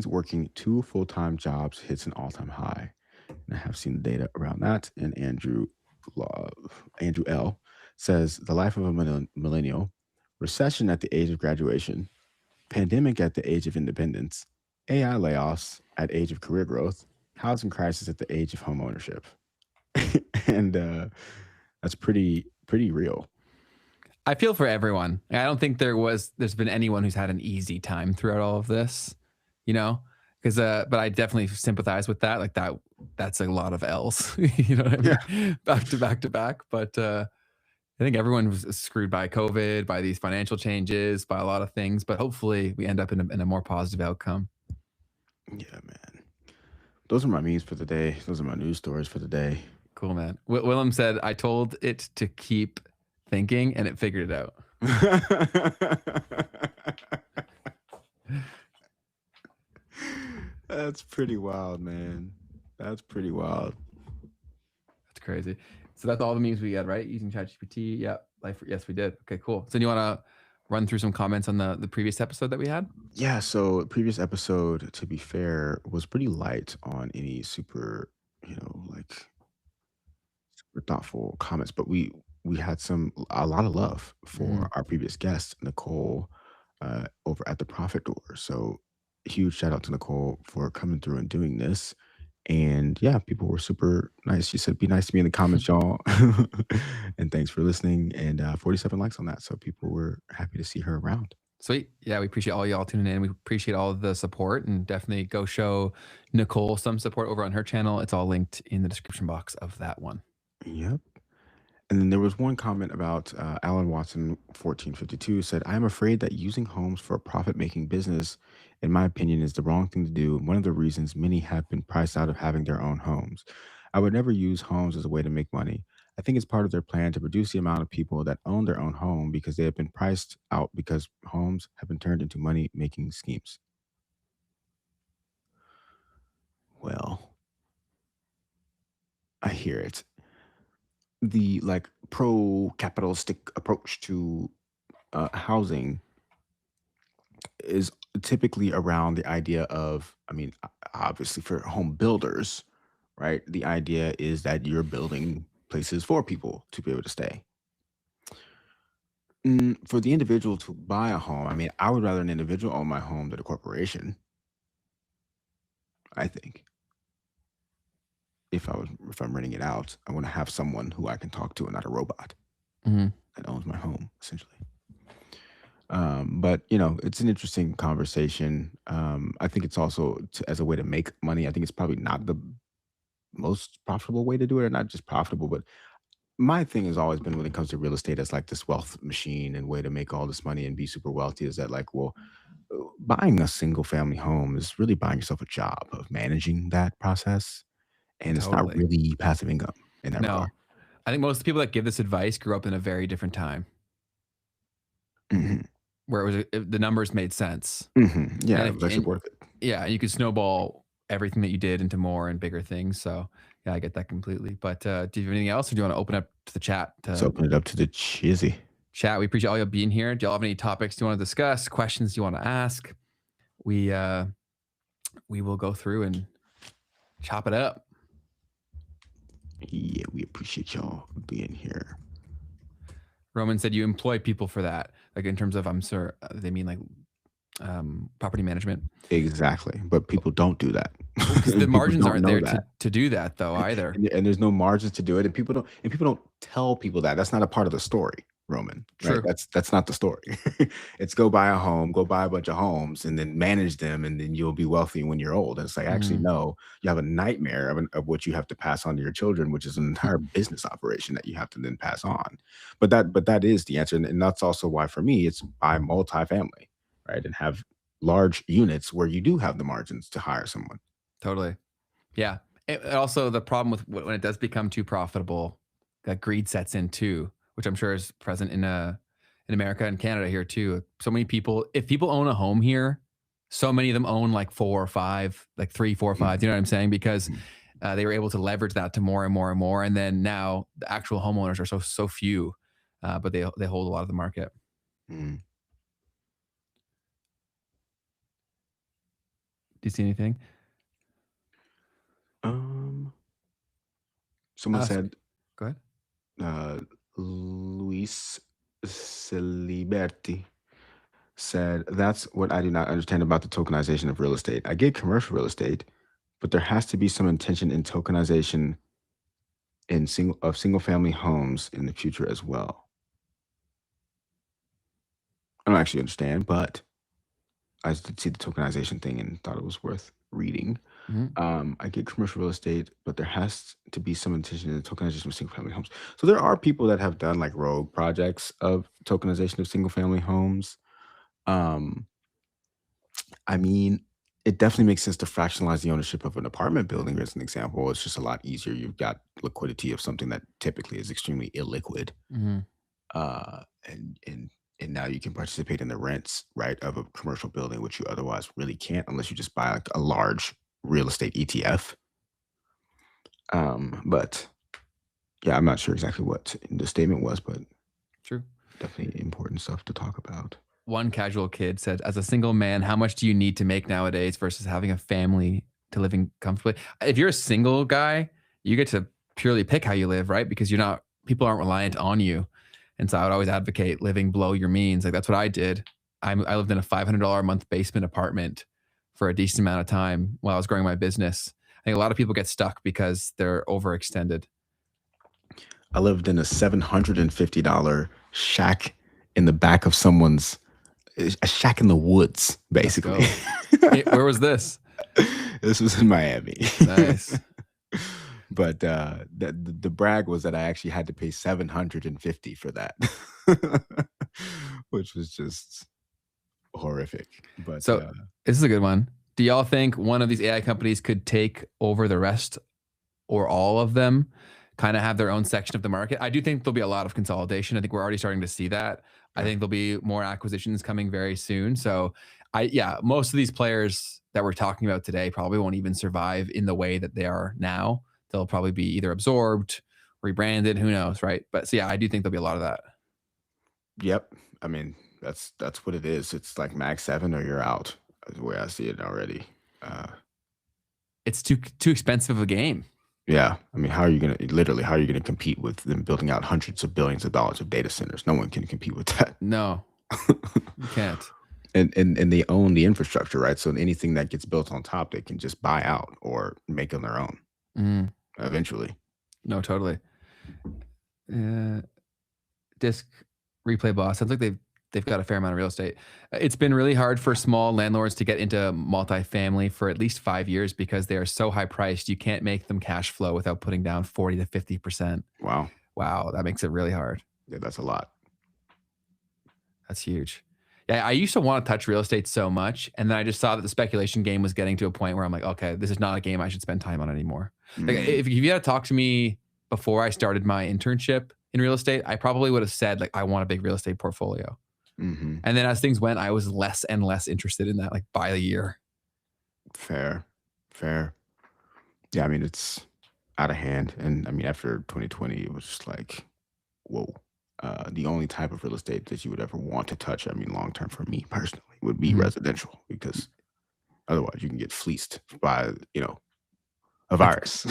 working 2 full-time jobs hits an all-time high. And I have seen the data around that. And Andrew L says, the life of a millennial: recession at the age of graduation, pandemic at the age of independence, AI layoffs at age of career growth, housing crisis at the age of home ownership. And that's pretty real. I feel for everyone. I don't think there's been anyone who's had an easy time throughout all of this, because but I definitely sympathize with that. Like that's a lot of L's, you know what I mean? Yeah. Back to back. But I think everyone was screwed by COVID, by these financial changes, by a lot of things. But hopefully we end up in a more positive outcome. Yeah, man. Those are my memes for the day. Those are my news stories for the day. Cool, man. Willem said, I told it to keep thinking and it figured it out. That's pretty wild, man. That's pretty wild. That's crazy. So that's all the memes we had, right? Using ChatGPT. Yeah. Yes, we did. Okay, cool. So do you want to run through some comments on the previous episode that we had? Yeah, so previous episode, to be fair, was pretty light on any super, like super thoughtful comments, but we had a lot of love for our previous guest, Nicole, over at the Profit Door. So huge shout out to Nicole for coming through and doing this. And yeah, people were super nice. She said, be nice to me in the comments, y'all. And thanks for listening. And 47 likes on that. So people were happy to see her around. Sweet. Yeah, we appreciate all y'all tuning in. We appreciate all of the support, and definitely go show Nicole some support over on her channel. It's all linked in the description box of that one. Yep. And then there was one comment about Alan Watson 1452 said, I'm afraid that using homes for a profit-making business, in my opinion, is the wrong thing to do. And one of the reasons many have been priced out of having their own homes. I would never use homes as a way to make money. I think it's part of their plan to reduce the amount of people that own their own home because they have been priced out because homes have been turned into money-making schemes. Well, I hear it. The pro-capitalistic approach to housing is typically around the idea of, obviously for home builders, right? The idea is that you're building places for people to be able to stay. For the individual to buy a home, I would rather an individual own my home than a corporation, I think. If I'm renting it out, I want to have someone who I can talk to and not a robot that owns my home, essentially. But it's an interesting conversation. I think it's also as a way to make money. I think it's probably not the most profitable way to do it, or not just profitable, but my thing has always been when it comes to real estate as like this wealth machine and way to make all this money and be super wealthy is that buying a single family home is really buying yourself a job of managing that process. And it's not really passive income in that regard. I think most people that give this advice grew up in a very different time. Where the numbers made sense. Yeah, it was actually worth it. Yeah, you could snowball everything that you did into more and bigger things. So yeah, I get that completely. But do you have anything else, or do you want to open up to the chat? Let's open it up to the chizzy. chat. We appreciate all you being here. Do y'all have any topics you want to discuss, questions you want to ask? We will go through and chop it up. Yeah, we appreciate y'all being here. Roman said you employ people for that, like in terms of, I'm sure they mean like property management. Exactly, but people don't do that. Because the People margins don't aren't know there that. to do that though either. And there's no margins to do it, and people don't tell people that. That's not a part of the story, Roman. Right? True. That's not the story. It's go buy a home, go buy a bunch of homes, and then manage them, and then you'll be wealthy when you're old. And it's like, actually, no, you have a nightmare of what you have to pass on to your children, which is an entire business operation that you have to then pass on. But that is the answer, and that's also why for me it's buy multifamily, right, and have large units where you do have the margins to hire someone. Totally. Yeah. Also, the problem with when it does become too profitable, that greed sets in too, which I'm sure is present in America and Canada here too. So many people, if people own a home here, so many of them own like 4 or 5, like 3, 4 or 5. You know what I'm saying? Because they were able to leverage that to more and more and more. And then now the actual homeowners are so few, but they hold a lot of the market. Mm. Do you see anything? Someone said, go ahead. Luis Celiberti said, that's what I do not understand about the tokenization of real estate. I get commercial real estate, but there has to be some intention in tokenization of single family homes in the future as well. I don't actually understand, but I did see the tokenization thing and thought it was worth reading. I get commercial real estate, but there has to be some intention in the tokenization of single family homes. So there are people that have done like rogue projects of tokenization of single family homes. I mean, it definitely makes sense to fractionalize the ownership of an apartment building as an example. It's just a lot easier. You've got liquidity of something that typically is extremely illiquid. And now you can participate in the rents, right, of a commercial building, which you otherwise really can't unless you just buy like a large real estate ETF. But yeah, I'm not sure exactly what the statement was, but true, definitely important stuff to talk about. One casual kid said, as a single man, how much do you need to make nowadays versus having a family to living comfortably? If you're a single guy, you get to purely pick how you live, right? Because people aren't reliant on you. And so I would always advocate living below your means. Like that's what I did. I lived in a $500 a month basement apartment for a decent amount of time while I was growing my business. I think a lot of people get stuck because they're overextended. I lived in a $750 shack in the back of a shack in the woods, basically. Where was this? This was in Miami. Nice. But the brag was that I actually had to pay $750 for that, which was just horrific. But so this is a good one. Do y'all think one of these AI companies could take over the rest or all of them, kind of have their own section of the market? I do think there'll be a lot of consolidation. I think we're already starting to see that. Yeah. I think there'll be more acquisitions coming very soon. So most of these players that we're talking about today probably won't even survive in the way that they are now. They'll probably be either absorbed, rebranded, who knows, right? But so yeah, I do think there'll be a lot of that. Yep. I mean, that's what it is. It's like Mag 7 or you're out, is the way I see it already. It's too expensive of a game. Yeah. I mean, how are you going to compete with them building out hundreds of billions of dollars of data centers? No one can compete with that. No, you can't. And they own the infrastructure, right? So anything that gets built on top, they can just buy out or make on their own eventually. No, totally. Disc Replay Boss. Sounds like they've got a fair amount of real estate. It's been really hard for small landlords to get into multifamily for at least 5 years because they are so high priced. You can't make them cash flow without putting down 40 to 50%. Wow. That makes it really hard. Yeah, that's a lot. That's huge. Yeah, I used to want to touch real estate so much, and then I just saw that the speculation game was getting to a point where I'm like, okay, this is not a game I should spend time on anymore. Like, if you had to talk to me before I started my internship in real estate, I probably would have said like, I want a big real estate portfolio. And then as things went, I was less and less interested in that, like by the year. Fair. Yeah, I mean, it's out of hand. And I mean, after 2020, it was just like, whoa. the only type of real estate that you would ever want to touch, I mean, long term for me personally, would be Mhm. residential, because otherwise you can get fleeced by, a It's- virus.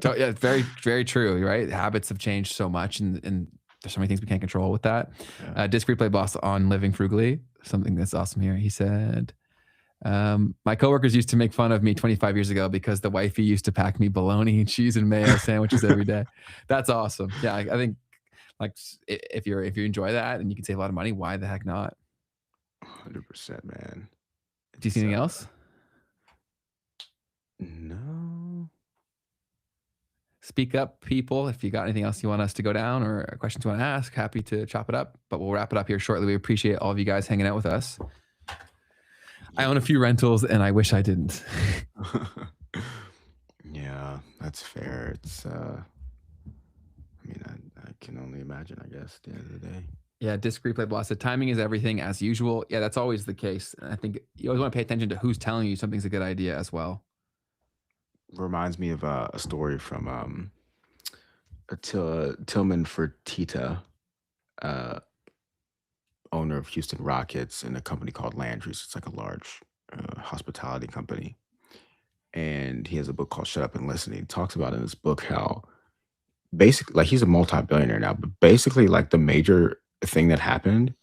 Yeah, very, very true, right? Habits have changed so much, and there's so many things we can't control with that. Yeah. Disc Replay Boss on living frugally, something that's awesome here. He said, my coworkers used to make fun of me 25 years ago because the wifey used to pack me bologna and cheese and mayo sandwiches every day. That's awesome. Yeah, I think like if you enjoy that and you can save a lot of money, why the heck not? 100%, man. Do you see anything else? No. Speak up, people. If you got anything else you want us to go down or questions you want to ask, happy to chop it up. But we'll wrap it up here shortly. We appreciate all of you guys hanging out with us. I own a few rentals and I wish I didn't. Yeah, that's fair. It's I mean, I can only imagine, I guess, at the end of the day. Yeah, Disc Replay Boss said timing is everything as usual. Yeah, that's always the case. And I think you always want to pay attention to who's telling you something's a good idea as well. Reminds me of a story from Tillman Fertitta, owner of Houston Rockets, and a company called Landry's. It's like a large hospitality company. And he has a book called Shut Up and Listen. He talks about in this book how basically, like, he's a multi-billionaire now, but basically, like, the major thing that happened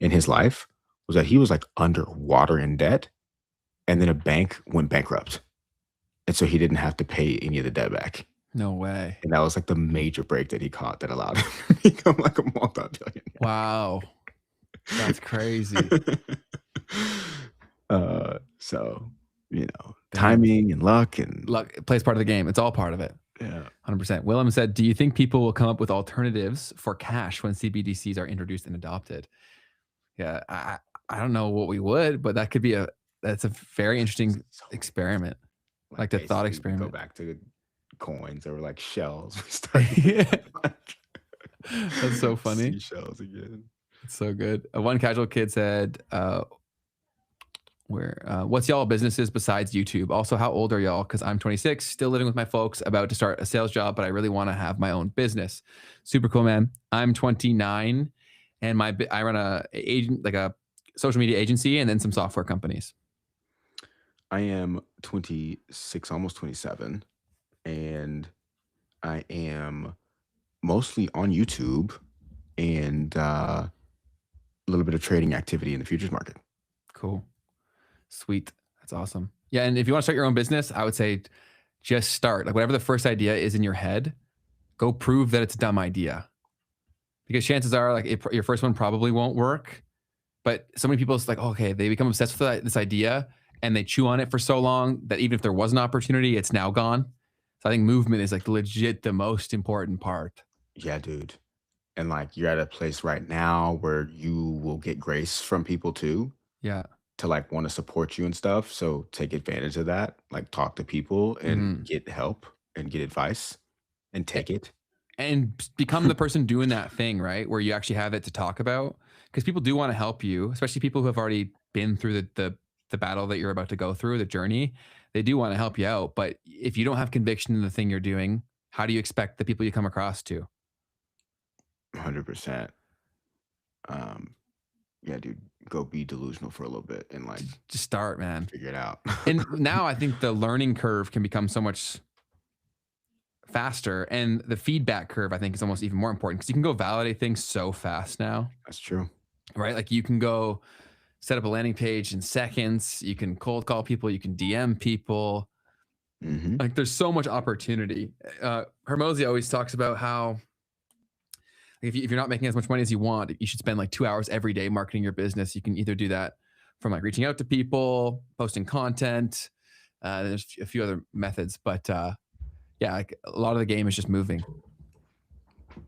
in his life was that he was like underwater in debt, and then a bank went bankrupt. And so he didn't have to pay any of the debt back. No way. And that was like the major break that he caught that allowed him to become like a multi-billionaire. Wow. That's crazy. So, timing and luck plays part of the game. It's all part of it. Yeah. 100%. Willem said, do you think people will come up with alternatives for cash when CBDCs are introduced and adopted? Yeah, I don't know what we would, but that could be that's a very interesting experiment. Like the thought basically experiment. Go back to coins that were like shells. We started Yeah. That's so funny. Seashells again. It's so good. One casual kid said, what's y'all businesses besides YouTube? Also, how old are y'all? Because I'm 26, still living with my folks, about to start a sales job, but I really want to have my own business. Super cool, man. I'm 29, and I run a social media agency and then some software companies. I am 26, almost 27, and I am mostly on YouTube and a little bit of trading activity in the futures market. Cool. Sweet. That's awesome. Yeah. And if you want to start your own business, I would say just start. Like whatever the first idea is in your head, go prove that it's a dumb idea. Because chances are like your first one probably won't work. But so many people, it's like, okay, they become obsessed with this idea and they chew on it for so long that even if there was an opportunity, it's now gone. So I think movement is like legit the most important part. Yeah, dude. And like you're at a place right now where you will get grace from people too. Yeah. To like want to support you and stuff. So take advantage of that. Like talk to people and get help and get advice and take it. And become the person doing that thing, right? Where you actually have it to talk about. Because people do want to help you, especially people who have already been through the battle that you're about to go through, the journey. They do want to help you out. But if you don't have conviction in the thing you're doing, how do you expect the people you come across to? 100%. Yeah, dude, go be delusional for a little bit and like just start, man. Figure it out. And now I think the learning curve can become so much faster, and the feedback curve I think is almost even more important because you can go validate things so fast now. That's true. Right? Like you can go set up a landing page in seconds. You can cold call people. You can DM people. Like there's so much opportunity. Hermosi always talks about how if you're not making as much money as you want, you should spend like 2 hours every day marketing your business. You can either do that from like reaching out to people, posting content. There's a few other methods, but yeah, like a lot of the game is just moving.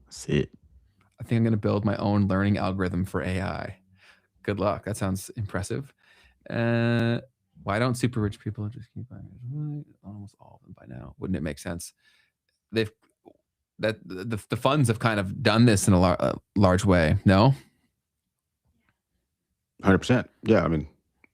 That's it. I think I'm going to build my own learning algorithm for AI. Good luck. That sounds impressive. Why don't super rich people just keep buying? Almost all of them by now. Wouldn't it make sense? The funds have kind of done this in a large way. No? 100%. Yeah, I mean,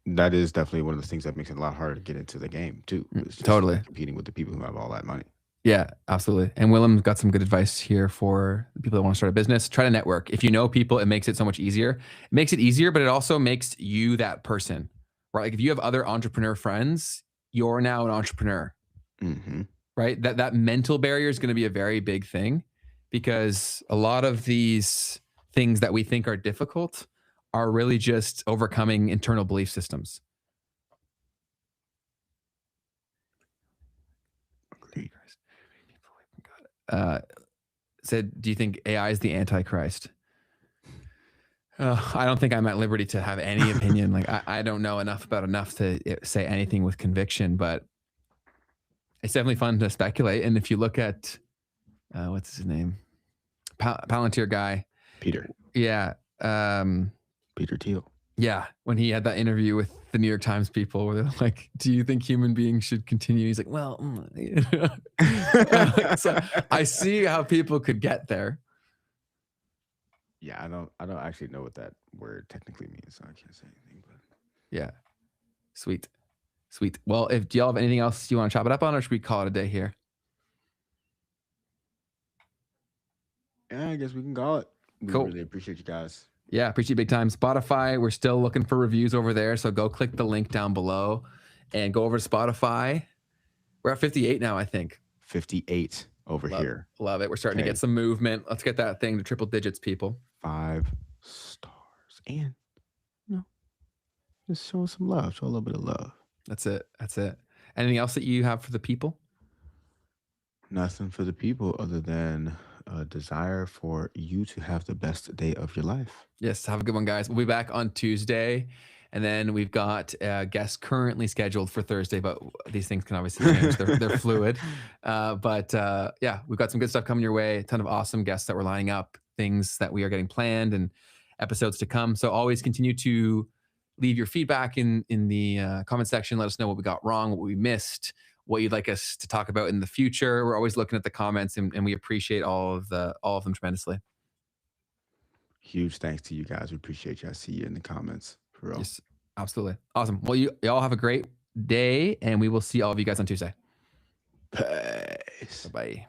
that is definitely one of the things that makes it a lot harder to get into the game too. Totally. Like competing with the people who have all that money. Yeah, absolutely. And Willem got some good advice here for the people that want to start a business. Try to network. If you know people, it makes it so much easier. It makes it easier, but it also makes you that person, right? Like if you have other entrepreneur friends, you're now an entrepreneur, Mm-hmm. right? That mental barrier is going to be a very big thing, because a lot of these things that we think are difficult are really just overcoming internal belief systems. Agreed. Said, do you think AI is the Antichrist? I don't think I'm at liberty to have any opinion. Like I don't know enough to say anything with conviction, but it's definitely fun to speculate. And if you look at what's his name, Palantir guy, Peter yeah, Thiel. yeah, when he had that interview with the New York Times people, where they're like, "Do you think human beings should continue?" He's like, "Well," so I see how people could get there. Yeah, I don't actually know what that word technically means, so I can't say anything. But Yeah, sweet. Well, do y'all have anything else you want to chop it up on, or should we call it a day here? yeah, I guess we can call it. We Cool. really appreciate you guys. Yeah, appreciate it big time. Spotify, we're still looking for reviews over there, so go click the link down below and go over to Spotify. We're at 58 now, I think. 58 over here. Love it. We're starting to Okay. get some movement. Let's get that thing to triple digits, people. 5 stars. And, just show some love. Show a little bit of love. That's it. Anything else that you have for the people? Nothing for the people other than a desire for you to have the best day of your life. Yes, have a good one, guys. We'll be back on Tuesday. And then we've got guests currently scheduled for Thursday, but these things can obviously change. They're fluid. But yeah, we've got some good stuff coming your way. A ton of awesome guests that we're lining up, things that we are getting planned, and episodes to come. So always continue to leave your feedback in the comment section. Let us know what we got wrong, what we missed, what you'd like us to talk about in the future. We're always looking at the comments, and we appreciate all of them tremendously. Huge thanks to you guys. We appreciate you. I see you in the comments. For real. Yes, absolutely. Awesome. Well, y'all have a great day, and we will see all of you guys on Tuesday. Peace. Bye-bye.